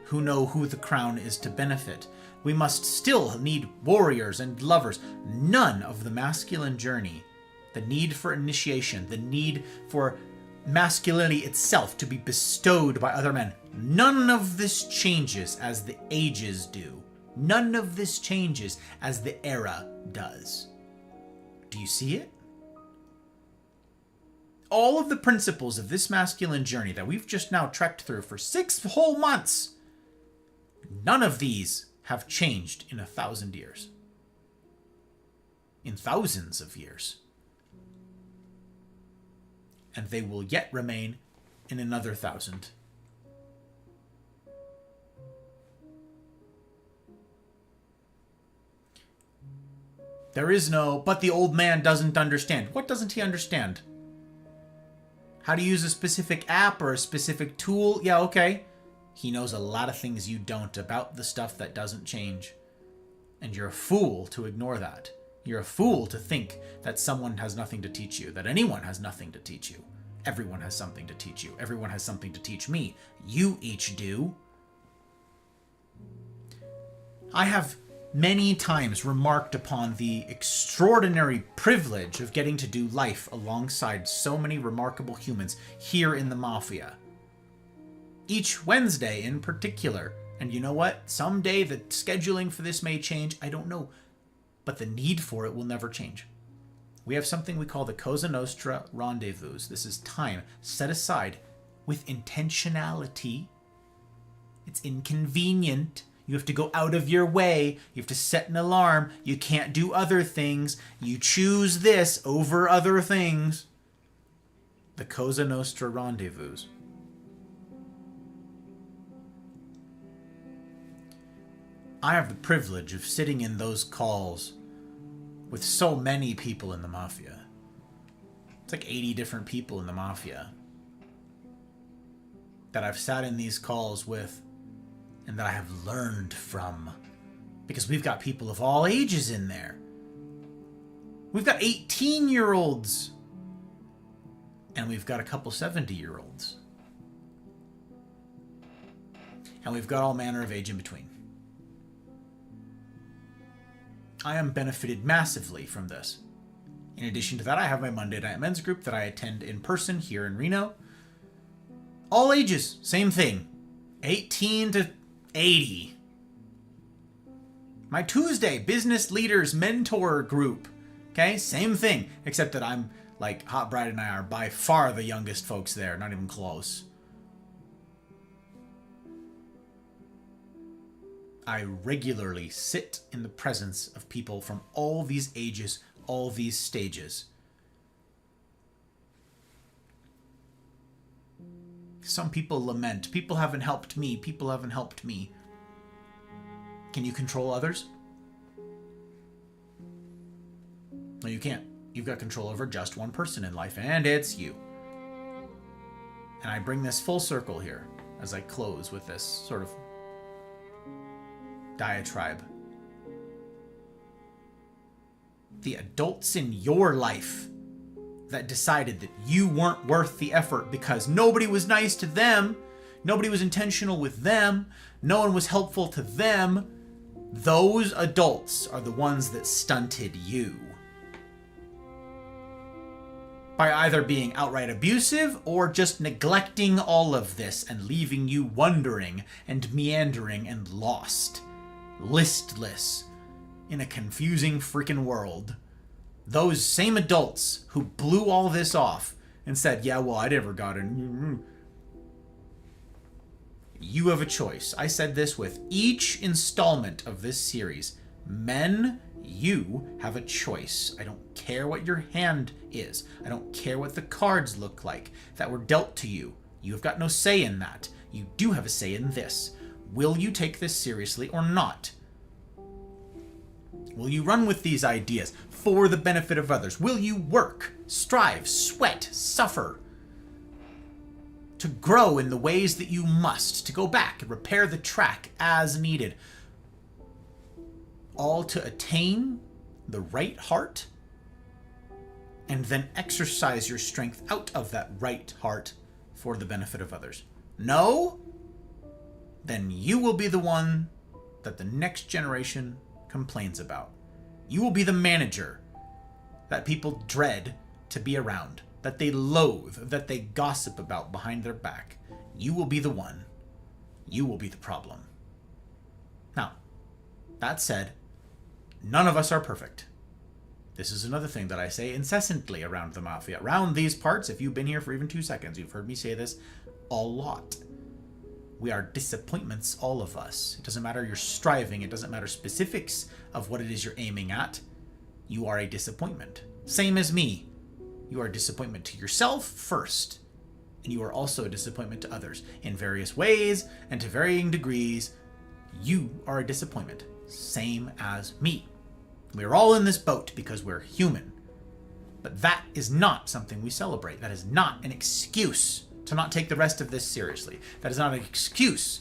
who know who the crown is to benefit. We must still need warriors and lovers. None of the masculine journey, the need for initiation, the need for masculinity itself to be bestowed by other men, none of this changes as the ages do. None of this changes as the era does. Do you see it? all of the principles of this masculine journey that we've just now trekked through for 6 whole months, none of these have changed in 1,000 years. In thousands of years. And they will yet remain in another 1,000. There is no, but the old man doesn't understand. What doesn't he understand? How to use a specific app or a specific tool? Yeah, okay. He knows a lot of things you don't about the stuff that doesn't change. And you're a fool to ignore that. You're a fool to think that someone has nothing to teach you, that anyone has nothing to teach you. Everyone has something to teach you. Everyone has something to teach me. You each do. I have many times remarked upon the extraordinary privilege of getting to do life alongside so many remarkable humans here in the Mafia. Each Wednesday in particular. And you know what? Someday the scheduling for this may change. I don't know. But the need for it will never change. We have something we call the Cosa Nostra Rendezvous. This is time set aside with intentionality. It's inconvenient. You have to go out of your way. You have to set an alarm. You can't do other things. You choose this over other things. The Cosa Nostra Rendezvous. I have the privilege of sitting in those calls with so many people in the Mafia. It's like 80 different people in the Mafia that I've sat in these calls with and that I have learned from. Because we've got people of all ages in there. We've got 18-year-olds. And we've got a couple 70-year-olds. And we've got all manner of age in between. I am benefited massively from this. In addition to that, I have my Monday Night Men's group that I attend in person here in Reno. All ages, same thing. 18 to 80. My Tuesday Business Leaders Mentor group. Okay, same thing. Except that I'm, like, Hot Bride and I are by far the youngest folks there. Not even close. I regularly sit in the presence of people from all these ages, all these stages. Some people lament, people haven't helped me, people haven't helped me. Can you control others? No, you can't. You've got control over just one person in life, and it's you. And I bring this full circle here as I close with this sort of diatribe. The adults in your life that decided that you weren't worth the effort because nobody was nice to them, nobody was intentional with them, no one was helpful to them, those adults are the ones that stunted you. By either being outright abusive or just neglecting all of this and leaving you wondering and meandering and lost. Listless in a confusing freaking world. Those same adults who blew all this off and said, yeah, well, I never got it. You have a choice. I said this with each installment of this series. Men, you have a choice. I don't care what your hand is. I don't care what the cards look like that were dealt to you. You have got no say in that. You do have a say in this. Will you take this seriously or not? Will you run with these ideas for the benefit of others? Will you work, strive, sweat, suffer to grow in the ways that you must, to go back and repair the track as needed, all to attain the right heart and then exercise your strength out of that right heart for the benefit of others? No? Then you will be the one that the next generation complains about. You will be the manager that people dread to be around, that they loathe, that they gossip about behind their back. You will be the one. You will be the problem. Now, that said, none of us are perfect. This is another thing that I say incessantly around the Mafia. Around these parts, if you've been here for even 2 seconds, you've heard me say this a lot. We are disappointments, all of us. It doesn't matter your striving. It doesn't matter specifics of what it is you're aiming at. You are a disappointment. Same as me. You are a disappointment to yourself first. And you are also a disappointment to others. In various ways and to varying degrees, you are a disappointment. Same as me. We're all in this boat because we're human. But that is not something we celebrate. That is not an excuse to not take the rest of this seriously. That is not an excuse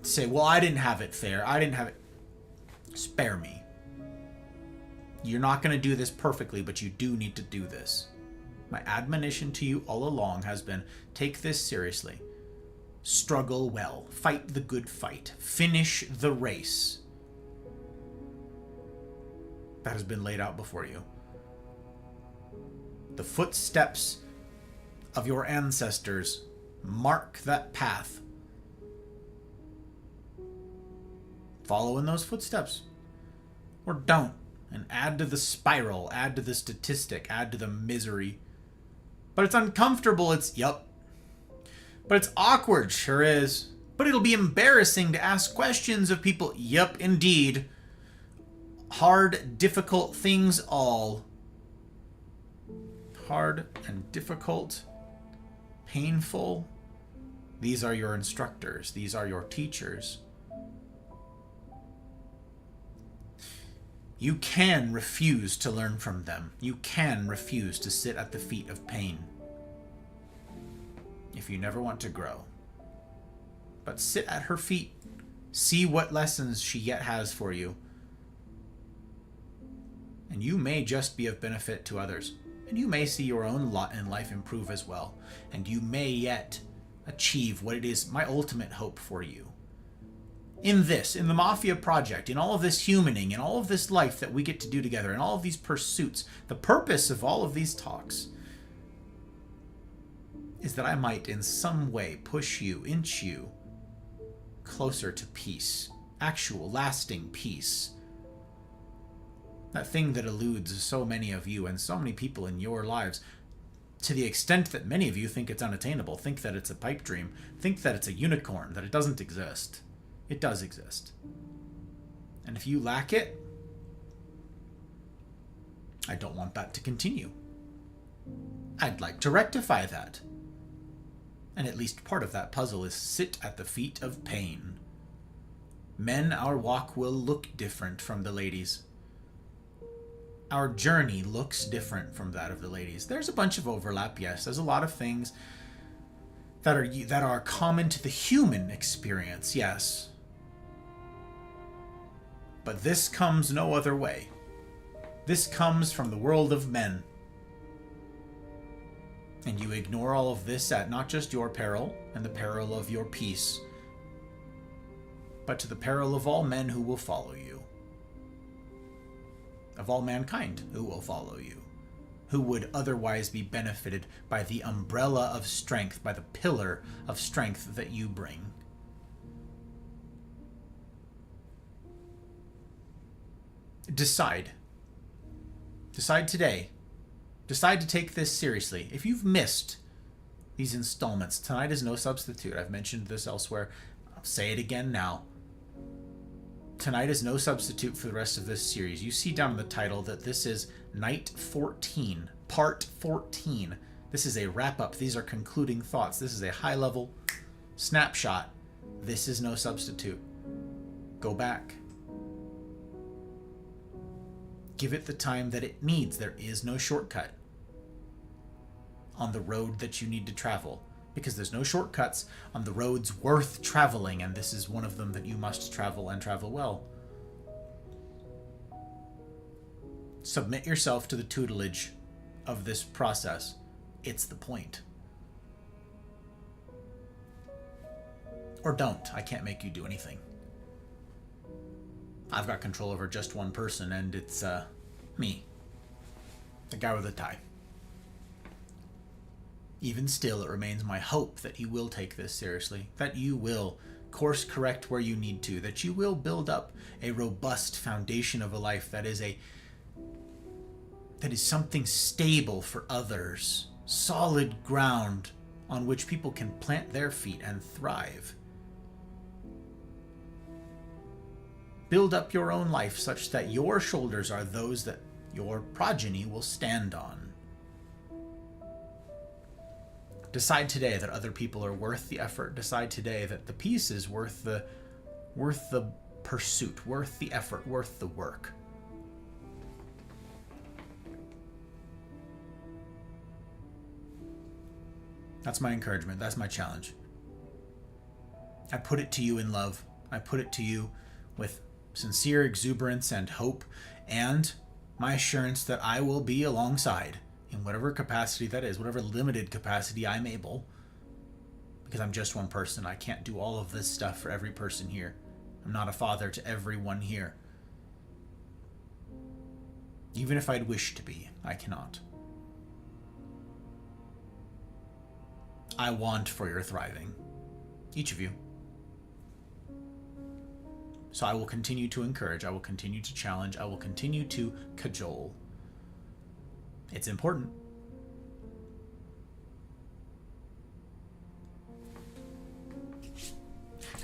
to say, well, I didn't have it fair. I didn't have it. Spare me. You're not going to do this perfectly, but you do need to do this. My admonition to you all along has been, take this seriously. Struggle well. Fight the good fight. Finish the race. That has been laid out before you. The footsteps of your ancestors mark that path. Follow in those footsteps. Or don't. And add to the spiral, add to the statistic, add to the misery. But it's uncomfortable, yup. But it's awkward, sure is. But it'll be embarrassing to ask questions of people, yup, indeed. Hard, difficult things all. Hard and difficult, painful. These are your instructors. These are your teachers. You can refuse to learn from them. You can refuse to sit at the feet of pain. If you never want to grow. But sit at her feet. See what lessons she yet has for you. And you may just be of benefit to others. And you may see your own lot in life improve as well. And you may yet achieve what it is my ultimate hope for you. In the Mafia project, in all of this humaning, in all of this life that we get to do together, in all of these pursuits, the purpose of all of these talks is that I might in some way push you, inch you closer to peace. Actual, lasting peace. That thing that eludes so many of you and so many people in your lives, to the extent that many of you think it's unattainable, think that it's a pipe dream, think that it's a unicorn, that it doesn't exist. It does exist. And if you lack it, I don't want that to continue. I'd like to rectify that. And at least part of that puzzle is sit at the feet of pain. Men, our walk will look different from the ladies. Our journey looks different from that of the ladies. There's a bunch of overlap, yes. There's a lot of things that are common to the human experience, yes. But this comes no other way. This comes from the world of men. And you ignore all of this at not just your peril and the peril of your peace, but to the peril of all men who will follow you. Of all mankind who will follow you. Who would otherwise be benefited by the umbrella of strength, by the pillar of strength that you bring. Decide. Decide today. Decide to take this seriously. If you've missed these installments, tonight is no substitute. I've mentioned this elsewhere. I'll say it again now. Tonight is no substitute for the rest of this series. You see down in the title that this is Night 14, Part 14. This is a wrap-up. These are concluding thoughts. This is a high-level snapshot. This is no substitute. Go back. Give it the time that it needs. There is no shortcut on the road that you need to travel, because there's no shortcuts on the roads worth traveling, and this is one of them that you must travel and travel well. Submit yourself to the tutelage of this process. It's the point. Or don't. I can't make you do anything. I've got control over just one person, and it's me. The guy with the tie. Even still, it remains my hope that you will take this seriously, that you will course correct where you need to, that you will build up a robust foundation of a life that is a that is something stable for others, solid ground on which people can plant their feet and thrive. Build up your own life such that your shoulders are those that your progeny will stand on. Decide today that other people are worth the effort. Decide today that the peace is worth the pursuit, worth the effort, worth the work. That's my encouragement. That's my challenge. I put it to you in love. I put it to you with sincere exuberance and hope, and my assurance that I will be alongside in whatever capacity that is, whatever limited capacity I'm able, because I'm just one person. I can't do all of this stuff for every person here. I'm not a father to everyone here. Even if I'd wish to be, I cannot. I want for your thriving, each of you. So I will continue to encourage, I will continue to challenge, I will continue to cajole. It's important.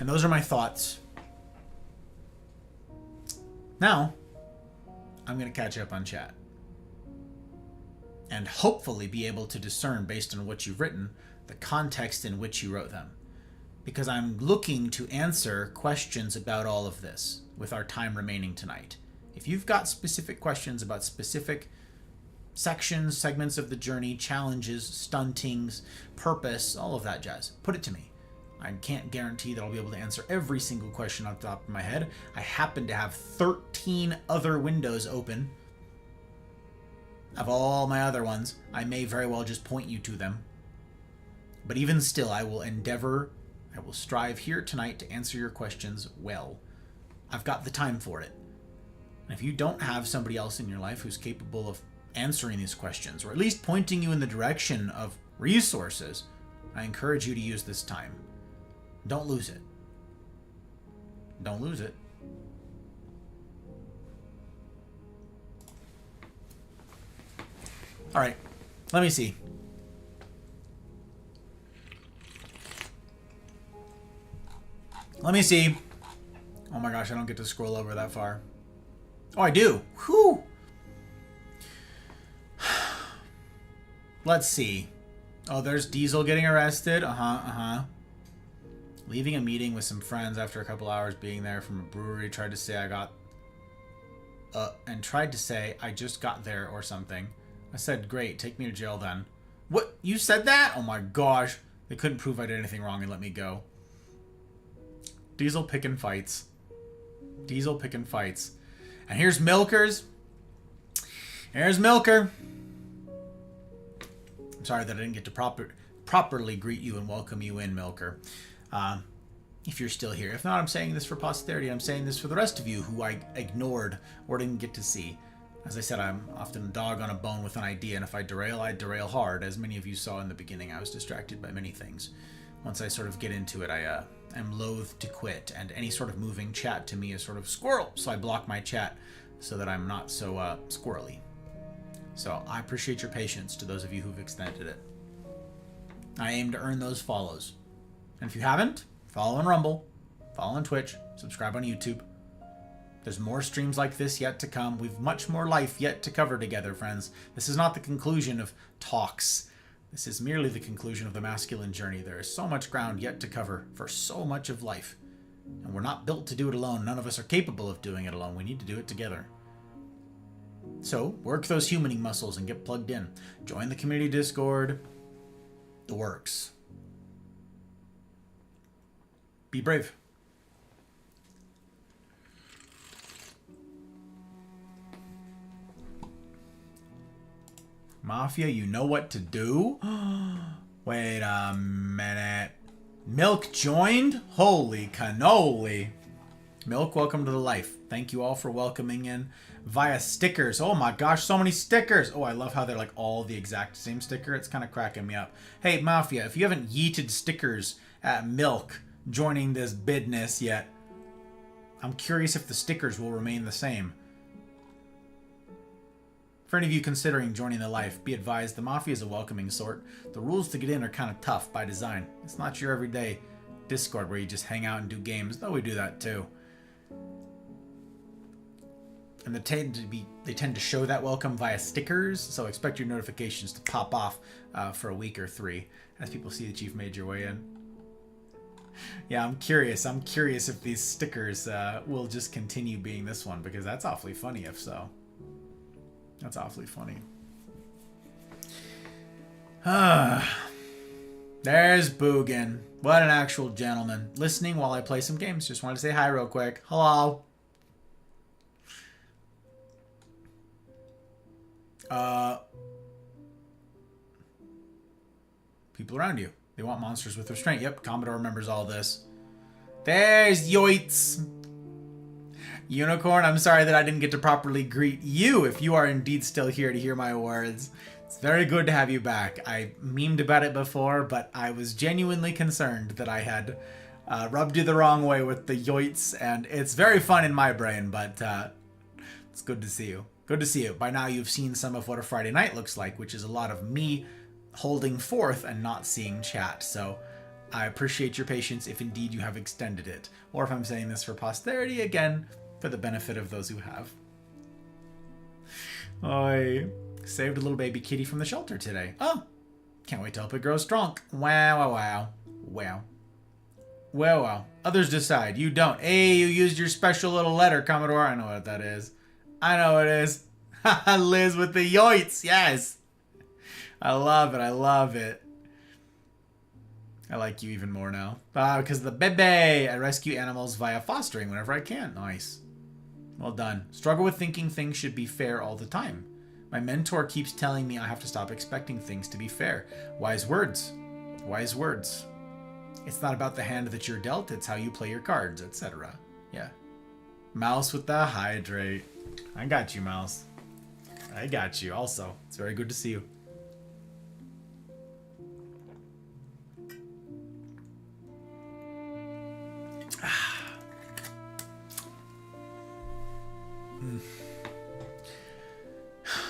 And those are my thoughts. Now, I'm going to catch up on chat. And hopefully be able to discern, based on what you've written, the context in which you wrote them. Because I'm looking to answer questions about all of this with our time remaining tonight. If you've got specific questions about specific sections, segments of the journey, challenges, stuntings, purpose, all of that jazz, put it to me. I can't guarantee that I'll be able to answer every single question off the top of my head. I happen to have 13 other windows open. Of all my other ones, I may very well just point you to them. But even still, I will strive here tonight to answer your questions well. I've got the time for it. And if you don't have somebody else in your life who's capable of answering these questions, or at least pointing you in the direction of resources, I encourage you to use this time. Don't lose it. Don't lose it. All right, let me see. Let me see. Oh my gosh, I don't get to scroll over that far. Oh, I do. Whew. Let's see. Oh, there's Diesel getting arrested. Leaving a meeting with some friends after a couple hours being there from a brewery. Tried to say I just got there or something. I said, great, take me to jail then. What? You said that? Oh my gosh. They couldn't prove I did anything wrong and let me go. Diesel picking fights. Diesel picking fights. And here's Milkers. Here's Milker. I'm sorry that I didn't get to properly greet you and welcome you in, Milker. If you're still here. If not, I'm saying this for posterity. I'm saying this for the rest of you who I ignored or didn't get to see. As I said, I'm often a dog on a bone with an idea, and if I derail hard. As many of you saw in the beginning, I was distracted by many things. Once I sort of get into it, I am loath to quit, and any sort of moving chat to me is sort of squirrel, so I block my chat so that I'm not so squirrely. So I appreciate your patience to those of you who've extended it. I aim to earn those follows. And if you haven't, follow on Rumble, follow on Twitch, subscribe on YouTube. There's more streams like this yet to come. We've much more life yet to cover together, friends. This is not the conclusion of talks. This is merely the conclusion of the masculine journey. There is so much ground yet to cover for so much of life. And we're not built to do it alone. None of us are capable of doing it alone. We need to do it together. So, work those humaning muscles and get plugged in. Join the community Discord. The works. Be brave. Mafia, you know what to do? Wait a minute. Milk joined? Holy cannoli. Milk, welcome to the life. Thank you all for welcoming in via stickers. Oh my gosh, so many stickers. Oh, I love how they're like all the exact same sticker. It's kind of cracking me up. Hey, Mafia, if you haven't yeeted stickers at Milk joining this bidness yet, I'm curious if the stickers will remain the same. For any of you considering joining the life, be advised the Mafia is a welcoming sort. The rules to get in are kind of tough by design. It's not your everyday Discord where you just hang out and do games, though we do that too. And they tend to show that welcome via stickers, so expect your notifications to pop off for a week or 3 as people see that you've made your way in. Yeah, I'm curious. I'm curious if these stickers will just continue being this one, because that's awfully funny if so. That's awfully funny. There's Boogan. What an actual gentleman. Listening while I play some games. Just wanted to say hi real quick. Hello. People around you. They want monsters with restraint. Yep, Commodore remembers all this. There's Yoitz. Unicorn, I'm sorry that I didn't get to properly greet you if you are indeed still here to hear my words. It's very good to have you back. I memed about it before, but I was genuinely concerned that I had rubbed you the wrong way with the Yoitz, and it's very fun in my brain, but it's good to see you. Good to see you. By now you've seen some of what a Friday night looks like, which is a lot of me holding forth and not seeing chat. So I appreciate your patience if indeed you have extended it. Or if I'm saying this for posterity, again, for the benefit of those who have. I saved a little baby kitty from the shelter today. Oh, can't wait to help it grow strong. Wow, wow, wow. Wow. Well, well. Others decide. You don't. Hey, you used your special little letter, Commodore. I know what that is. I know what it is. Liz with the yoits. Yes. I love it. I love it. I like you even more now. Because of the bebe. I rescue animals via fostering whenever I can. Nice. Well done. Struggle with thinking things should be fair all the time. My mentor keeps telling me I have to stop expecting things to be fair. Wise words. Wise words. It's not about the hand that you're dealt, it's how you play your cards, etc. Yeah. Mouse with the hydrate. I got you, Mouse. I got you also. It's very good to see you.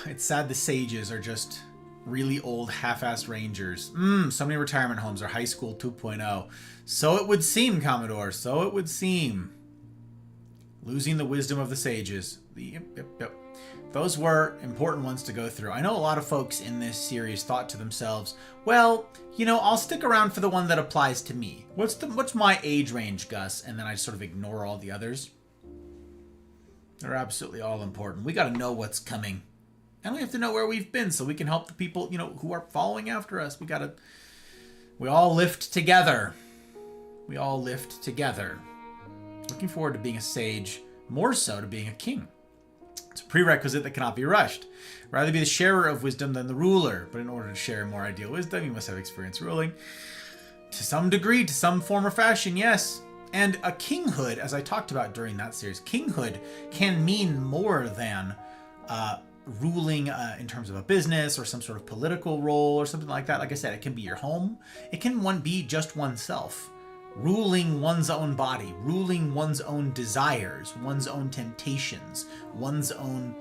It's sad the sages are just really old half-assed rangers. So many retirement homes are high school 2.0. So it would seem, Commodore. So it would seem. Losing the wisdom of the sages. Yep. Those were important ones to go through. I know a lot of folks in this series thought to themselves, well, you know, I'll stick around for the one that applies to me. What's my age range, Gus? And then I sort of ignore all the others. They're absolutely all important. We got to know what's coming. And we have to know where we've been so we can help the people, you know, who are following after us. We all lift together. We all lift together. Looking forward to being a sage, more so to being a king. It's a prerequisite that cannot be rushed. Rather be the sharer of wisdom than the ruler. But in order to share more ideal wisdom, you must have experience ruling. To some degree, to some form or fashion, yes. And a kinghood, as I talked about during that series, kinghood can mean more than ruling in terms of a business or some sort of political role or something like that. Like I said, it can be your home. It can be just oneself. Ruling one's own body, ruling one's own desires, one's own temptations, one's own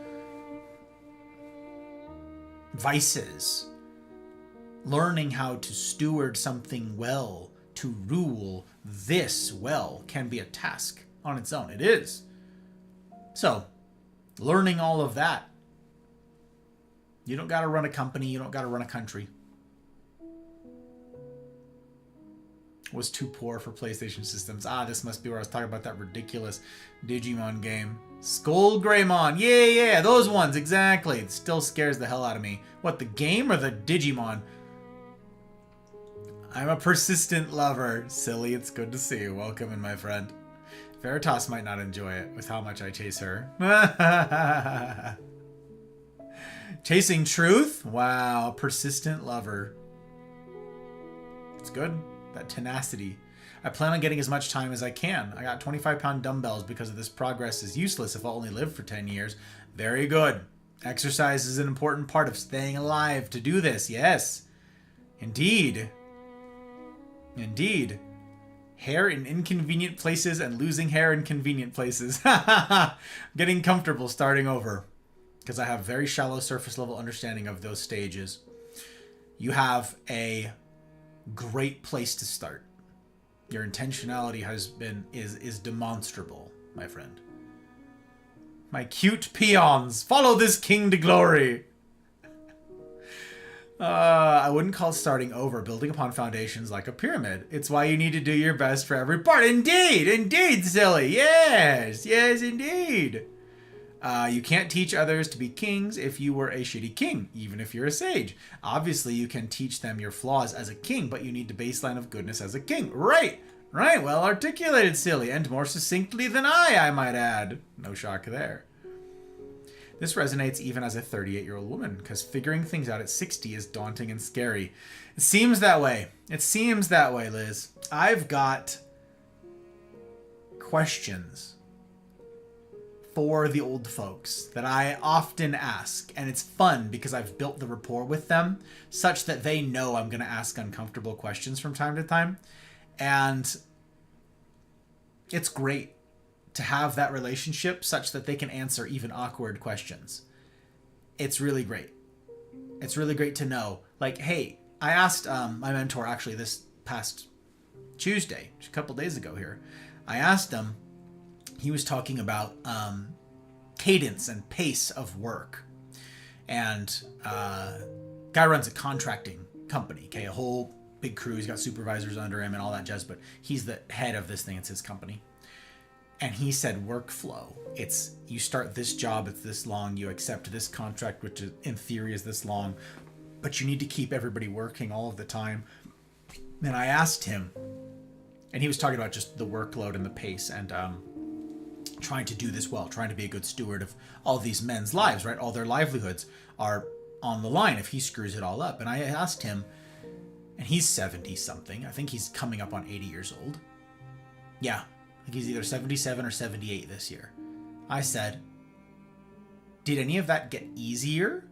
vices. Learning how to steward something well, to rule this well, can be a task on its own. It is. So, learning all of that. You don't got to run a company. You don't got to run a country. Was too poor for PlayStation systems. This must be where I was talking about that ridiculous Digimon game. Skull Greymon. Yeah, those ones, exactly. It still scares the hell out of me. What, the game or the Digimon? I'm a persistent lover. Silly, it's good to see you. Welcome in, my friend. Veritas might not enjoy it with how much I chase her. Chasing truth? Wow, persistent lover. It's good. That tenacity. I plan on getting as much time as I can. I got 25-pound dumbbells because of this progress is useless if I'll only live for 10 years. Very good. Exercise is an important part of staying alive to do this. Yes. Indeed. Indeed. Hair in inconvenient places and losing hair in convenient places. Getting comfortable starting over. because I have very shallow surface level understanding of those stages, you have a great place to start. Your intentionality is demonstrable, my friend. My cute peons, follow this king to glory. I wouldn't call starting over, building upon foundations like a pyramid. It's why you need to do your best for every part. Indeed, silly. Yes, indeed. You can't teach others to be kings if you were a shitty king, even if you're a sage. Obviously, you can teach them your flaws as a king, but you need the baseline of goodness as a king. Right. Well articulated, silly, and more succinctly than I might add. No shock there. This resonates even as a 38-year-old woman, because figuring things out at 60 is daunting and scary. It seems that way. Liz. I've got questions for the old folks that I often ask, and it's fun because I've built the rapport with them such that they know I'm going to ask uncomfortable questions from time to time, and it's great to have that relationship such that they can answer even awkward questions. It's really great. It's really great to know, like, hey, I asked my mentor actually this past Tuesday, a couple days ago here, I asked him, he was talking about cadence and pace of work. And guy runs a contracting company, okay, a whole big crew. He's got supervisors under him and all that jazz, but he's the head of this thing. It's his company. And he said workflow. It's you start this job, it's this long, you accept this contract, which is, in theory is this long, but you need to keep everybody working all of the time. And I asked him, and he was talking about just the workload and the pace and trying to do this well, trying to be a good steward of all these men's lives, right? All their livelihoods are on the line if he screws it all up. And I asked him, and he's 70 something. I think he's coming up on 80 years old. Yeah. I think he's either 77 or 78 this year. I said, did any of that get easier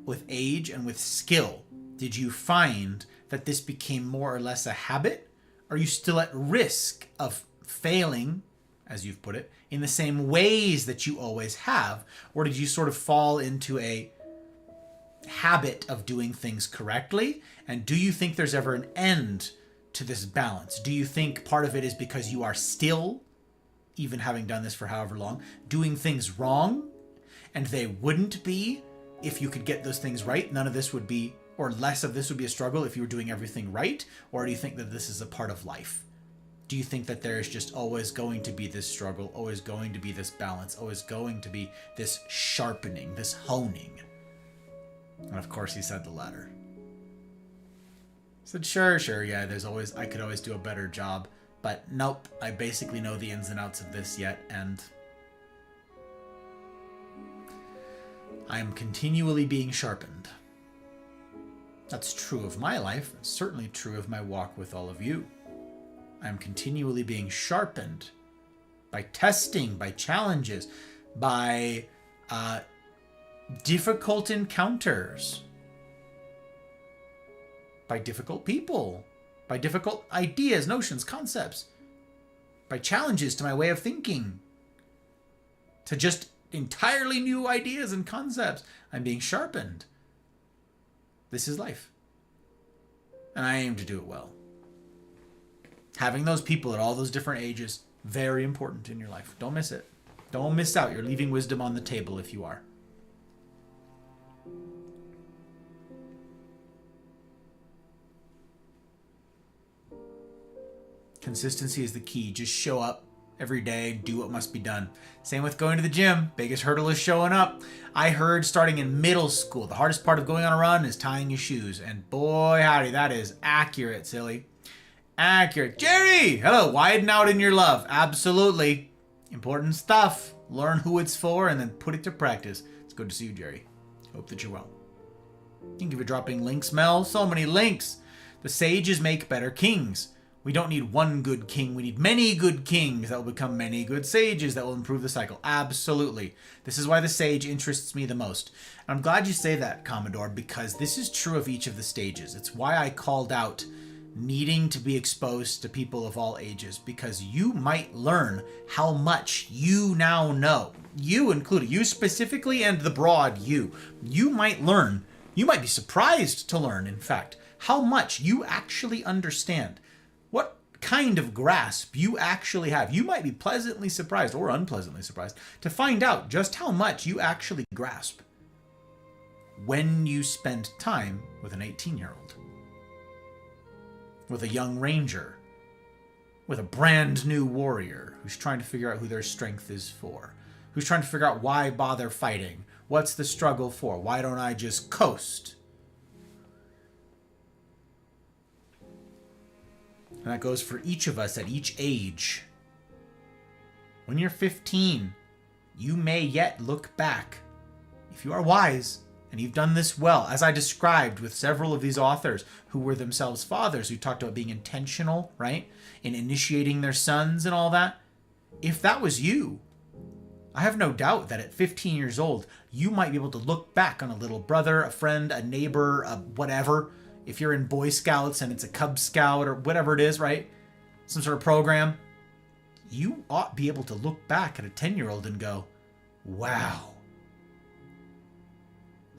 with age and with skill? Did you find that this became more or less a habit? Are you still at risk of failing, as you've put it, in the same ways that you always have? Or did you sort of fall into a habit of doing things correctly? And do you think there's ever an end to this balance? Do you think part of it is because you are still, even having done this for however long, doing things wrong, and they wouldn't be if you could get those things right? None of this would be, or less of this would be a struggle if you were doing everything right? Or do you think that this is a part of life? Do you think that there is just always going to be this struggle, always going to be this balance, always going to be this sharpening, this honing? And of course he said the latter. I said, sure, yeah, I could always do a better job, but nope, I basically know the ins and outs of this yet, and I am continually being sharpened. That's true of my life, it's certainly true of my walk with all of you. I am continually being sharpened by testing, by challenges, by difficult encounters, by difficult people, by difficult ideas, notions, concepts, by challenges to my way of thinking, to just entirely new ideas and concepts. I'm being sharpened. This is life. And I aim to do it well. Having those people at all those different ages, very important in your life. Don't miss it. Don't miss out. You're leaving wisdom on the table if you are. Consistency is the key. Just show up every day, do what must be done. Same with going to the gym. Biggest hurdle is showing up. I heard starting in middle school, the hardest part of going on a run is tying your shoes. And boy, howdy, that is accurate, silly. Accurate. Jerry! Hello, widen out in your love. Absolutely. Important stuff. Learn who it's for and then put it to practice. It's good to see you, Jerry. Hope that you're well. Thank you for dropping links, Mel. So many links. The sages make better kings. We don't need one good king. We need many good kings that will become many good sages that will improve the cycle. Absolutely. This is why the sage interests me the most. I'm glad you say that, Commodore, because this is true of each of the stages. It's why I called out needing to be exposed to people of all ages, because you might learn how much you now know. You included, you specifically, and the broad you. You might learn, you might be surprised to learn, in fact, how much you actually understand. What kind of grasp you actually have. You might be pleasantly surprised or unpleasantly surprised to find out just how much you actually grasp when you spend time with an 18-year-old. With a young ranger, with a brand new warrior who's trying to figure out who their strength is for, who's trying to figure out why bother fighting, what's the struggle for, why don't I just coast? And that goes for each of us at each age. When you're 15, you may yet look back, if you are wise, and you've done this well, as I described with several of these authors who were themselves fathers, who talked about being intentional, right? In initiating their sons and all that. If that was you, I have no doubt that at 15 years old, you might be able to look back on a little brother, a friend, a neighbor, a whatever. If you're in Boy Scouts and it's a Cub Scout or whatever it is, right? Some sort of program. You ought to be able to look back at a 10-year-old and go, wow.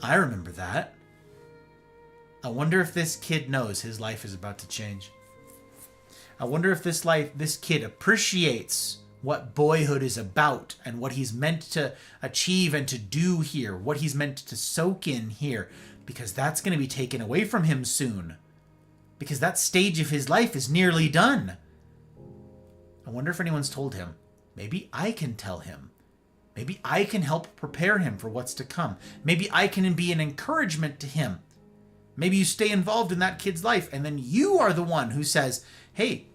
I remember that. I wonder if this kid knows his life is about to change. I wonder if this kid appreciates what boyhood is about and what he's meant to achieve and to do here, what he's meant to soak in here, because that's going to be taken away from him soon. Because that stage of his life is nearly done. I wonder if anyone's told him. Maybe I can tell him. Maybe I can help prepare him for what's to come. Maybe I can be an encouragement to him. Maybe you stay involved in that kid's life, and then you are the one who says, hey,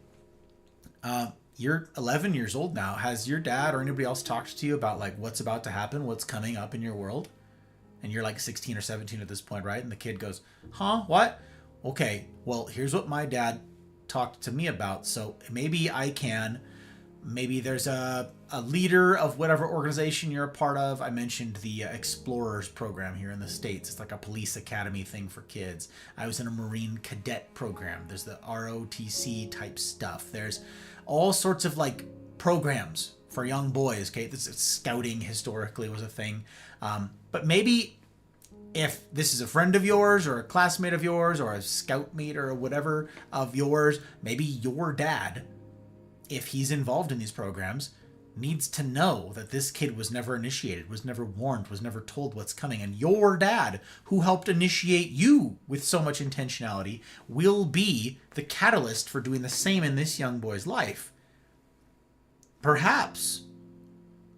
you're 11 years old now. Has your dad or anybody else talked to you about like what's about to happen, what's coming up in your world? And you're like 16 or 17 at this point, right? And the kid goes, huh, what? Okay, well, here's what my dad talked to me about. So maybe I can. Maybe there's a leader of whatever organization you're a part of. I mentioned the Explorers program here in the States. It's like a police academy thing for kids. I was in a Marine cadet program. There's the ROTC type stuff. There's all sorts of like programs for young boys. Okay, this is scouting historically was a thing. But maybe if this is a friend of yours or a classmate of yours or a scout mate or whatever of yours, maybe your dad, if he's involved in these programs, needs to know that this kid was never initiated, was never warned, was never told what's coming. And your dad, who helped initiate you with so much intentionality, will be the catalyst for doing the same in this young boy's life. Perhaps,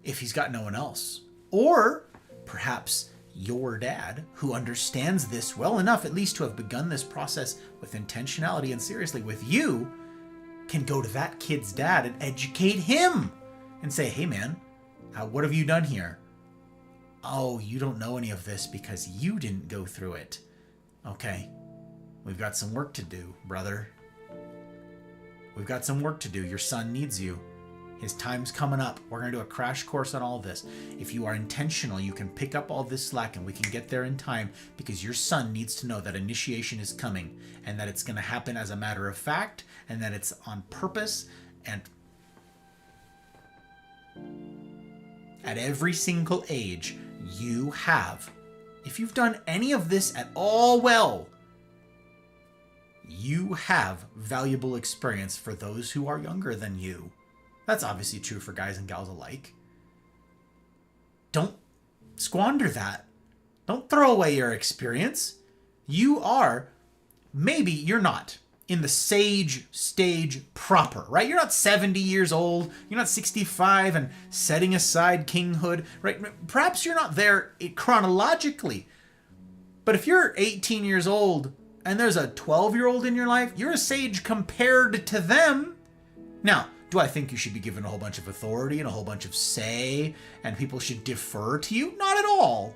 if he's got no one else. Or perhaps your dad, who understands this well enough at least to have begun this process with intentionality and seriously with you, can go to that kid's dad and educate him and say, hey man, what have you done here? Oh, you don't know any of this because you didn't go through it. Okay, we've got some work to do, brother. We've got some work to do. Your son needs you. His time's coming up. We're going to do a crash course on all this. If you are intentional, you can pick up all this slack and we can get there in time because your son needs to know that initiation is coming and that it's going to happen as a matter of fact and that it's on purpose. And at every single age, you have, if you've done any of this at all well, you have valuable experience for those who are younger than you. That's obviously true for guys and gals alike. Don't squander that. Don't throw away your experience. You are, maybe you're not in the sage stage proper, right? You're not 70 years old. You're not 65 and setting aside kinghood, right? Perhaps you're not there chronologically. But if you're 18 years old and there's a 12-year-old in your life, you're a sage compared to them. Now, do I think you should be given a whole bunch of authority and a whole bunch of say and people should defer to you? Not at all.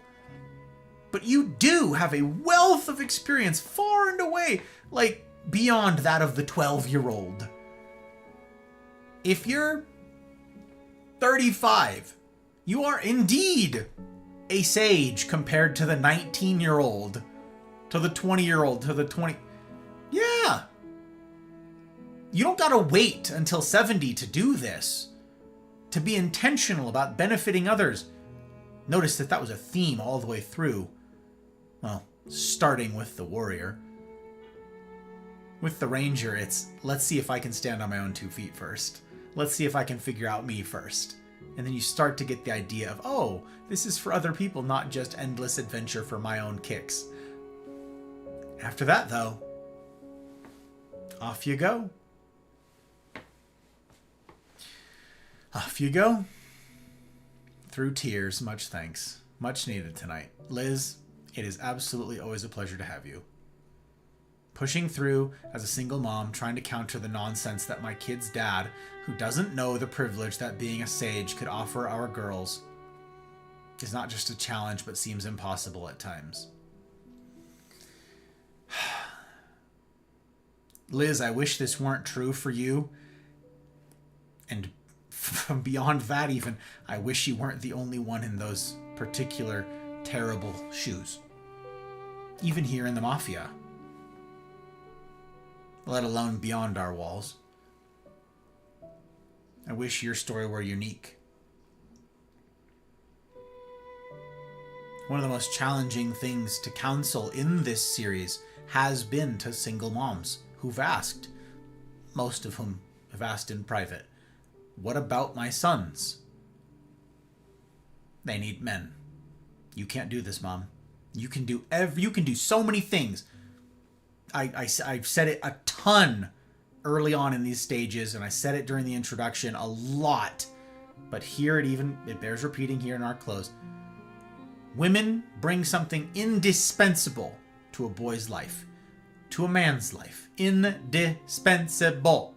But you do have a wealth of experience far and away, like beyond that of the 12-year-old. If you're 35, you are indeed a sage compared to the 19-year-old, to the 20-year-old, to the 20... Yeah. You don't gotta wait until 70 to do this. To be intentional about benefiting others. Notice that was a theme all the way through. Well, starting with the warrior. With the ranger, it's, let's see if I can stand on my own 2 feet first. Let's see if I can figure out me first. And then you start to get the idea of, oh, this is for other people, not just endless adventure for my own kicks. After that, though, off you go. Off you go. Through tears, much thanks. Much needed tonight. Liz, it is absolutely always a pleasure to have you. Pushing through as a single mom, trying to counter the nonsense that my kid's dad, who doesn't know the privilege that being a sage could offer our girls, is not just a challenge but seems impossible at times. Liz, I wish this weren't true for you. And from beyond that even, I wish you weren't the only one in those particular terrible shoes. Even here in the Mafia. Let alone beyond our walls. I wish your story were unique. One of the most challenging things to counsel in this series has been to single moms who've asked, most of whom have asked in private, what about my sons? They need men. You can't do this, Mom. You can do so many things. I've said it a ton early on in these stages, and I said it during the introduction a lot. But here it bears repeating here in our close. Women bring something indispensable to a boy's life, to a man's life. Indispensable.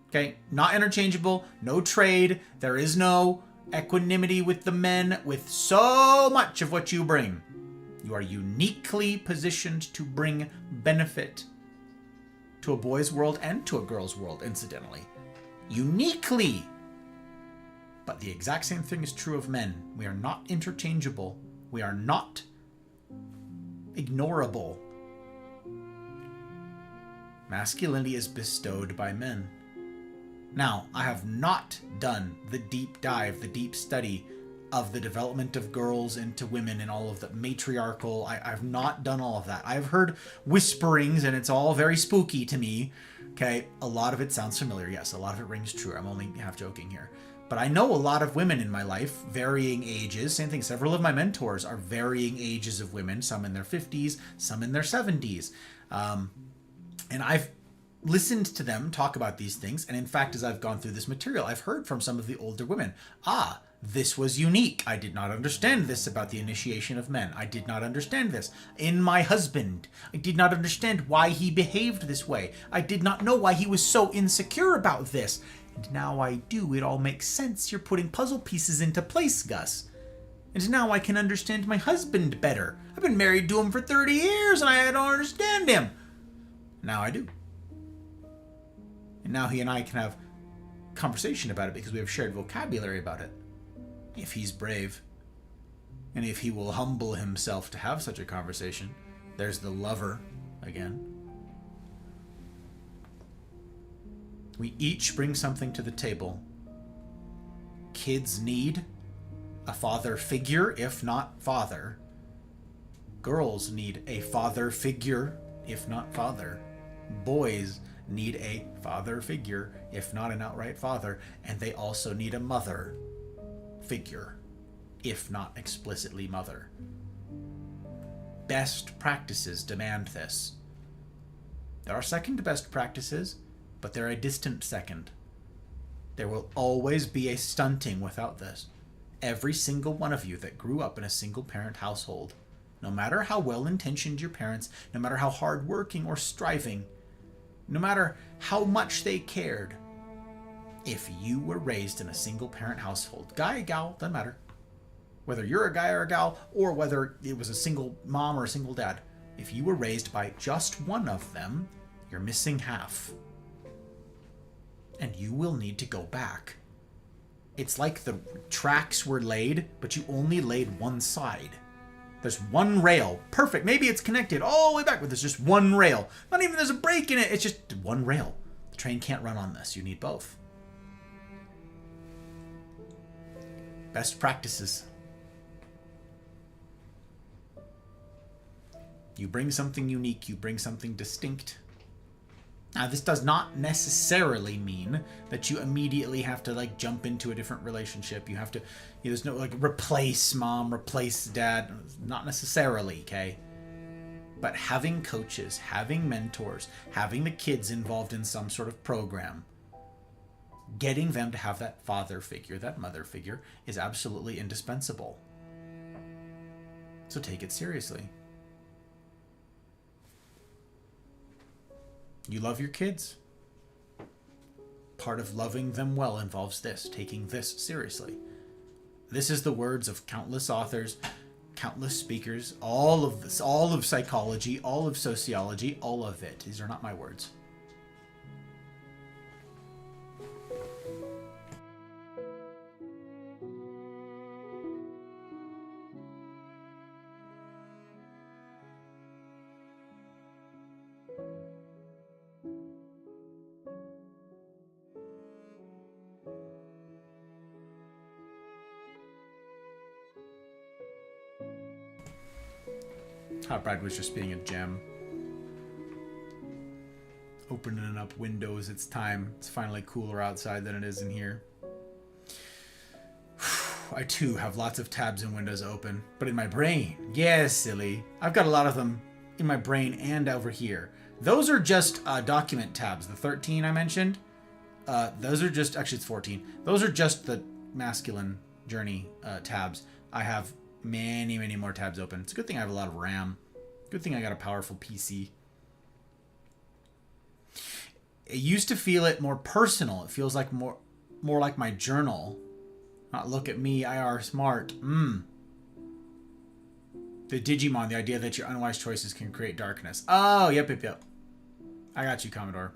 Okay? Not interchangeable, no trade. There is no equanimity with the men with so much of what you bring. You are uniquely positioned to bring benefit to a boy's world and to a girl's world, incidentally. Uniquely. But the exact same thing is true of men. We are not interchangeable. We are not ignorable. Masculinity is bestowed by men. Now, I have not done the deep dive, the deep study of the development of girls into women and all of the matriarchal. I've not done all of that. I've heard whisperings and it's all very spooky to me. Okay, a lot of it sounds familiar. Yes, a lot of it rings true. I'm only half joking here. But I know a lot of women in my life, varying ages. Same thing, several of my mentors are varying ages of women, some in their 50s, some in their 70s. And I've listened to them talk about these things. And in fact, as I've gone through this material, I've heard from some of the older women, this was unique. I did not understand this about the initiation of men. I did not understand this in my husband. I did not understand why he behaved this way. I did not know why he was so insecure about this. And now I do. It all makes sense. You're putting puzzle pieces into place, Gus. And now I can understand my husband better. I've been married to him for 30 years and I don't understand him. Now I do. And now he and I can have conversation about it because we have shared vocabulary about it. If he's brave, and if he will humble himself to have such a conversation. There's the lover again. We each bring something to the table. Kids need a father figure, if not father. Girls need a father figure, if not father. Boys need a father figure, if not an outright father. And they also need a mother figure, if not explicitly mother. Best practices demand this. There are second best practices, but they're a distant second. There will always be a stunting without this. Every single one of you that grew up in a single parent household, no matter how well intentioned your parents, no matter how hardworking or striving, no matter how much they cared, if you were raised in a single parent household, guy, gal, doesn't matter. Whether you're a guy or a gal, or whether it was a single mom or a single dad, if you were raised by just one of them, you're missing half. And you will need to go back. It's like the tracks were laid, but you only laid one side. There's one rail. Perfect. Maybe it's connected all the way back, but there's just one rail. Not even there's a break in it. It's just one rail. Train can't run on this. You need both. Best practices. You bring something unique. You bring something distinct. Now, this does not necessarily mean that you immediately have to, like, jump into a different relationship. You have to, there's no, like, replace mom, replace dad. Not necessarily, okay? But having coaches, having mentors, having the kids involved in some sort of program, getting them to have that father figure, that mother figure, is absolutely indispensable. So take it seriously. You love your kids. Part of loving them well involves this, taking this seriously. This is the words of countless authors, countless speakers, all of this, all of psychology, all of sociology, all of it. These are not my words. Hot Brad was just being a gem. Opening up windows, it's time. It's finally cooler outside than it is in here. I too have lots of tabs and windows open, but in my brain, yes, silly. I've got a lot of them in my brain and over here. Those are just document tabs. The 13 I mentioned, those are just, actually it's 14. Those are just the masculine journey tabs. I have many, many more tabs open. It's a good thing I have a lot of RAM. Good thing I got a powerful PC. It used to feel it more personal. It feels like more like my journal. Not look at me, IR smart. The Digimon, the idea that your unwise choices can create darkness. Oh, yep. I got you, Commodore.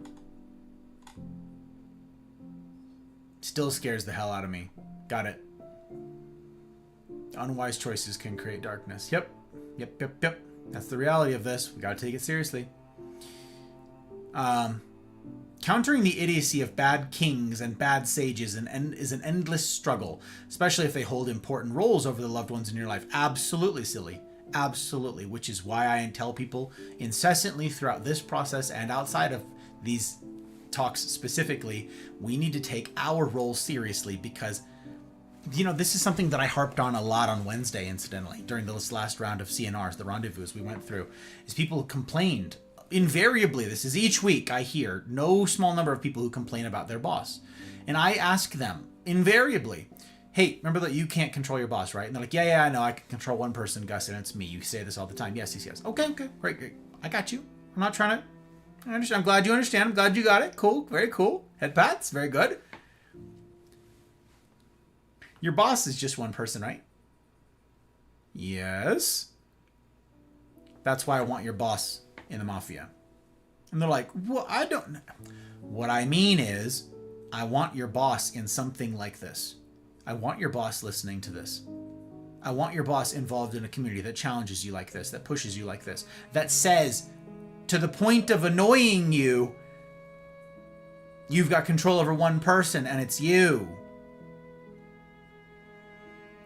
Still scares the hell out of me. Got it. Unwise choices can create darkness. Yep. That's the reality of this. We gotta take it seriously. Countering the idiocy of bad kings and bad sages is an endless struggle, especially if they hold important roles over the loved ones in your life. Absolutely, silly. Absolutely. Which is why I tell people incessantly throughout this process and outside of these talks specifically, we need to take our role seriously because this is something that I harped on a lot on Wednesday, incidentally, during this last round of CNRs, the rendezvous we went through, is people complained. Invariably, this is each week I hear no small number of people who complain about their boss. And I ask them, invariably, hey, remember that you can't control your boss, right? And they're like, yeah, I know, I can control one person, Gus, and it's me. You say this all the time. Yes. Okay, great. I got you. I'm not trying to... I understand. I'm glad you understand. I'm glad you got it. Cool, very cool. Head pats, very good. Your boss is just one person, right? Yes. That's why I want your boss in the Mafia. And they're like, well, I don't know. What I mean is, I want your boss in something like this. I want your boss listening to this. I want your boss involved in a community that challenges you like this, that pushes you like this, that says, to the point of annoying you, you've got control over one person and it's you.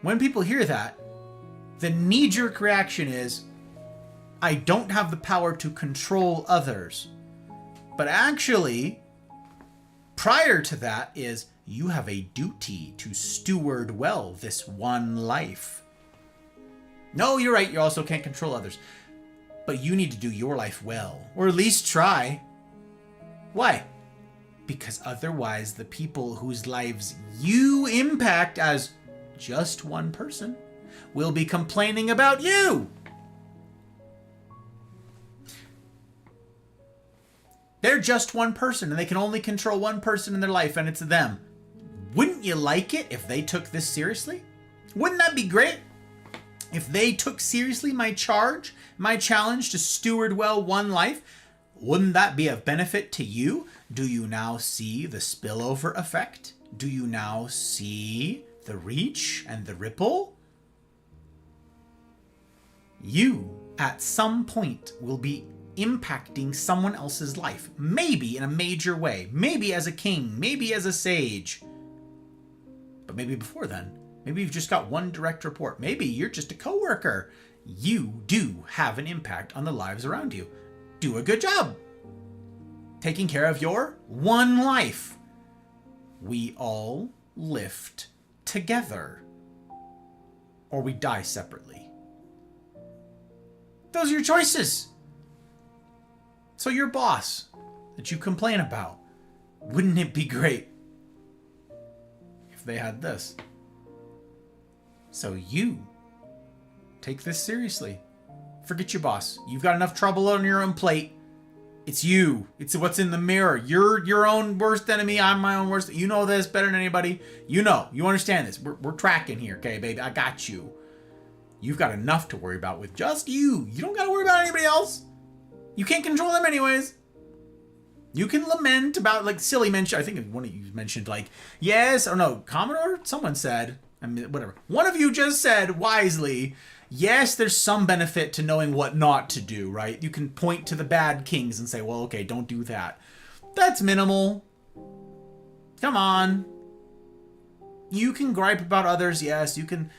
When people hear that, the knee-jerk reaction is, I don't have the power to control others. But actually, prior to that is, you have a duty to steward well this one life. No, you're right, you also can't control others. But you need to do your life well, or at least try. Why? Because otherwise the people whose lives you impact as just one person will be complaining about you. They're just one person and they can only control one person in their life and it's them. Wouldn't you like it if they took this seriously? Wouldn't that be great? If they took seriously my charge, my challenge to steward well one life, wouldn't that be of benefit to you? Do you now see the spillover effect? Do you now see the reach and the ripple? You, at some point, will be impacting someone else's life. Maybe in a major way. Maybe as a king. Maybe as a sage. But maybe before then. Maybe you've just got one direct report. Maybe you're just a coworker. You do have an impact on the lives around you. Do a good job taking care of your one life. We all lift together. Or we die separately. Those are your choices. So your boss that you complain about, wouldn't it be great if they had this? So you take this seriously. Forget your boss. You've got enough trouble on your own plate. It's you. It's what's in the mirror. You're your own worst enemy. I'm my own worst. You know this better than anybody. You know. You understand this. We're tracking here, okay, baby? I got you. You've got enough to worry about with just you. You don't got to worry about anybody else. You can't control them anyways. You can lament about, like, silly mention. I think one of you mentioned, like, yes, or no, Commodore? Someone said, I mean, whatever. One of you just said wisely, yes, there's some benefit to knowing what not to do, right? You can point to the bad kings and say, well, okay, don't do that. That's minimal. Come on. You can gripe about others, yes. You can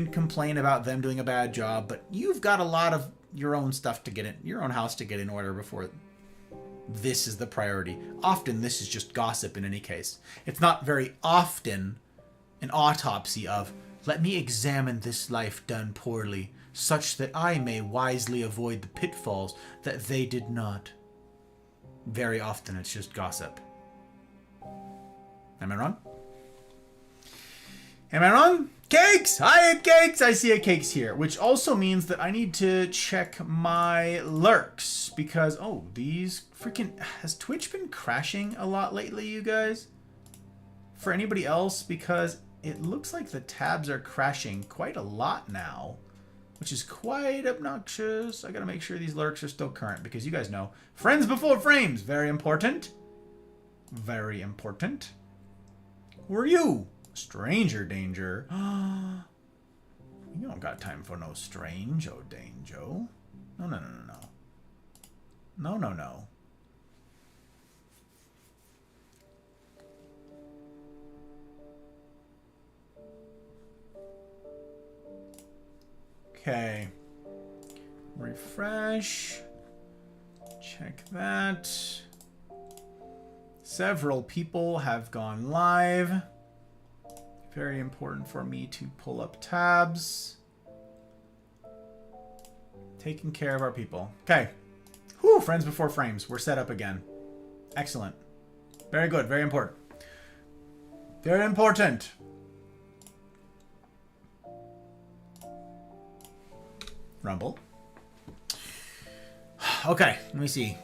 complain about them doing a bad job, but you've got a lot of your own stuff to get in, your own house to get in order before this is the priority. Often this is just gossip in any case. It's not very often an autopsy of, let me examine this life done poorly, such that I may wisely avoid the pitfalls that they did not. Very often it's just gossip. Am I wrong? Am I wrong? Cakes! Hi, Cakes! I see a Cakes here, which also means that I need to check my lurks, because, oh, these freaking... Has Twitch been crashing a lot lately, you guys? For anybody else, because it looks like the tabs are crashing quite a lot now, which is quite obnoxious. I gotta make sure these lurks are still current, because you guys know, friends before frames, very important. Very important. Who are you? Stranger danger. You don't got time for no strange, oh dango. No, no, no, no, no. No, no, no. Okay. Refresh. Check that. Several people have gone live. Very important for me to pull up tabs. Taking care of our people. Okay. Whew, friends before frames. We're set up again. Excellent. Very good. Very important. Very important. Rumble. Okay, let me see.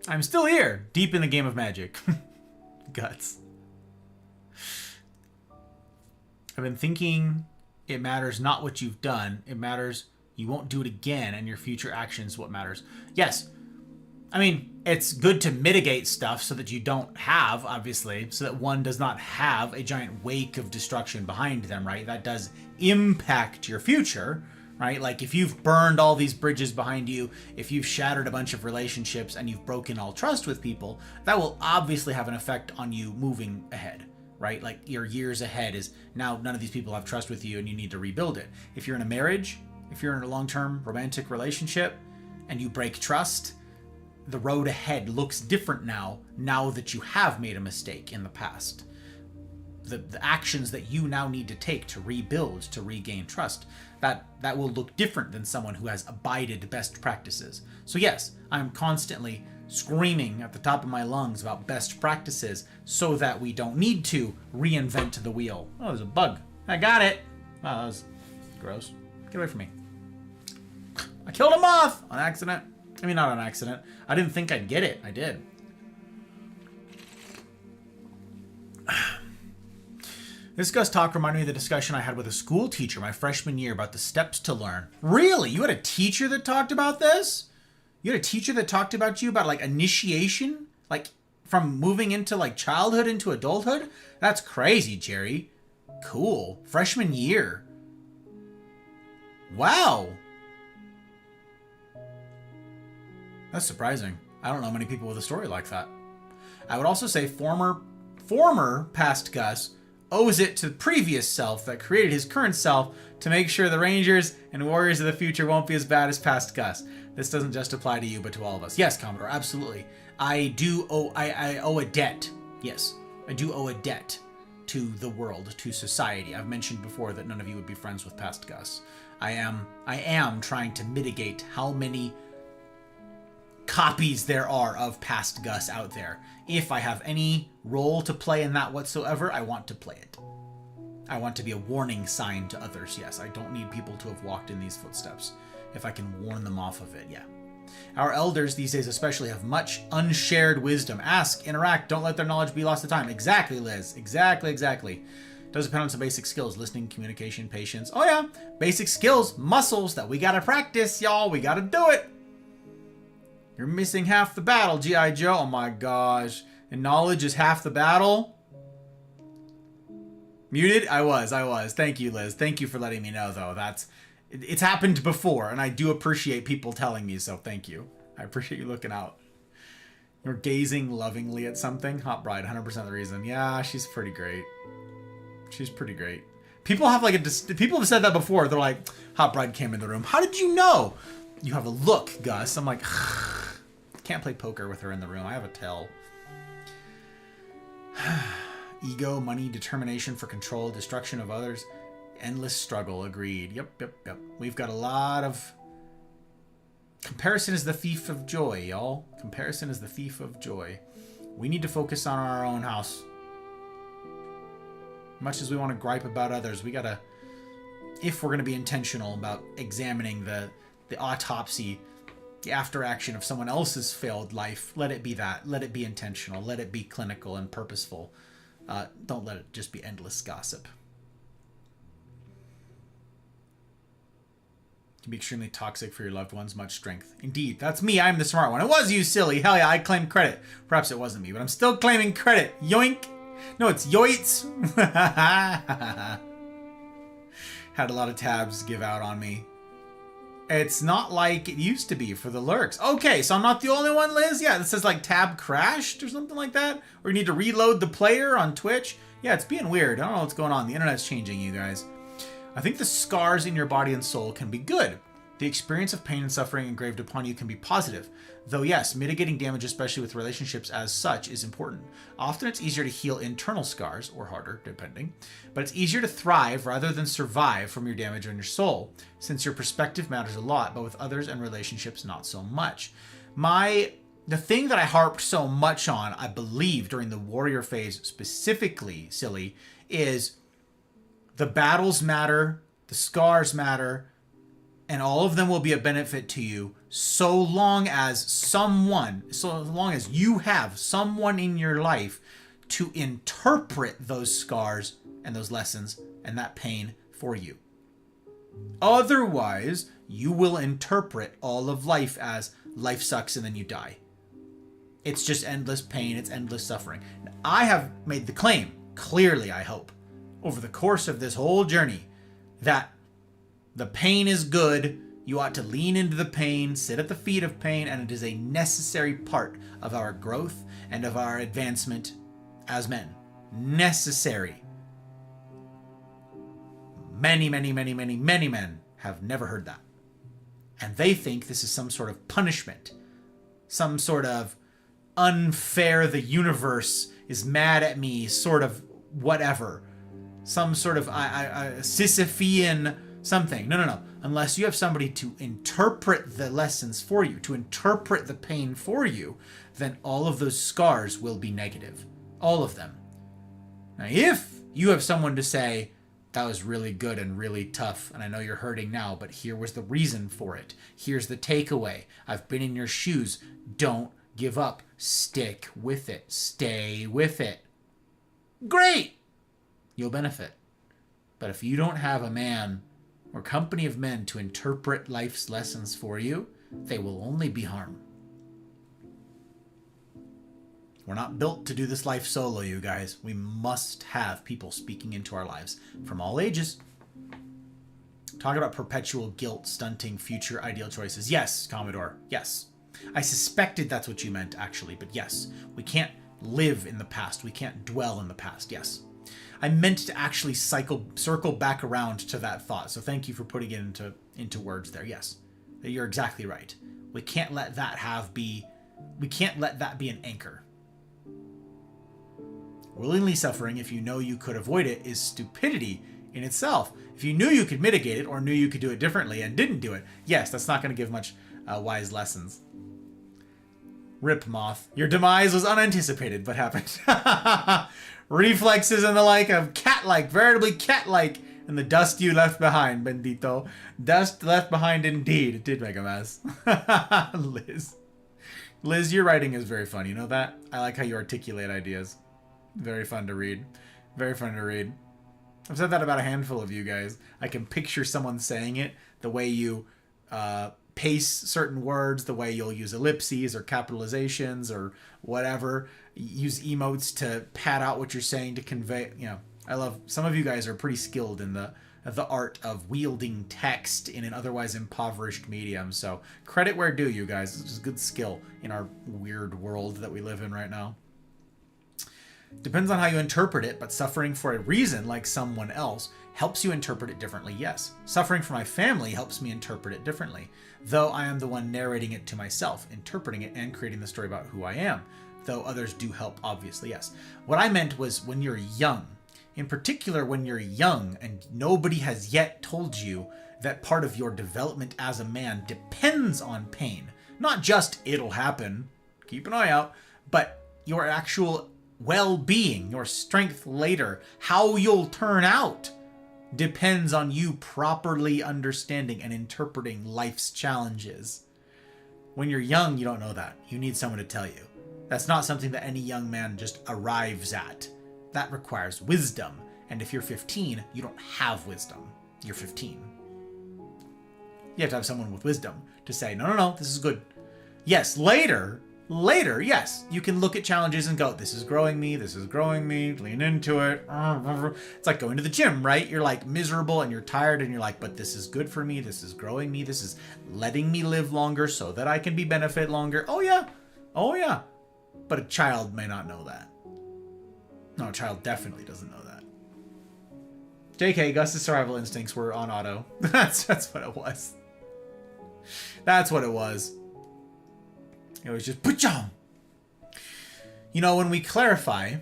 I'm still here, deep in the game of Magic. Guts. I've been thinking it matters not what you've done. It matters you won't do it again, and your future actions what matters. Yes. I mean, it's good to mitigate stuff so that you don't have, obviously, so that one does not have a giant wake of destruction behind them, right? That does impact your future. Right? Like if you've burned all these bridges behind you, if you've shattered a bunch of relationships and you've broken all trust with people, that will obviously have an effect on you moving ahead, right? Like your years ahead is now none of these people have trust with you and you need to rebuild it. If you're in a marriage, if you're in a long-term romantic relationship and you break trust, the road ahead looks different now that you have made a mistake in the past. The actions that you now need to take to rebuild, to regain trust, that will look different than someone who has abided best practices. So yes, I'm constantly screaming at the top of my lungs about best practices so that we don't need to reinvent the wheel. Oh, there's a bug. I got it. Oh, that was gross. Get away from me. I killed a moth on accident. I mean, not on accident. I didn't think I'd get it. I did. This Gus talk reminded me of the discussion I had with a school teacher my freshman year about the steps to learn. Really? You had a teacher that talked about this? You had a teacher that talked about you about like initiation? Like from moving into like childhood into adulthood? That's crazy, Jerry. Cool. Freshman year. Wow. That's surprising. I don't know many people with a story like that. I would also say former past Gus owes it to the previous self that created his current self to make sure the Rangers and Warriors of the future won't be as bad as past Gus. This doesn't just apply to you, but to all of us. Yes, Commodore, absolutely. I owe a debt. Yes, I do owe a debt to the world, to society. I've mentioned before that none of you would be friends with past Gus. I am trying to mitigate how many copies there are of past Gus out there. If I have any role to play in that whatsoever, I want to play it. I want to be a warning sign to others. Yes, I don't need people to have walked in these footsteps. If I can warn them off of it, yeah. Our elders these days especially have much unshared wisdom. Ask, interact, don't let their knowledge be lost to time. Exactly, Liz. Exactly. Does depend on some basic skills. Listening, communication, patience. Oh yeah, basic skills, muscles that we gotta practice, y'all. We gotta do it. You're missing half the battle, G.I. Joe. Oh my gosh. And knowledge is half the battle? Muted? I was. Thank you, Liz. Thank you for letting me know, though. It's happened before, and I do appreciate people telling me, so thank you. I appreciate you looking out. You're gazing lovingly at something. Hot Bride, 100% the reason. Yeah, she's pretty great. She's pretty great. People have people have said that before. They're like, Hot Bride came in the room. How did you know? You have a look, Gus. I'm like, can't play poker with her in the room. I have a tell. Ego, money, determination for control, destruction of others, endless struggle. Agreed. Yep. We've got a lot of... Comparison is the thief of joy, y'all. Comparison is the thief of joy. We need to focus on our own house. Much as we want to gripe about others, we gotta... If we're going to be intentional about examining the autopsy, the after action of someone else's failed life, let it be that. Let it be intentional. Let it be clinical and purposeful. Don't let it just be endless gossip. It can be extremely toxic for your loved ones. Much strength. Indeed. That's me. I'm the smart one. It was you, silly. Hell yeah, I claim credit. Perhaps it wasn't me, but I'm still claiming credit. Yoink. No, it's yoits. Had a lot of tabs give out on me. It's not like it used to be for the lurks. Okay, so I'm not the only one, Liz? Yeah, this says like tab crashed or something like that. Or you need to reload the player on Twitch. Yeah, it's being weird. I don't know what's going on. The internet's changing, you guys. I think the scars in your body and soul can be good. The experience of pain and suffering engraved upon you can be positive. Though yes, mitigating damage, especially with relationships as such, is important. Often it's easier to heal internal scars, or harder, depending, but it's easier to thrive rather than survive from your damage on your soul, since your perspective matters a lot, but with others and relationships not so much. The thing that I harped so much on, I believe, during the warrior phase specifically, silly, is the battles matter, the scars matter, and all of them will be a benefit to you so long as you have someone in your life to interpret those scars and those lessons and that pain for you. Otherwise, you will interpret all of life as life sucks and then you die. It's just endless pain, it's endless suffering. I have made the claim, clearly I hope, over the course of this whole journey, that the pain is good. You ought to lean into the pain, sit at the feet of pain, and it is a necessary part of our growth and of our advancement as men. Necessary. Many men have never heard that. And they think this is some sort of punishment. Some sort of unfair, the universe is mad at me, sort of whatever. Some sort of Sisyphean something. No. Unless you have somebody to interpret the lessons for you, to interpret the pain for you, then all of those scars will be negative. All of them. Now, if you have someone to say, that was really good and really tough, and I know you're hurting now, but here was the reason for it. Here's the takeaway. I've been in your shoes. Don't give up. Stick with it. Stay with it. Great! You'll benefit. But if you don't have a man or company of men to interpret life's lessons for you, they will only be harm. We're not built to do this life solo, you guys. We must have people speaking into our lives from all ages. Talk about perpetual guilt stunting future ideal choices. Yes, Commodore. Yes. I suspected that's what you meant, actually, but yes. We can't live in the past. We can't dwell in the past. Yes. I meant to actually circle back around to that thought. So thank you for putting it into words there. Yes. You're exactly right. We can't let that be an anchor. Willingly suffering, if you know you could avoid it, is stupidity in itself. If you knew you could mitigate it or knew you could do it differently and didn't do it, yes, that's not going to give much wise lessons. Rip, Moth. Your demise was unanticipated, but happened. Reflexes and the like of cat-like, veritably cat-like, and the dust you left behind, Bendito. Dust left behind indeed. It did make a mess. Liz, your writing is very fun. You know that? I like how you articulate ideas. Very fun to read. Very fun to read. I've said that about a handful of you guys. I can picture someone saying it, the way you pace certain words, the way you'll use ellipses or capitalizations or whatever. Use emotes to pad out what you're saying to convey. You know, I love, some of you guys are pretty skilled in the art of wielding text in an otherwise impoverished medium. So credit where due, you guys. It's just good skill in our weird world that we live in right now. Depends on how you interpret it, but suffering for a reason like someone else helps you interpret it differently, yes. Suffering for my family helps me interpret it differently, though I am the one narrating it to myself, interpreting it and creating the story about who I am, though others do help, obviously, yes. What I meant was when you're young, in particular when you're young and nobody has yet told you that part of your development as a man depends on pain. Not just it'll happen, keep an eye out, but your actual well-being, your strength later, how you'll turn out, depends on you properly understanding and interpreting life's challenges. When you're young, you don't know that. You need someone to tell you. That's not something that any young man just arrives at. That requires wisdom. And if you're 15, you don't have wisdom. You're 15. You have to have someone with wisdom to say, no, this is good. Yes, later, yes, you can look at challenges and go, this is growing me, lean into it. It's like going to the gym, right? You're like miserable and you're tired and you're like, but this is good for me, this is growing me, this is letting me live longer so that I can be benefit longer. Oh yeah. But a child may not know that. No, a child definitely doesn't know that. JK, Gus's survival instincts were on auto. That's what it was. That's what it was. It was just pacham. You know, when we clarify,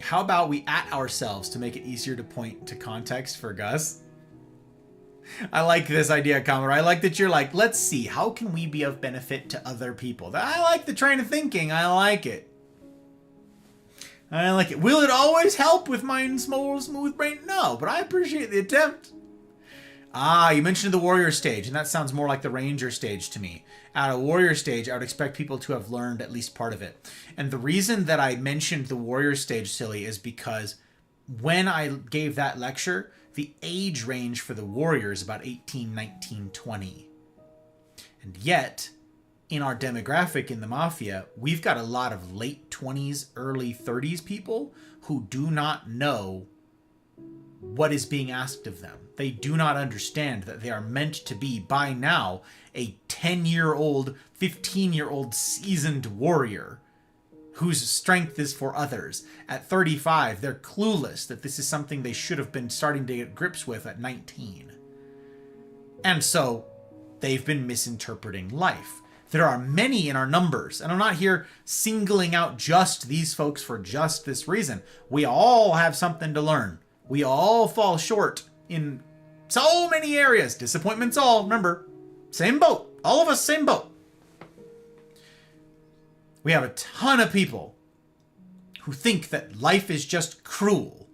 how about we at ourselves to make it easier to point to context for Gus? I like this idea, Commodore. I like that you're like, let's see, how can we be of benefit to other people? I like the train of thinking. I like it. Will it always help with my smooth brain? No, but I appreciate the attempt. Ah, you mentioned the warrior stage, and that sounds more like the ranger stage to me. At a warrior stage, I would expect people to have learned at least part of it. And the reason that I mentioned the warrior stage, Silly, is because when I gave that lecture, the age range for the warrior is about 18, 19, 20. And yet, in our demographic in the Mafia, we've got a lot of late 20s, early 30s people who do not know what is being asked of them. They do not understand that they are meant to be, by now, a 10-year-old, 15-year-old seasoned warrior whose strength is for others. At 35, they're clueless that this is something they should have been starting to get grips with at 19. And so, they've been misinterpreting life. There are many in our numbers, and I'm not here singling out just these folks for just this reason. We all have something to learn. We all fall short in so many areas. Disappointments all. Remember, same boat. All of us, same boat. We have a ton of people who think that life is just cruel.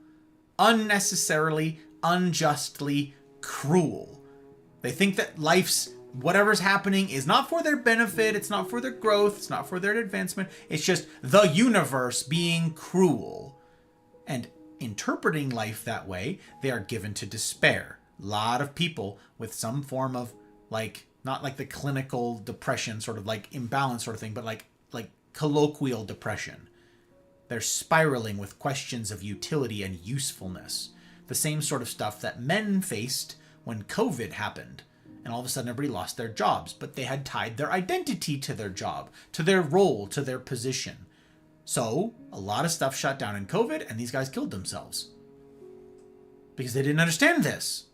Unnecessarily, unjustly cruel. They think that life's whatever's happening is not for their benefit, it's not for their growth, it's not for their advancement, it's just the universe being cruel. And interpreting life that way, they are given to despair. A lot of people with some form of, like, not like the clinical depression, sort of like imbalance sort of thing, but like colloquial depression. They're spiraling with questions of utility and usefulness. The same sort of stuff that men faced when COVID happened. And all of a sudden everybody lost their jobs, but they had tied their identity to their job, to their role, to their position. So a lot of stuff shut down in COVID, and these guys killed themselves. Because they didn't understand this.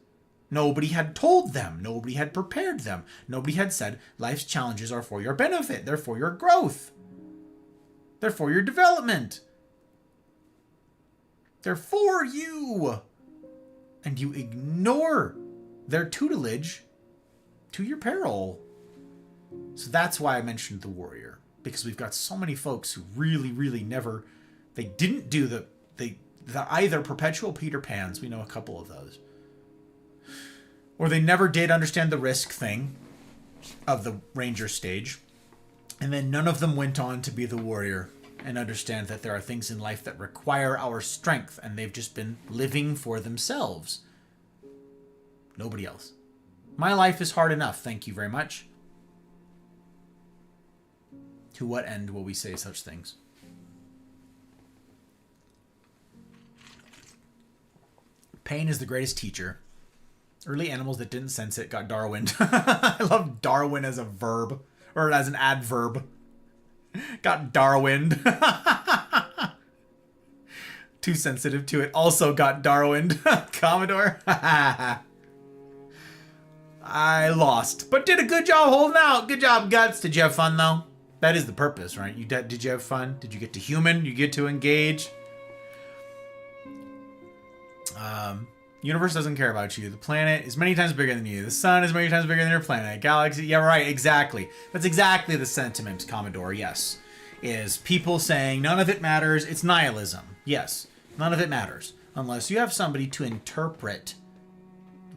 Nobody had told them. Nobody had prepared them. Nobody had said, life's challenges are for your benefit. They're for your growth. They're for your development. They're for you. And you ignore their tutelage to your peril. So that's why I mentioned the warrior. Because we've got so many folks who really, really never, they didn't do the either perpetual Peter Pans, we know a couple of those, or they never did understand the risk thing of the ranger stage, and then none of them went on to be the warrior and understand that there are things in life that require our strength, and they've just been living for themselves. Nobody else. My life is hard enough, thank you very much. To what end will we say such things? Pain is the greatest teacher. Early animals that didn't sense it got Darwined. I love Darwin as a verb, or as an adverb. Got Darwined. Too sensitive to it. Also got Darwined. Commodore. I lost, but did a good job holding out. Good job, Guts. Did you have fun, though? That is the purpose, right? Did you have fun? Did you get to human? You get to engage? Universe doesn't care about you. The planet is many times bigger than you. The sun is many times bigger than your planet. Galaxy, yeah, right, exactly. That's exactly the sentiment, Commodore, yes. Is people saying none of it matters. It's nihilism. Yes, none of it matters. Unless you have somebody to interpret,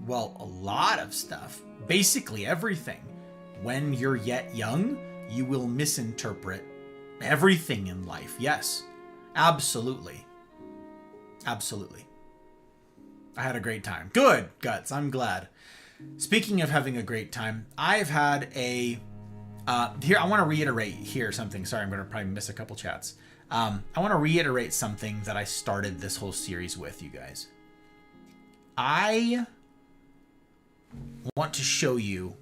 well, a lot of stuff. Basically everything. When you're yet young, you will misinterpret everything in life. Yes, absolutely. Absolutely. I had a great time. Good, Guts. I'm glad. Speaking of having a great time, I've had a... here, I want to reiterate here something. Sorry, I'm going to probably miss a couple chats. I want to reiterate something that I started this whole series with, you guys. I want to show you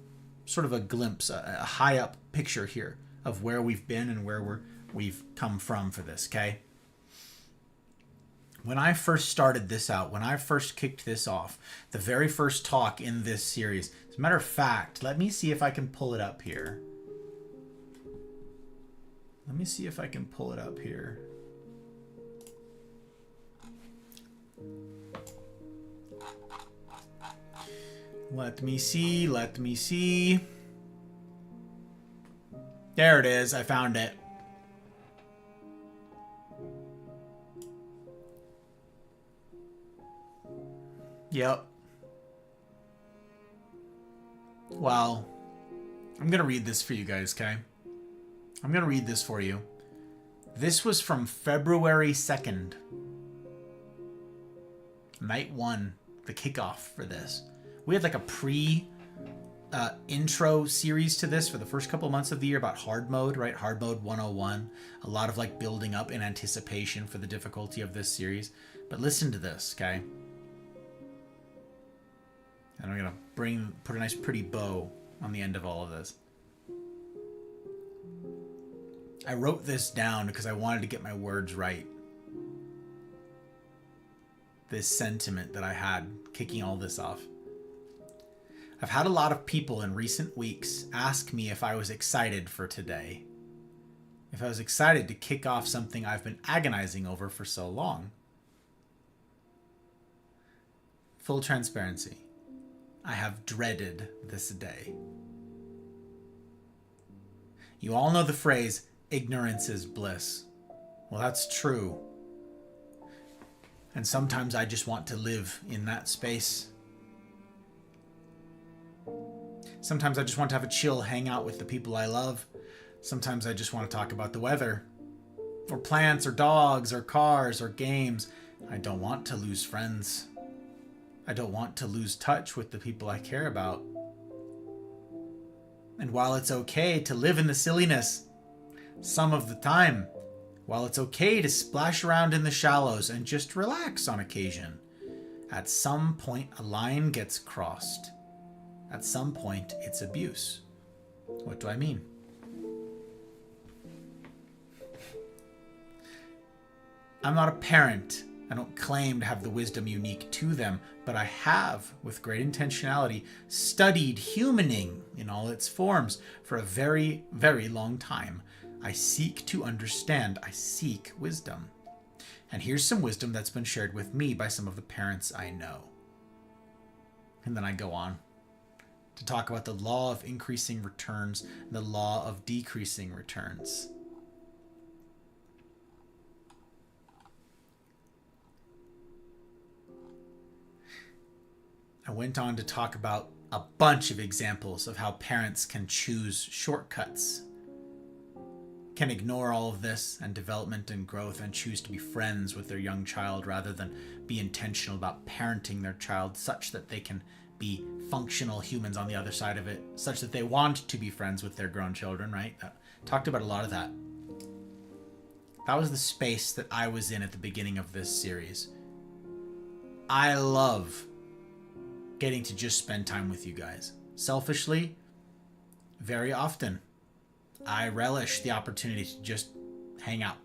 sort of a glimpse, a high-up picture here of where we've been and where we've come from for this, okay? When I first started this out, when I first kicked this off, the very first talk in this series, as a matter of fact, let me see if I can pull it up here. Let me see if I can pull it up here. Let me see, let me see. There it is, I found it. Yep. Well, I'm going to read this for you guys, okay? I'm going to read this for you. This was from February 2nd. Night 1, the kickoff for this. We had like a intro series to this for the first couple months of the year about hard mode, right? Hard mode 101. A lot of like building up in anticipation for the difficulty of this series. But listen to this, okay? And I'm going to put a nice pretty bow on the end of all of this. I wrote this down because I wanted to get my words right. This sentiment that I had kicking all this off. I've had a lot of people in recent weeks ask me if I was excited for today. If I was excited to kick off something I've been agonizing over for so long. Full transparency. I have dreaded this day. You all know the phrase, ignorance is bliss. Well, that's true. And sometimes I just want to live in that space. Sometimes I just want to have a chill hangout with the people I love. Sometimes I just want to talk about the weather, or plants, or dogs, or cars, or games. I don't want to lose friends. I don't want to lose touch with the people I care about. And while it's okay to live in the silliness some of the time, while it's okay to splash around in the shallows and just relax on occasion, At some point, a line gets crossed. At some point, it's abuse. What do I mean? I'm not a parent. I don't claim to have the wisdom unique to them, but I have, with great intentionality, studied humaning in all its forms for a very, very long time. I seek to understand. I seek wisdom. And here's some wisdom that's been shared with me by some of the parents I know. And then I go on to talk about the law of increasing returns and the law of decreasing returns. I went on to talk about a bunch of examples of how parents can choose shortcuts, can ignore all of this and development and growth and choose to be friends with their young child rather than be intentional about parenting their child such that they can be functional humans on the other side of it, such that they want to be friends with their grown children, right? Talked about a lot of that. That was the space that I was in at the beginning of this series. I love getting to just spend time with you guys. Selfishly, very often, I relish the opportunity to just hang out.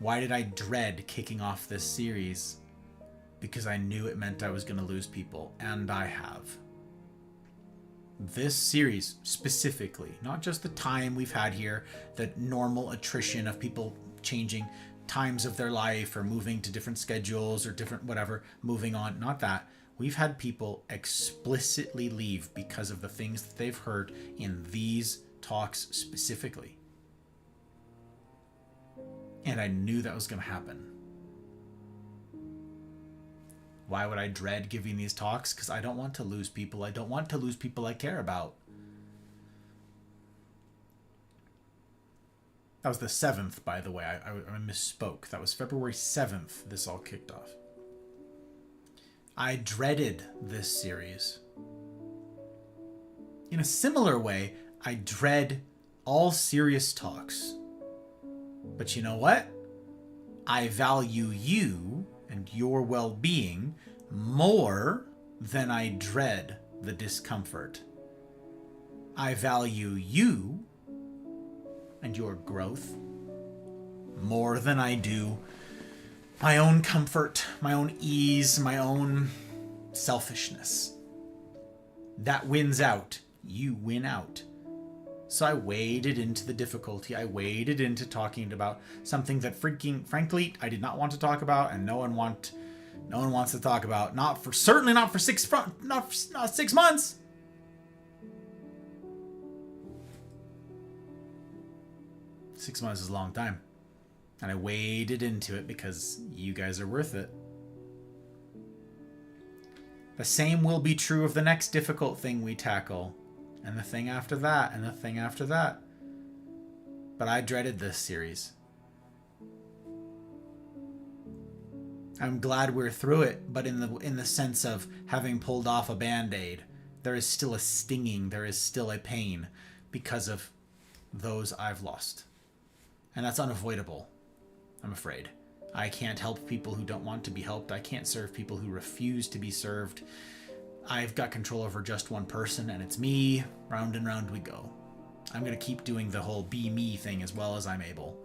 Why did I dread kicking off this series? Because I knew it meant I was going to lose people, and I have. This series specifically, not just the time we've had here, the normal attrition of people changing times of their life or moving to different schedules or different whatever, moving on, not that. We've had people explicitly leave because of the things that they've heard in these talks specifically. And I knew that was going to happen. Why would I dread giving these talks? Because I don't want to lose people. I don't want to lose people I care about. That was the 7th, by the way. I misspoke. That was February 7th this all kicked off. I dreaded this series. In a similar way, I dread all serious talks. But you know what? I value you and your well-being more than I dread the discomfort. I value you and your growth more than I do my own comfort, my own ease, my own selfishness. That wins out. You win out. So I waded into the difficulty. I waded into talking about something that frankly, I did not want to talk about, and no one wants to talk about. Certainly not for 6 months. Six months is a long time. And I waded into it because you guys are worth it. The same will be true of the next difficult thing we tackle. And the thing after that, and the thing after that. But I dreaded this series. I'm glad we're through it, but in the sense of having pulled off a Band-Aid, there is still a stinging, there is still a pain because of those I've lost. And that's unavoidable, I'm afraid. I can't help people who don't want to be helped. I can't serve people who refuse to be served. I've got control over just one person, and it's me. Round and round we go. I'm going to keep doing the whole be me thing as well as I'm able,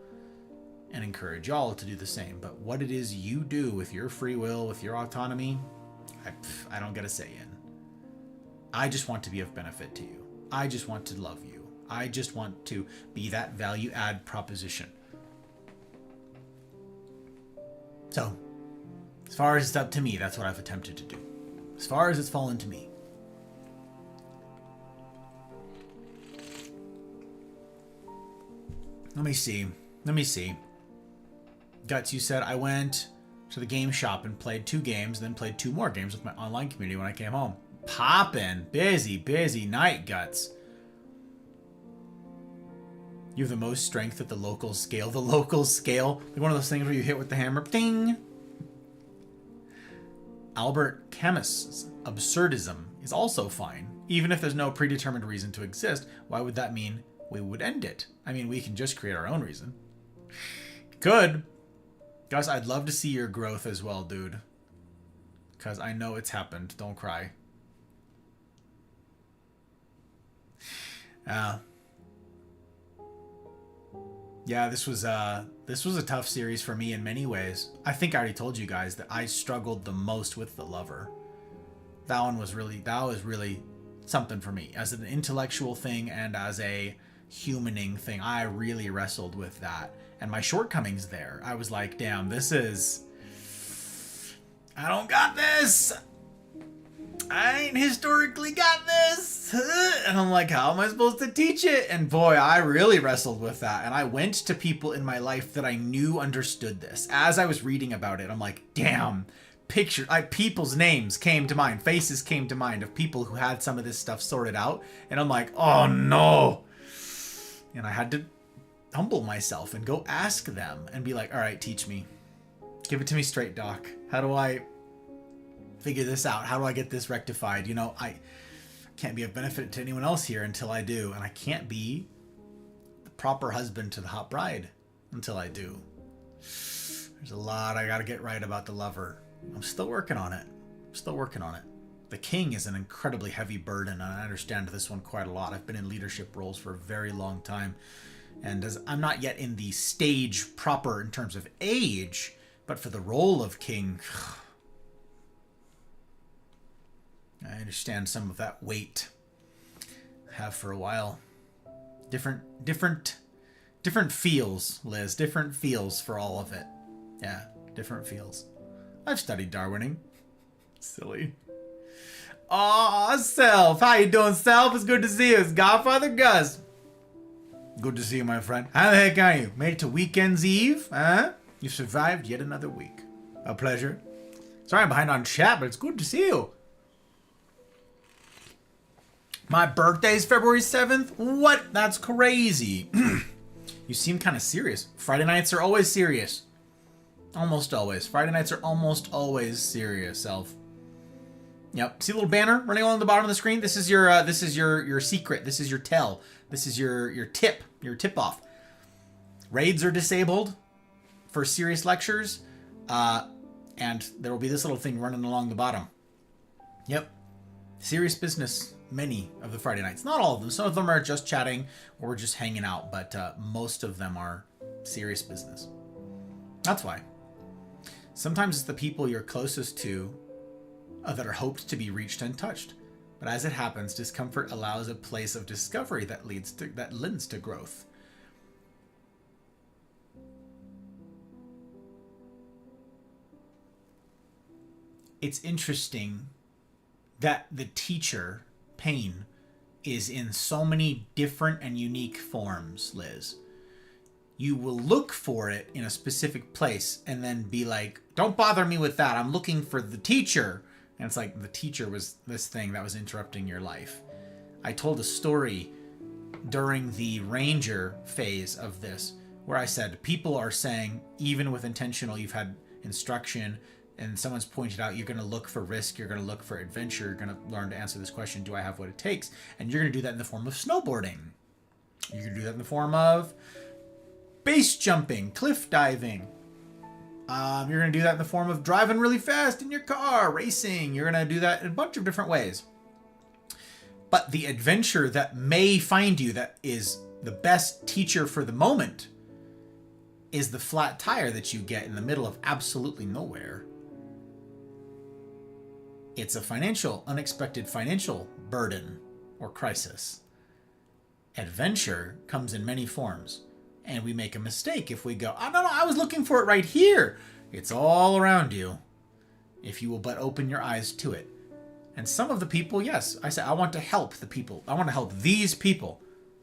and encourage y'all to do the same. But what it is you do with your free will, with your autonomy, I don't get a say in. I just want to be of benefit to you. I just want to love you. I just want to be that value add proposition. So, as far as it's up to me, that's what I've attempted to do. As far as it's fallen to me. Let me see. Guts, you said I went to the game shop and played 2 games, then played 2 more games with my online community when I came home. Poppin'. Busy night, Guts. You have the most strength at the local scale. The local scale. Like one of those things where you hit with the hammer. Ding! Albert Camus's absurdism is also fine. Even if there's no predetermined reason to exist, why would that mean we would end it? I mean, we can just create our own reason. Could. Gus, I'd love to see your growth as well, dude. because I know it's happened. Don't cry. Yeah, this was a tough series for me in many ways. I think I already told you guys that I struggled the most with The Lover. That was really something for me as an intellectual thing and as a humaning thing. I really wrestled with that and my shortcomings there. I was like, damn, I don't got this. I ain't historically got this. And I'm like, how am I supposed to teach it? And boy, I really wrestled with that. And I went to people in my life that I knew understood this. As I was reading about it, I'm like, damn, people's names came to mind, faces came to mind of people who had some of this stuff sorted out. And I'm like, oh no. And I had to humble myself and go ask them and be like, all right, teach me. Give it to me straight, Doc. How do I figure this out? How do I get this rectified? You know, I can't be of benefit to anyone else here until I do. And I can't be the proper husband to the hot bride until I do. There's a lot I got to get right about The Lover. I'm still working on it. The king is an incredibly heavy burden, and I understand this one quite a lot. I've been in leadership roles for a very long time. And as I'm not yet in the stage proper in terms of age, but for the role of king, I understand some of that weight. I have for a while. Different feels, Liz. Different feels for all of it. Yeah, different feels. I've studied Darwining. Silly. Aw, Self. How you doing, Self? It's good to see you. It's Godfather Gus. Good to see you, my friend. How the heck are you? Made it to Weekend's Eve? Huh? You survived yet another week. A pleasure. Sorry I'm behind on chat, but it's good to see you. My birthday's February 7th? What? That's crazy. You seem kind of serious. Friday nights are always serious. Almost always. Friday nights are almost always serious, Self. Yep. See a little banner running along the bottom of the screen? This is your secret. This is your tell. This is your tip off. Raids are disabled for serious lectures, and there will be this little thing running along the bottom. Yep. Serious business, many of the Friday nights. Not all of them. Some of them are just chatting or just hanging out, but most of them are serious business. That's why. Sometimes it's the people you're closest to that are hoped to be reached and touched. But as it happens, discomfort allows a place of discovery that lends to growth. It's interesting that the teacher, Pain, is in so many different and unique forms, Liz. You will look for it in a specific place and then be like, don't bother me with that. I'm looking for the teacher. And it's like the teacher was this thing that was interrupting your life. I told a story during the ranger phase of this where I said people are saying, even with intentional, you've had instruction and someone's pointed out you're going to look for risk, you're going to look for adventure, you're going to learn to answer this question, do I have what it takes? And you're going to do that in the form of snowboarding. You're going to do that in the form of base jumping, cliff diving. You're going to do that in the form of driving really fast in your car, racing. You're going to do that in a bunch of different ways. But the adventure that may find you that is the best teacher for the moment is the flat tire that you get in the middle of absolutely nowhere. It's a unexpected financial burden or crisis. Adventure comes in many forms. And we make a mistake if we go, oh, no, I was looking for it right here. It's all around you. If you will but open your eyes to it. And some of the people, yes, I said, I want to help the people. I want to help these people.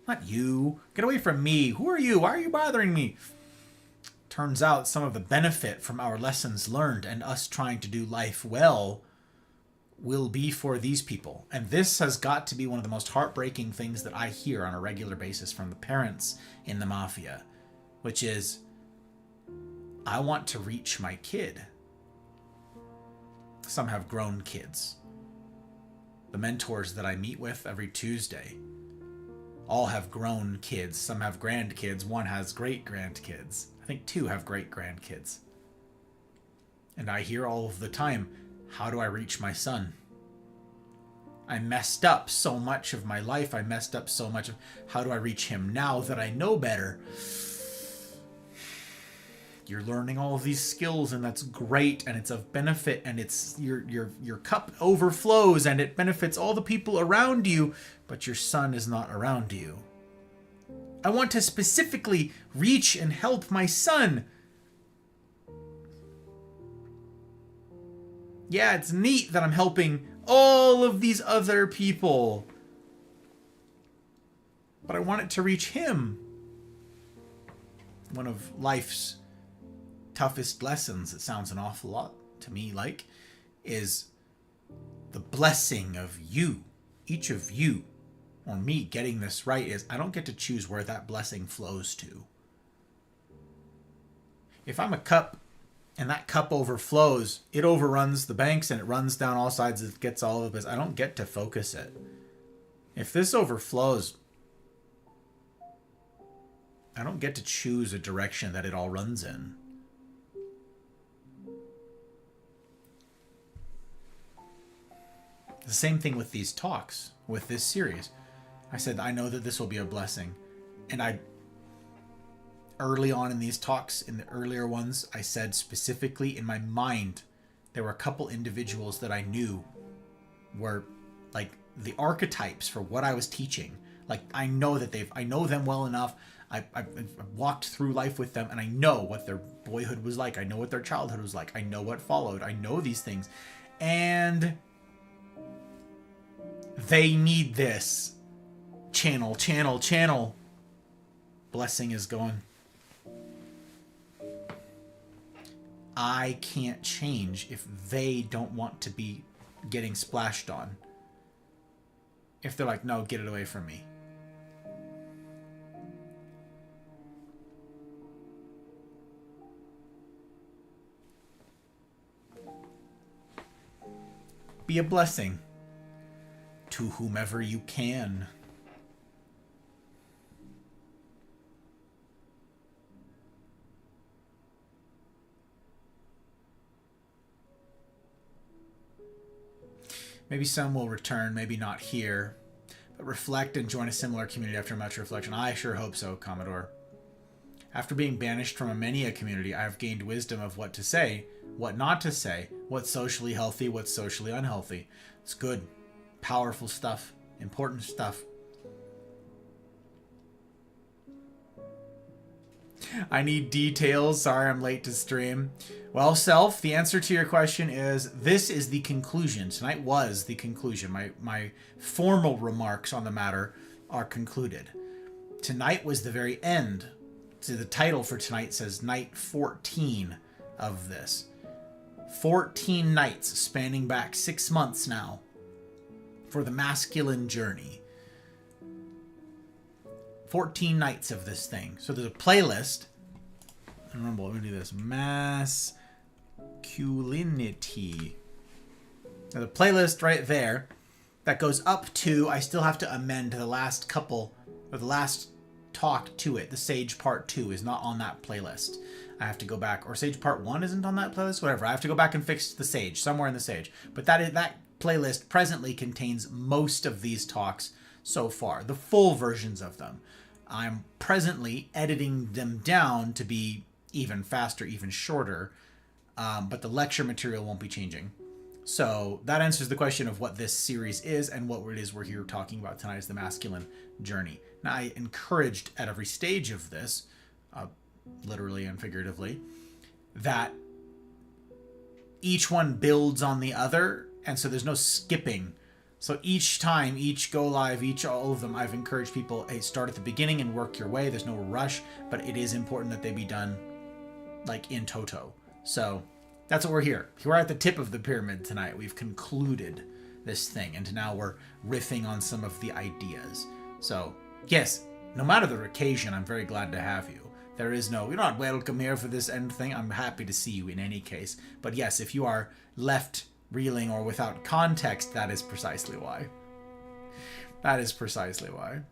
Not you. Get away from me. Who are you? Why are you bothering me? Turns out some of the benefit from our lessons learned and us trying to do life well will be for these people. And this has got to be one of the most heartbreaking things that I hear on a regular basis from the parents in the mafia, which is, I want to reach my kid. Some have grown kids. The mentors that I meet with every Tuesday all have grown kids. Some have grandkids. One has great-grandkids. I think two have great-grandkids. And I hear all of the time, How do I reach my son? I messed up so much of my life. I messed up so much of how do I reach him now that I know better? You're learning all of these skills, and that's great, and it's of benefit, and it's your cup overflows, and it benefits all the people around you, but your son is not around you. I want to specifically reach and help my son. Yeah, it's neat that I'm helping all of these other people, but I want it to reach him. One of life's toughest lessons, it sounds an awful lot to me like, is the blessing of you, each of you, or me getting this right, is I don't get to choose where that blessing flows to. If I'm a cup and that cup overflows, it overruns the banks and it runs down all sides, it gets all of this. I don't get to focus it. If this overflows, I don't get to choose a direction that it all runs in. The same thing with these talks, with this series. I said, I know that this will be a blessing. And early on in these talks, in the earlier ones, I said specifically in my mind, there were a couple individuals that I knew were like the archetypes for what I was teaching. Like, I know them well enough. I've walked through life with them, and I know what their boyhood was like. I know what their childhood was like. I know what followed. I know these things. And they need this. Channel. Blessing is going. I can't change if they don't want to be getting splashed on. If they're like, no, get it away from me. Be a blessing to whomever you can. Maybe some will return, maybe not here, but reflect and join a similar community after much reflection. I sure hope so, Commodore. After being banished from many a community, I have gained wisdom of what to say, what not to say, what's socially healthy, what's socially unhealthy. It's good, powerful stuff, important stuff. I need details. Sorry, I'm late to stream. Well, Self, the answer to your question is this is the conclusion. Tonight was the conclusion. My formal remarks on the matter are concluded. Tonight was the very end. So the title for tonight says Night 14 of this. 14 nights spanning back 6 months now for the masculine journey. 14 nights of this thing. So there's a playlist. I remember, let me do this. Masculinity. There's a playlist right there that goes up to, I still have to amend the last couple, or the last talk to it. The Sage Part 2 is not on that playlist. I have to go back, or Sage Part 1 isn't on that playlist? Whatever. I have to go back and fix the Sage, somewhere in the Sage. But that playlist presently contains most of these talks so far, the full versions of them. I'm presently editing them down to be even faster, even shorter, but the lecture material won't be changing. So that answers the question of what this series is and what it is we're here talking about tonight is the masculine journey. Now, I encouraged at every stage of this, literally and figuratively, that each one builds on the other, and so there's no skipping. So each time, each go live, all of them, I've encouraged people, hey, start at the beginning and work your way. There's no rush, but it is important that they be done like in toto. So that's what we're here. We're at the tip of the pyramid tonight. We've concluded this thing, and now we're riffing on some of the ideas. So yes, no matter the occasion, I'm very glad to have you. There is no, you're not welcome here for this end thing. I'm happy to see you in any case. But yes, if you are left reeling or without context, that is precisely why. That is precisely why.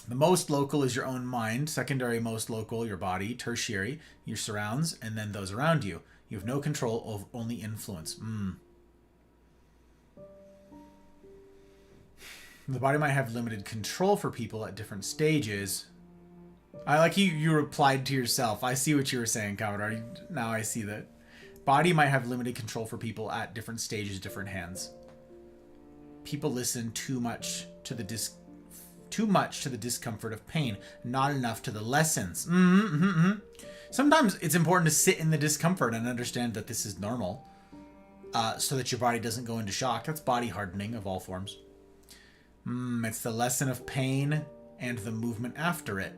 The most local is your own mind. Secondary most local, your body. Tertiary, your surrounds, and then those around you. You have no control of only influence. The body might have limited control for people at different stages. I like you replied to yourself. I see what you were saying, Commodore. Now I see that. Body might have limited control for people at different stages, different hands. People listen too much to the discomfort of pain, not enough to the lessons. Sometimes it's important to sit in the discomfort and understand that this is normal, so that your body doesn't go into shock. That's body hardening of all forms. It's the lesson of pain and the movement after it.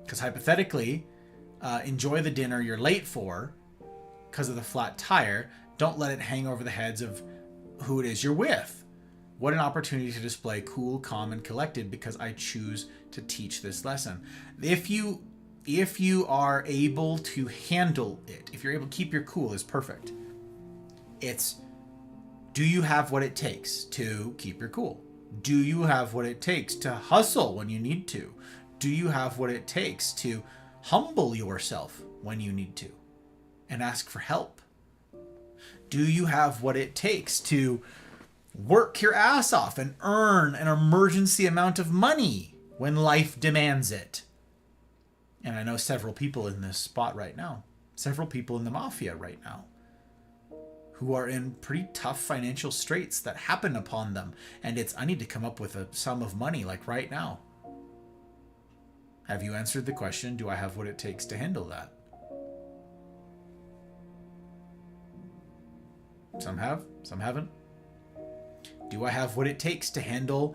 Because hypothetically, enjoy the dinner you're late for because of the flat tire. Don't let it hang over the heads of who it is you're with. What an opportunity to display cool, calm, and collected because I choose to teach this lesson. If you are able to handle it, if you're able to keep your cool, is perfect. It's, do you have what it takes to keep your cool? Do you have what it takes to hustle when you need to? Do you have what it takes to humble yourself when you need to and ask for help? Do you have what it takes to work your ass off and earn an emergency amount of money when life demands it? And I know several people in this spot right now, several people in the mafia right now, who are in pretty tough financial straits that happen upon them. And it's, I need to come up with a sum of money like right now. Have you answered the question, do I have what it takes to handle that? Some have, some haven't. Do I have what it takes to handle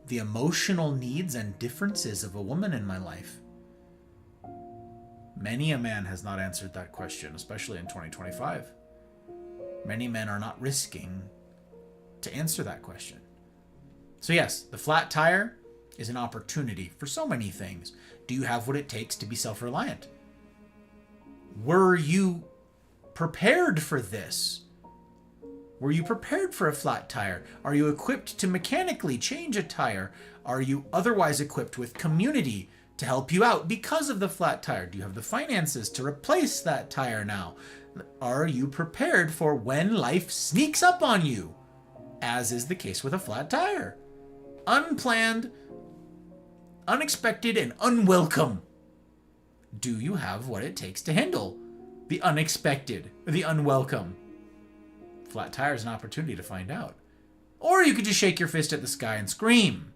the emotional needs and differences of a woman in my life? Many a man has not answered that question, especially in 2025. Many men are not risking to answer that question. So yes, the flat tire is an opportunity for so many things. Do you have what it takes to be self-reliant? Were you prepared for this? Were you prepared for a flat tire? Are you equipped to mechanically change a tire? Are you otherwise equipped with community to help you out because of the flat tire? Do you have the finances to replace that tire now? Are you prepared for when life sneaks up on you, as is the case with a flat tire? Unplanned, unexpected, and unwelcome. Do you have what it takes to handle the unexpected, the unwelcome? Flat tire is an opportunity to find out. Or you could just shake your fist at the sky and scream.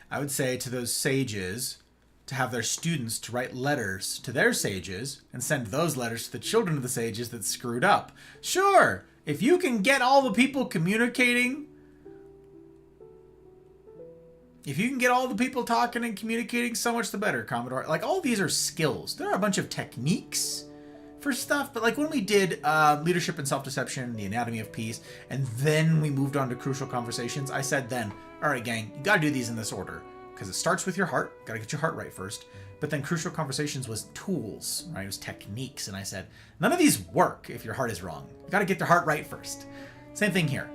I would say to those sages to have their students to write letters to their sages and send those letters to the children of the sages that screwed up. Sure, if you can get all the people communicating, if you can get all the people talking and communicating, so much the better, Commodore. Like, all these are skills. There are a bunch of techniques for stuff, but like when we did leadership and self-deception, the anatomy of peace, and then we moved on to crucial conversations, I said then, all right, gang, you gotta do these in this order, because it starts with your heart, gotta get your heart right first, but then crucial conversations was tools, right? It was techniques, and I said, none of these work if your heart is wrong. You gotta get your heart right first. Same thing here.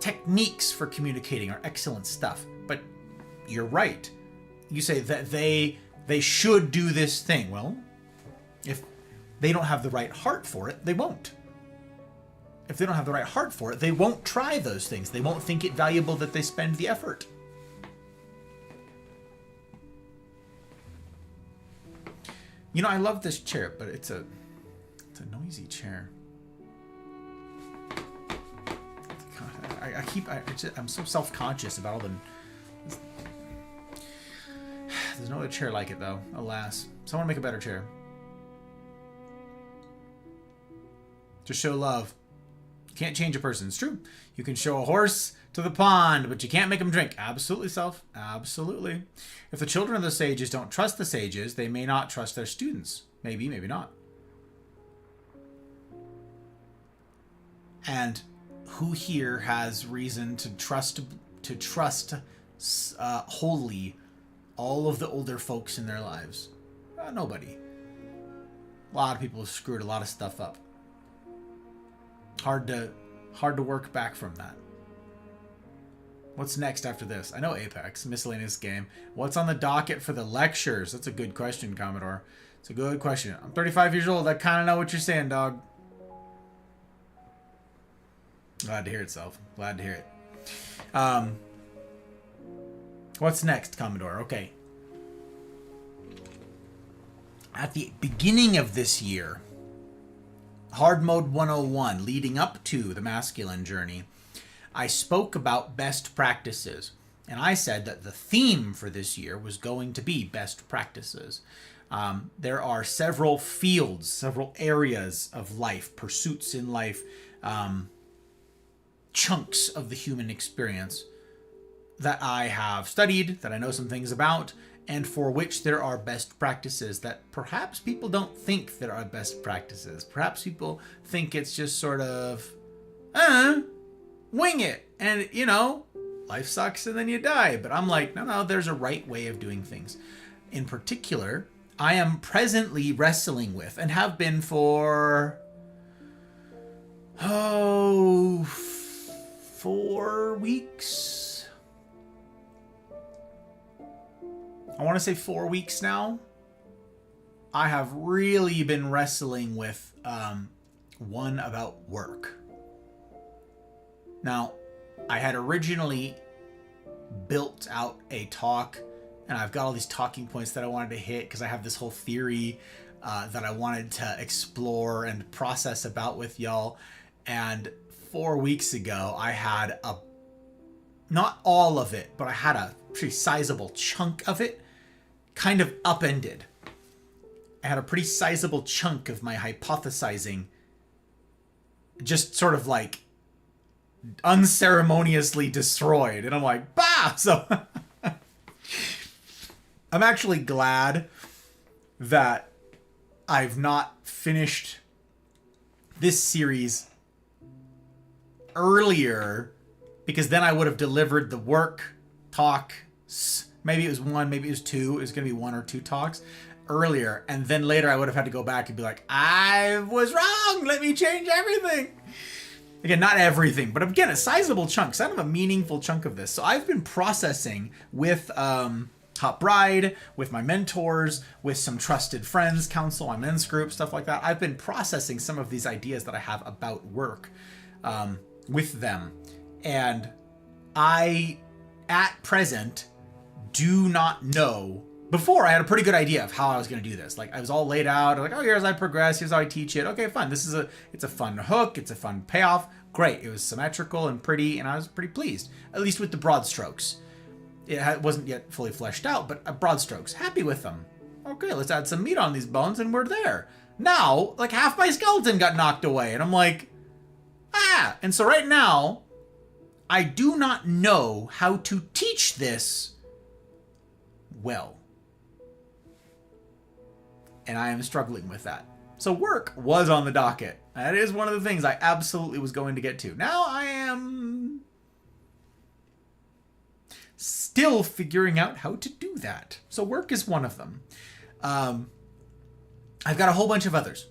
Techniques for communicating are excellent stuff, but you're right. You say that they should do this thing. Well, if they don't have the right heart for it, they won't. If they don't have the right heart for it, they won't try those things. They won't think it valuable that they spend the effort. You know, I love this chair, but it's a noisy chair. I'm so self-conscious about all the... There's no other chair like it, though. Alas. Someone make a better chair. Just show love. You can't change a person. It's true. You can show a horse to the pond, but you can't make them drink. Absolutely, Self. Absolutely. If the children of the sages don't trust the sages, they may not trust their students. Maybe, maybe not. And who here has reason to trust wholly all of the older folks in their lives? Nobody. A lot of people have screwed a lot of stuff up. Hard to work back from that. What's next after this? I know Apex, miscellaneous game. What's on the docket for the lectures? That's a good question, Commodore. It's a good question. I'm 35 years old. I kind of know what you're saying, dog. Glad to hear it, Self. Glad to hear it. What's next, Commodore? Okay. At the beginning of this year, Hard Mode 101, leading up to the masculine journey, I spoke about best practices. And I said that the theme for this year was going to be best practices. There are several fields, several areas of life, pursuits in life, chunks of the human experience that I have studied, that I know some things about, and for which there are best practices that perhaps people don't think there are best practices. Perhaps people think it's just sort of, wing it. And, you know, life sucks and then you die. But I'm like, no, there's a right way of doing things. In particular, I am presently wrestling with, and have been for, 4 weeks. I want to say 4 weeks now. I have really been wrestling with one about work. Now, I had originally built out a talk, and I've got all these talking points that I wanted to hit because I have this whole theory that I wanted to explore and process about with y'all. And 4 weeks ago, I had not all of it, but I had a pretty sizable chunk of it kind of upended. I had a pretty sizable chunk of my hypothesizing just sort of like unceremoniously destroyed. And I'm like, bah! So I'm actually glad that I've not finished this series earlier, because then I would have delivered the work talks. Maybe it was one, maybe it was two. It was going to be 1 or 2 talks earlier. And then later I would have had to go back and be like, I was wrong. Let me change everything. Again, not everything, but again, a sizable chunk, kind of a meaningful chunk of this. So I've been processing with Hot Bride, with my mentors, with some trusted friends, counsel, my men's group, stuff like that. I've been processing some of these ideas that I have about work with them. And I, at present, do not know. Before, I had a pretty good idea of how I was going to do this. Like, I was all laid out. Like, oh, here's how I progress. Here's how I teach it. Okay, fine. It's a fun hook. It's a fun payoff. Great. It was symmetrical and pretty, and I was pretty pleased. At least with the broad strokes. It wasn't yet fully fleshed out, but broad strokes. Happy with them. Okay, let's add some meat on these bones, and we're there. Now, like, half my skeleton got knocked away, and I'm like, ah! And so right now, I do not know how to teach this well. And I am struggling with that. So work was on the docket. That is one of the things I absolutely was going to get to. Now I am still figuring out how to do that. So work is one of them. I've got a whole bunch of others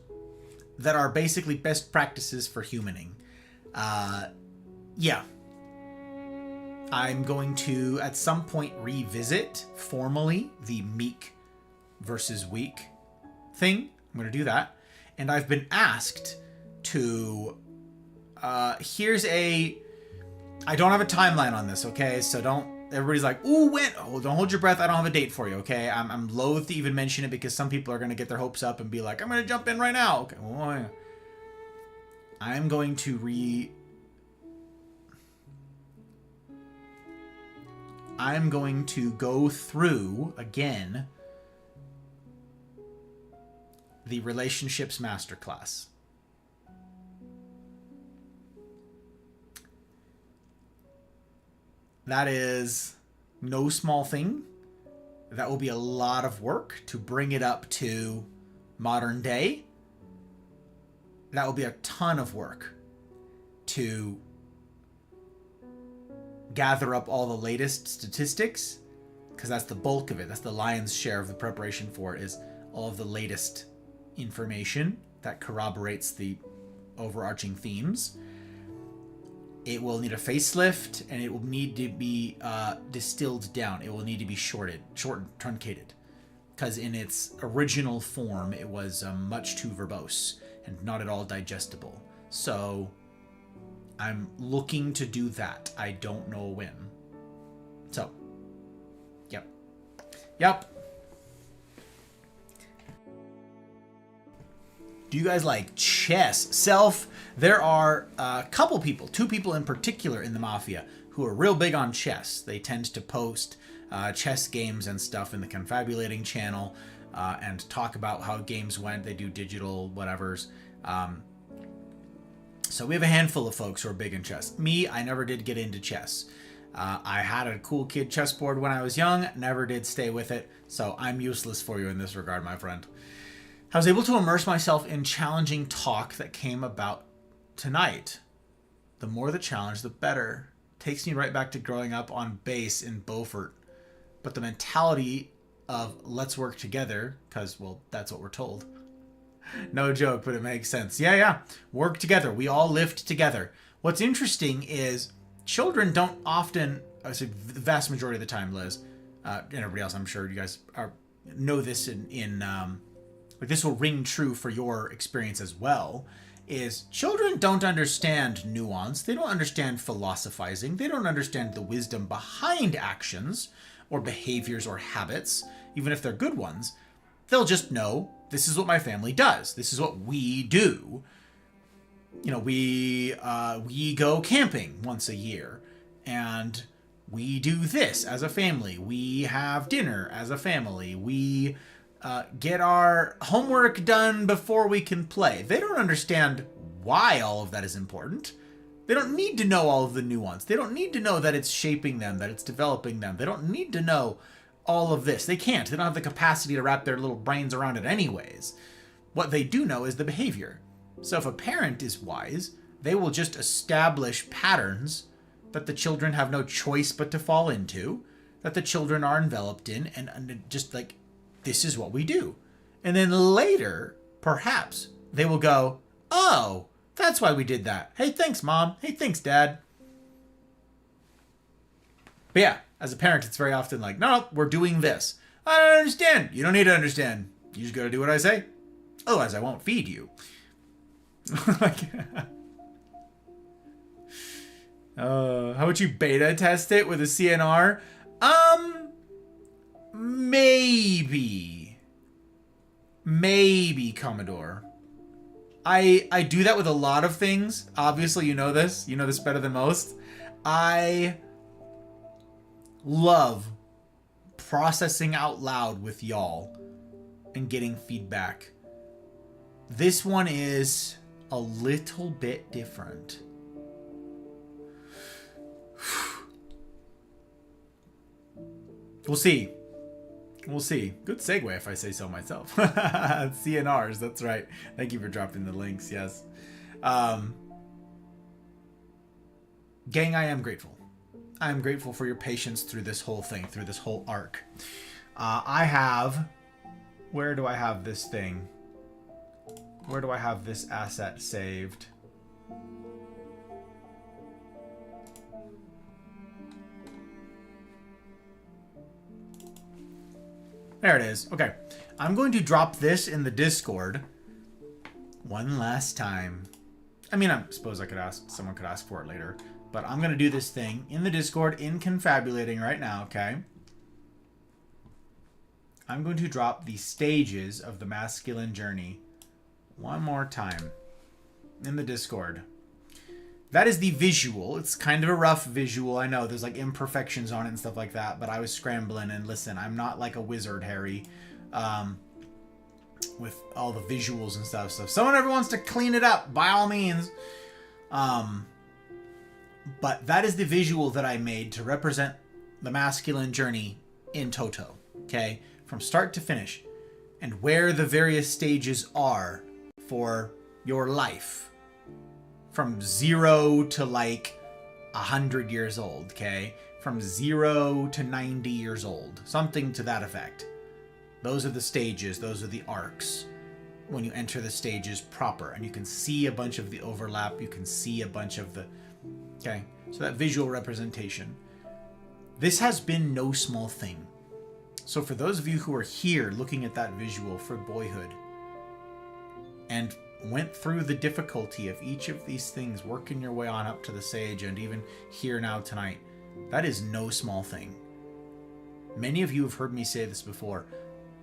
that are basically best practices for humaning. Yeah. I'm going to, at some point, revisit formally the meek versus weak thing. I'm going to do that. And I've been asked to, I don't have a timeline on this, okay? So everybody's like, ooh, when? Oh, don't hold your breath. I don't have a date for you, okay? I'm loath to even mention it because some people are going to get their hopes up and be like, I'm going to jump in right now. Okay, well, yeah. I'm going to I'm going to go through, again, the Relationships Masterclass. That is no small thing. That will be a lot of work to bring it up to modern day. That will be a ton of work to gather up all the latest statistics, because that's the bulk of it. That's the lion's share of the preparation for it, is all of the latest information that corroborates the overarching themes. It will need a facelift, and it will need to be distilled down. It will need to be shortened, truncated, because in its original form, it was much too verbose and not at all digestible. So I'm looking to do that. I don't know when. So, yep. Yep. Do you guys like chess? There are a couple people, 2 people in particular in the Mafia, who are real big on chess. They tend to post chess games and stuff in the Confabulating channel and talk about how games went. They do digital whatevers. So we have a handful of folks who are big in chess. Me, I never did get into chess. I had a cool kid chessboard when I was young, never did stay with it, so I'm useless for you in this regard, my friend. I was able to immerse myself in challenging talk that came about tonight. The more the challenge, the better. Takes me right back to growing up on base in Beaufort. But the mentality of let's work together, because, well, that's what we're told. No joke, but it makes sense. Yeah. Work together. We all lift together. What's interesting is children don't often, I say the vast majority of the time, Liz, and everybody else, I'm sure you guys know this like this will ring true for your experience as well, is children don't understand nuance. They don't understand philosophizing. They don't understand the wisdom behind actions or behaviors or habits, even if they're good ones. They'll just know, this is what my family does. This is what we do. You know, we go camping once a year, and we do this as a family. We have dinner as a family. We get our homework done before we can play. They don't understand why all of that is important. They don't need to know all of the nuance. They don't need to know that it's shaping them, that it's developing them. They don't need to know all of this. They can't. They don't have the capacity to wrap their little brains around it anyways. What they do know is the behavior. So if a parent is wise, they will just establish patterns that the children have no choice but to fall into, that the children are enveloped in, and just like, this is what we do. And then later, perhaps, they will go, oh, that's why we did that. Hey, thanks, Mom. Hey, thanks, Dad. But yeah, as a parent, it's very often like, no, we're doing this. I don't understand. You don't need to understand. You just gotta do what I say. Otherwise, I won't feed you. How about you beta test it with a CNR? Maybe, Commodore. I do that with a lot of things. Obviously, you know this. You know this better than most. I love processing out loud with y'all and getting feedback. This one is a little bit different. We'll see. Good segue if I say so myself. CNRs, that's right. Thank you for dropping the links, yes. Gang, I am grateful. I am grateful for your patience through this whole thing, through this whole arc. Where do I have this thing? Where do I have this asset saved? There it is. Okay. I'm going to drop this in the Discord one last time. I mean, I suppose someone could ask for it later, but I'm going to do this thing in the Discord in Confabulating right now, okay? I'm going to drop the stages of the masculine journey one more time in the Discord. That is the visual. It's kind of a rough visual. I know there's like imperfections on it and stuff like that, but I was scrambling, and listen, I'm not like a wizard, Harry, with all the visuals and stuff. So if someone ever wants to clean it up, by all means. But that is the visual that I made to represent the masculine journey in toto, okay? From start to finish, and where the various stages are for your life. From 0 to like 100 years old, okay? From 0 to 90 years old. Something to that effect. Those are the stages. Those are the arcs. When you enter the stages proper. And you can see a bunch of the overlap. You can see a bunch of the... Okay? So that visual representation. This has been no small thing. So for those of you who are here looking at that visual for Boyhood, and went through the difficulty of each of these things, working your way on up to the sage, and even here now tonight, that is no small thing. Many of you have heard me say this before,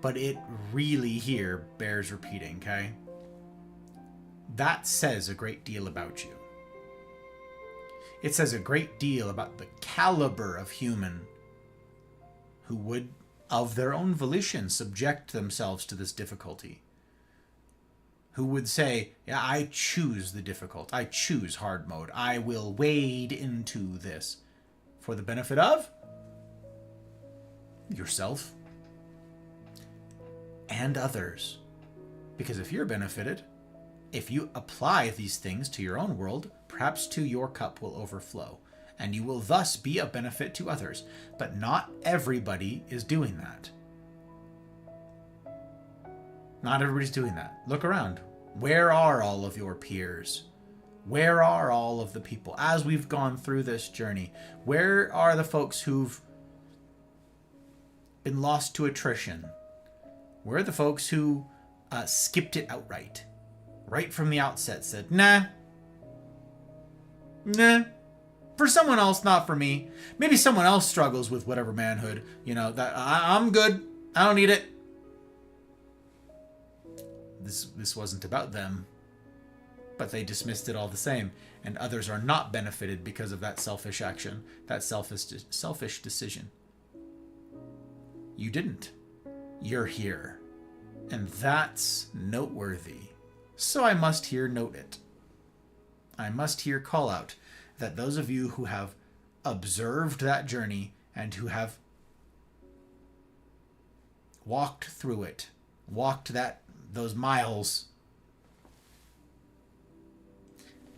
but it really here bears repeating, okay? That says a great deal about you. It says a great deal about the caliber of human who would, of their own volition, subject themselves to this difficulty. Who would say, yeah, I choose the difficult. I choose hard mode. I will wade into this for the benefit of yourself and others. Because if you're benefited, if you apply these things to your own world, perhaps too your cup will overflow, and you will thus be a benefit to others. But not everybody is doing that. Not everybody's doing that. Look around. Where are all of your peers? Where are all of the people? As we've gone through this journey, where are the folks who've been lost to attrition? Where are the folks who skipped it outright? Right from the outset said, nah. For someone else, not for me. Maybe someone else struggles with whatever manhood. That I'm good. I don't need it. This wasn't about them. But they dismissed it all the same. And others are not benefited because of that selfish action. That selfish decision. You didn't. You're here. And that's noteworthy. So I must here note it. I must here call out that those of you who have observed that journey and who have walked through it, walked those miles,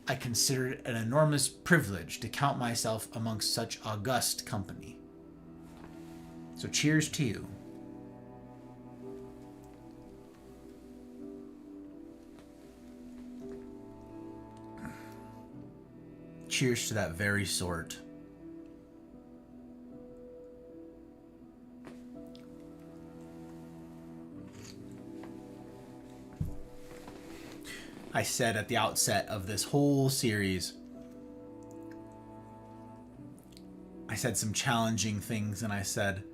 I consider it an enormous privilege to count myself amongst such august company. So cheers to you. Cheers to that very sort. I said at the outset of this whole series, I said some challenging things, and I said,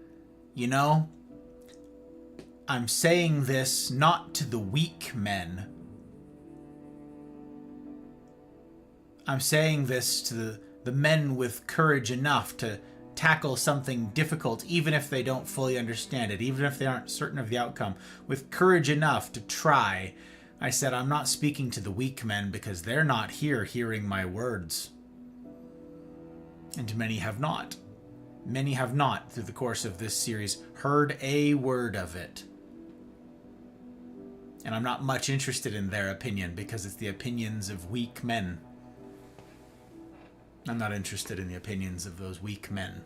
I'm saying this not to the weak men. I'm saying this to the men with courage enough to tackle something difficult, even if they don't fully understand it, even if they aren't certain of the outcome, with courage enough to try. I said, I'm not speaking to the weak men because they're not here hearing my words. And many have not. Many have not, through the course of this series, heard a word of it. And I'm not much interested in their opinion because it's the opinions of weak men. I'm not interested in the opinions of those weak men.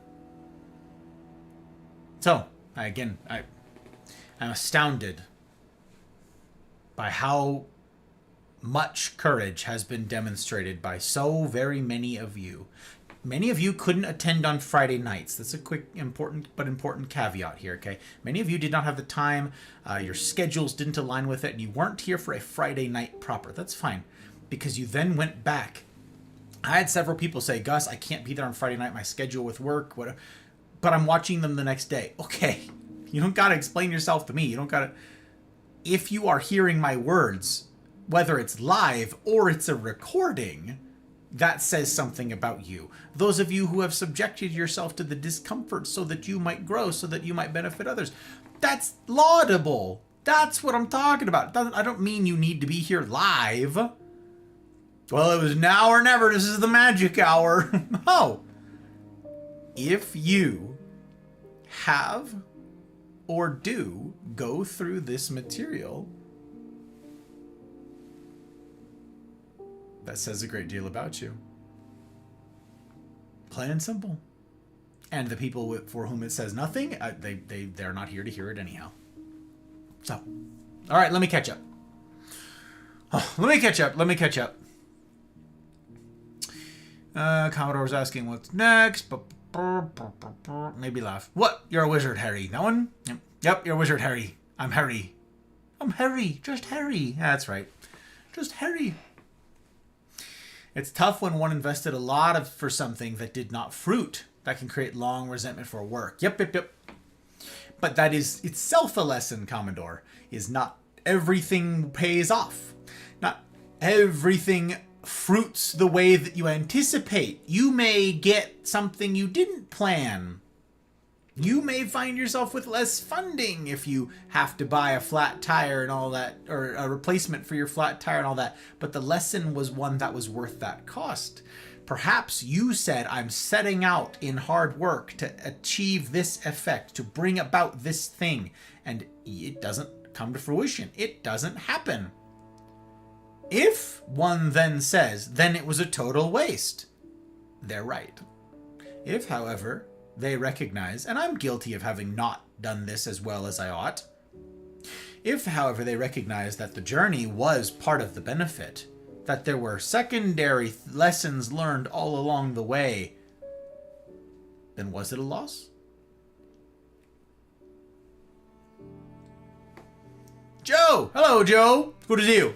So, I'm astounded by how much courage has been demonstrated by so very many of you. Many of you couldn't attend on Friday nights. That's a quick, important caveat here, okay? Many of you did not have the time. Your schedules didn't align with it, and you weren't here for a Friday night proper. That's fine, because you then went back. I had several people say, Gus, I can't be there on Friday night. My schedule with work, whatever. But I'm watching them the next day. Okay, you don't got to explain yourself to me. You don't got to. If you are hearing my words, whether it's live or it's a recording, that says something about you. Those of you who have subjected yourself to the discomfort so that you might grow, so that you might benefit others, that's laudable. That's what I'm talking about. I don't mean you need to be here live. Well, it was now or never. This is the magic hour. No. If you have or do go through this material, that says a great deal about you. Plain and simple. And the people for whom it says nothing, they're not here to hear it anyhow. So, all right, let me catch up. Let me catch up. Commodore's asking what's next. Maybe laugh. What? You're a wizard, Harry. That one? Yep, you're a wizard, Harry. I'm Harry. Just Harry. Yeah, that's right. Just Harry. It's tough when one invested a lot for something that did not fruit. That can create long resentment for work. Yep. But that is itself a lesson, Commodore, is not everything pays off. Not everything fruits the way that you anticipate. You may get something you didn't plan. You may find yourself with less funding if you have to buy a flat tire and all that, or a replacement for your flat tire and all that. But the lesson was one that was worth that cost. Perhaps you said, I'm setting out in hard work to achieve this effect, to bring about this thing, and it doesn't come to fruition. It doesn't happen. If one then says, then it was a total waste, they're right. If, however, they recognize, and I'm guilty of having not done this as well as I ought, if, however, they recognize that the journey was part of the benefit, that there were secondary lessons learned all along the way, then was it a loss? Joe! Hello, Joe! Good to see you.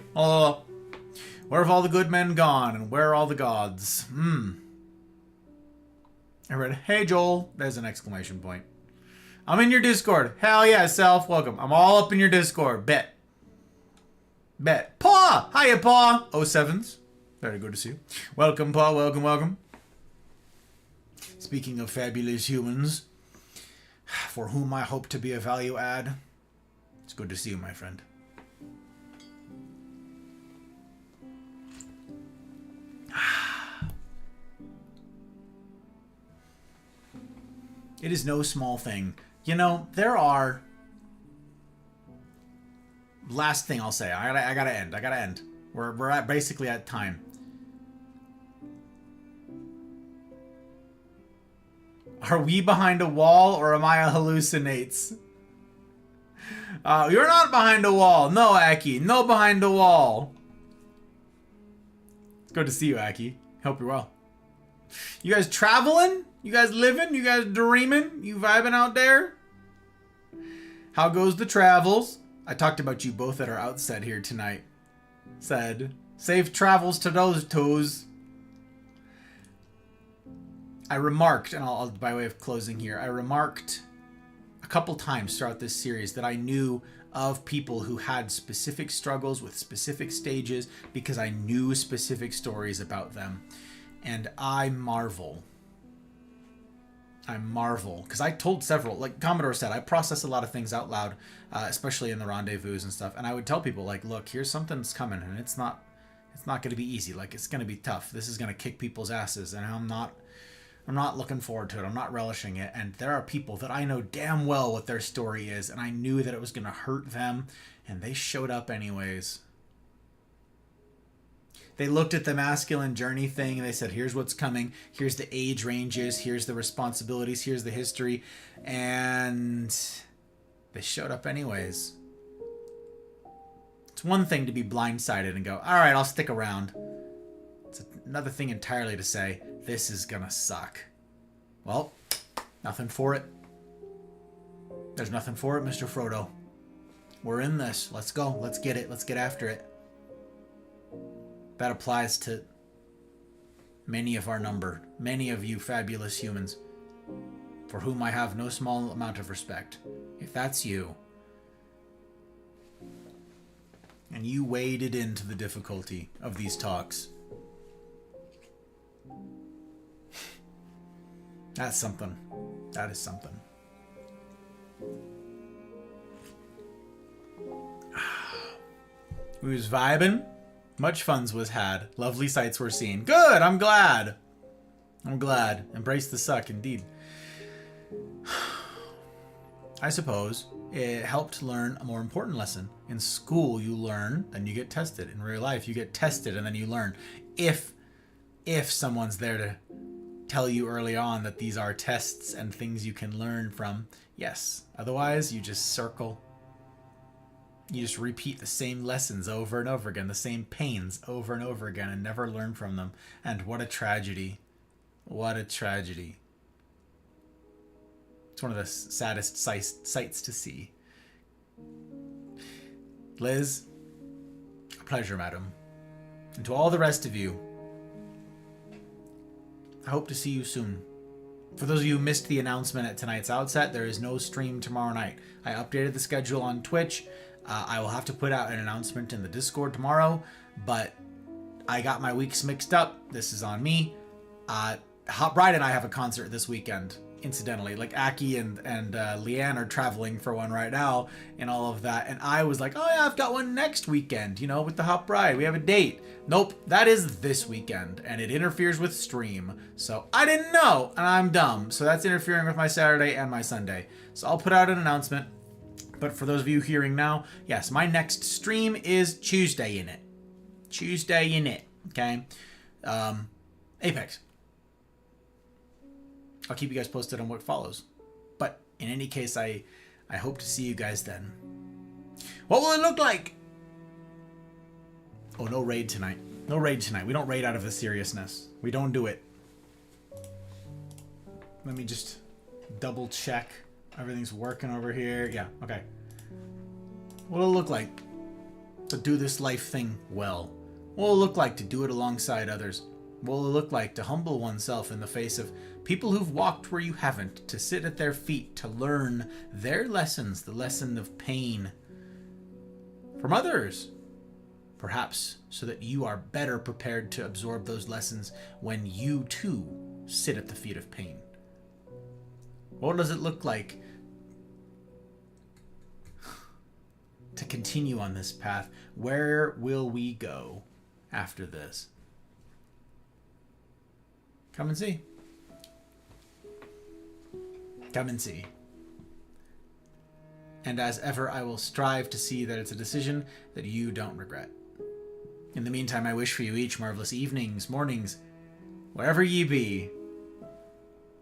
Where have all the good men gone, and where are all the gods? I read, hey, Joel. There's an exclamation point. I'm in your Discord. Hell yeah, self. Welcome. I'm all up in your Discord. Bet. Paw! Hiya, Paw! 07s. Very good to see you. Welcome, Paw. Welcome. Speaking of fabulous humans, for whom I hope to be a value add, it's good to see you, my friend. It is no small thing. You know, there are... Last thing I'll say. I gotta end. We're at basically at time. Are we behind a wall, or am I a hallucinates? You're not behind a wall. No, Aki. No behind a wall. It's good to see you, Aki. Hope you're well. You guys traveling? You guys living? You guys dreaming? You vibing out there? How goes the travels? I talked about you both at our outset here tonight. Said, safe travels to those toes. I remarked, and I'll by way of closing here, I remarked a couple times throughout this series that I knew of people who had specific struggles with specific stages because I knew specific stories about them. And I marvel, because I told several, like Commodore said, I process a lot of things out loud, especially in the rendezvous and stuff. And I would tell people, like, look, here's something that's coming, and it's not going to be easy. Like, it's going to be tough. This is going to kick people's asses, and I'm not looking forward to it. I'm not relishing it. And there are people that I know damn well what their story is, and I knew that it was going to hurt them, and they showed up anyways. They looked at the masculine journey thing and they said, here's what's coming. Here's the age ranges. Here's the responsibilities. Here's the history. And they showed up anyways. It's one thing to be blindsided and go, all right, I'll stick around. It's another thing entirely to say, this is gonna suck. Well, nothing for it. There's nothing for it, Mr. Frodo. We're in this. Let's go. Let's get it. Let's get after it. That applies to many of our number, many of you fabulous humans, for whom I have no small amount of respect. If that's you, and you waded into the difficulty of these talks, that's something. That is something. We was vibing. Much funds was had. Lovely sights were seen. Good, I'm glad. Embrace the suck, indeed. I suppose it helped learn a more important lesson. In school, you learn, then you get tested. In real life, you get tested, and then you learn. If someone's there to tell you early on that these are tests and things you can learn from, yes. Otherwise, you just circle. You just repeat the same lessons over and over again, the same pains over and over again, and never learn from them. And what a tragedy. What a tragedy. It's one of the saddest sights to see. Liz, a pleasure, madam. And to all the rest of you, I hope to see you soon. For those of you who missed the announcement at tonight's outset, there is no stream tomorrow night. I updated the schedule on Twitch. I will have to put out an announcement in the Discord tomorrow, but I got my weeks mixed up. This is on me. Hot Bride and I have a concert this weekend, incidentally. Like, Aki and Leanne are traveling for one right now and all of that. And I was like, oh yeah, I've got one next weekend, you know, with the Hot Bride. We have a date. Nope, that is this weekend, and it interferes with stream. So I didn't know, and I'm dumb. So that's interfering with my Saturday and my Sunday. So I'll put out an announcement. But for those of you hearing now, yes, my next stream is Tuesday in it. Tuesday in it, okay? Apex. I'll keep you guys posted on what follows. But in any case, I hope to see you guys then. What will it look like? Oh, no raid tonight. No raid tonight. We don't raid out of the seriousness. We don't do it. Let me just double check. Everything's working over here. Yeah, okay. What will it look like to do this life thing well? What will it look like to do it alongside others? What will it look like to humble oneself in the face of people who've walked where you haven't, to sit at their feet, to learn their lessons, the lesson of pain from others, perhaps so that you are better prepared to absorb those lessons when you too sit at the feet of pain? What does it look like to continue on this path? Where will we go after this? Come and see. Come and see. And as ever, I will strive to see that it's a decision that you don't regret. In the meantime, I wish for you each marvelous evenings, mornings, wherever ye be.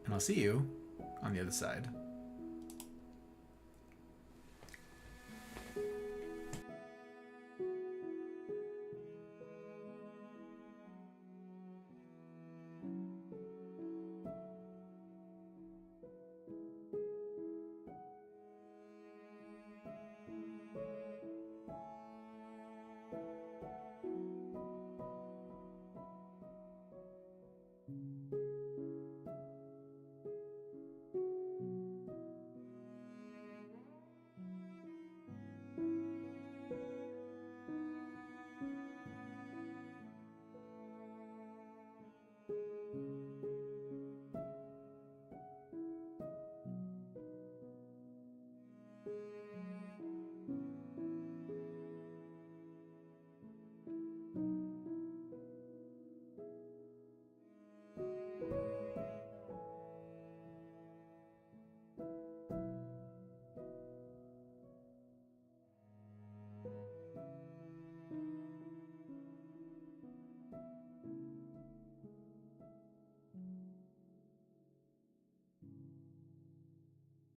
And I'll see you on the other side.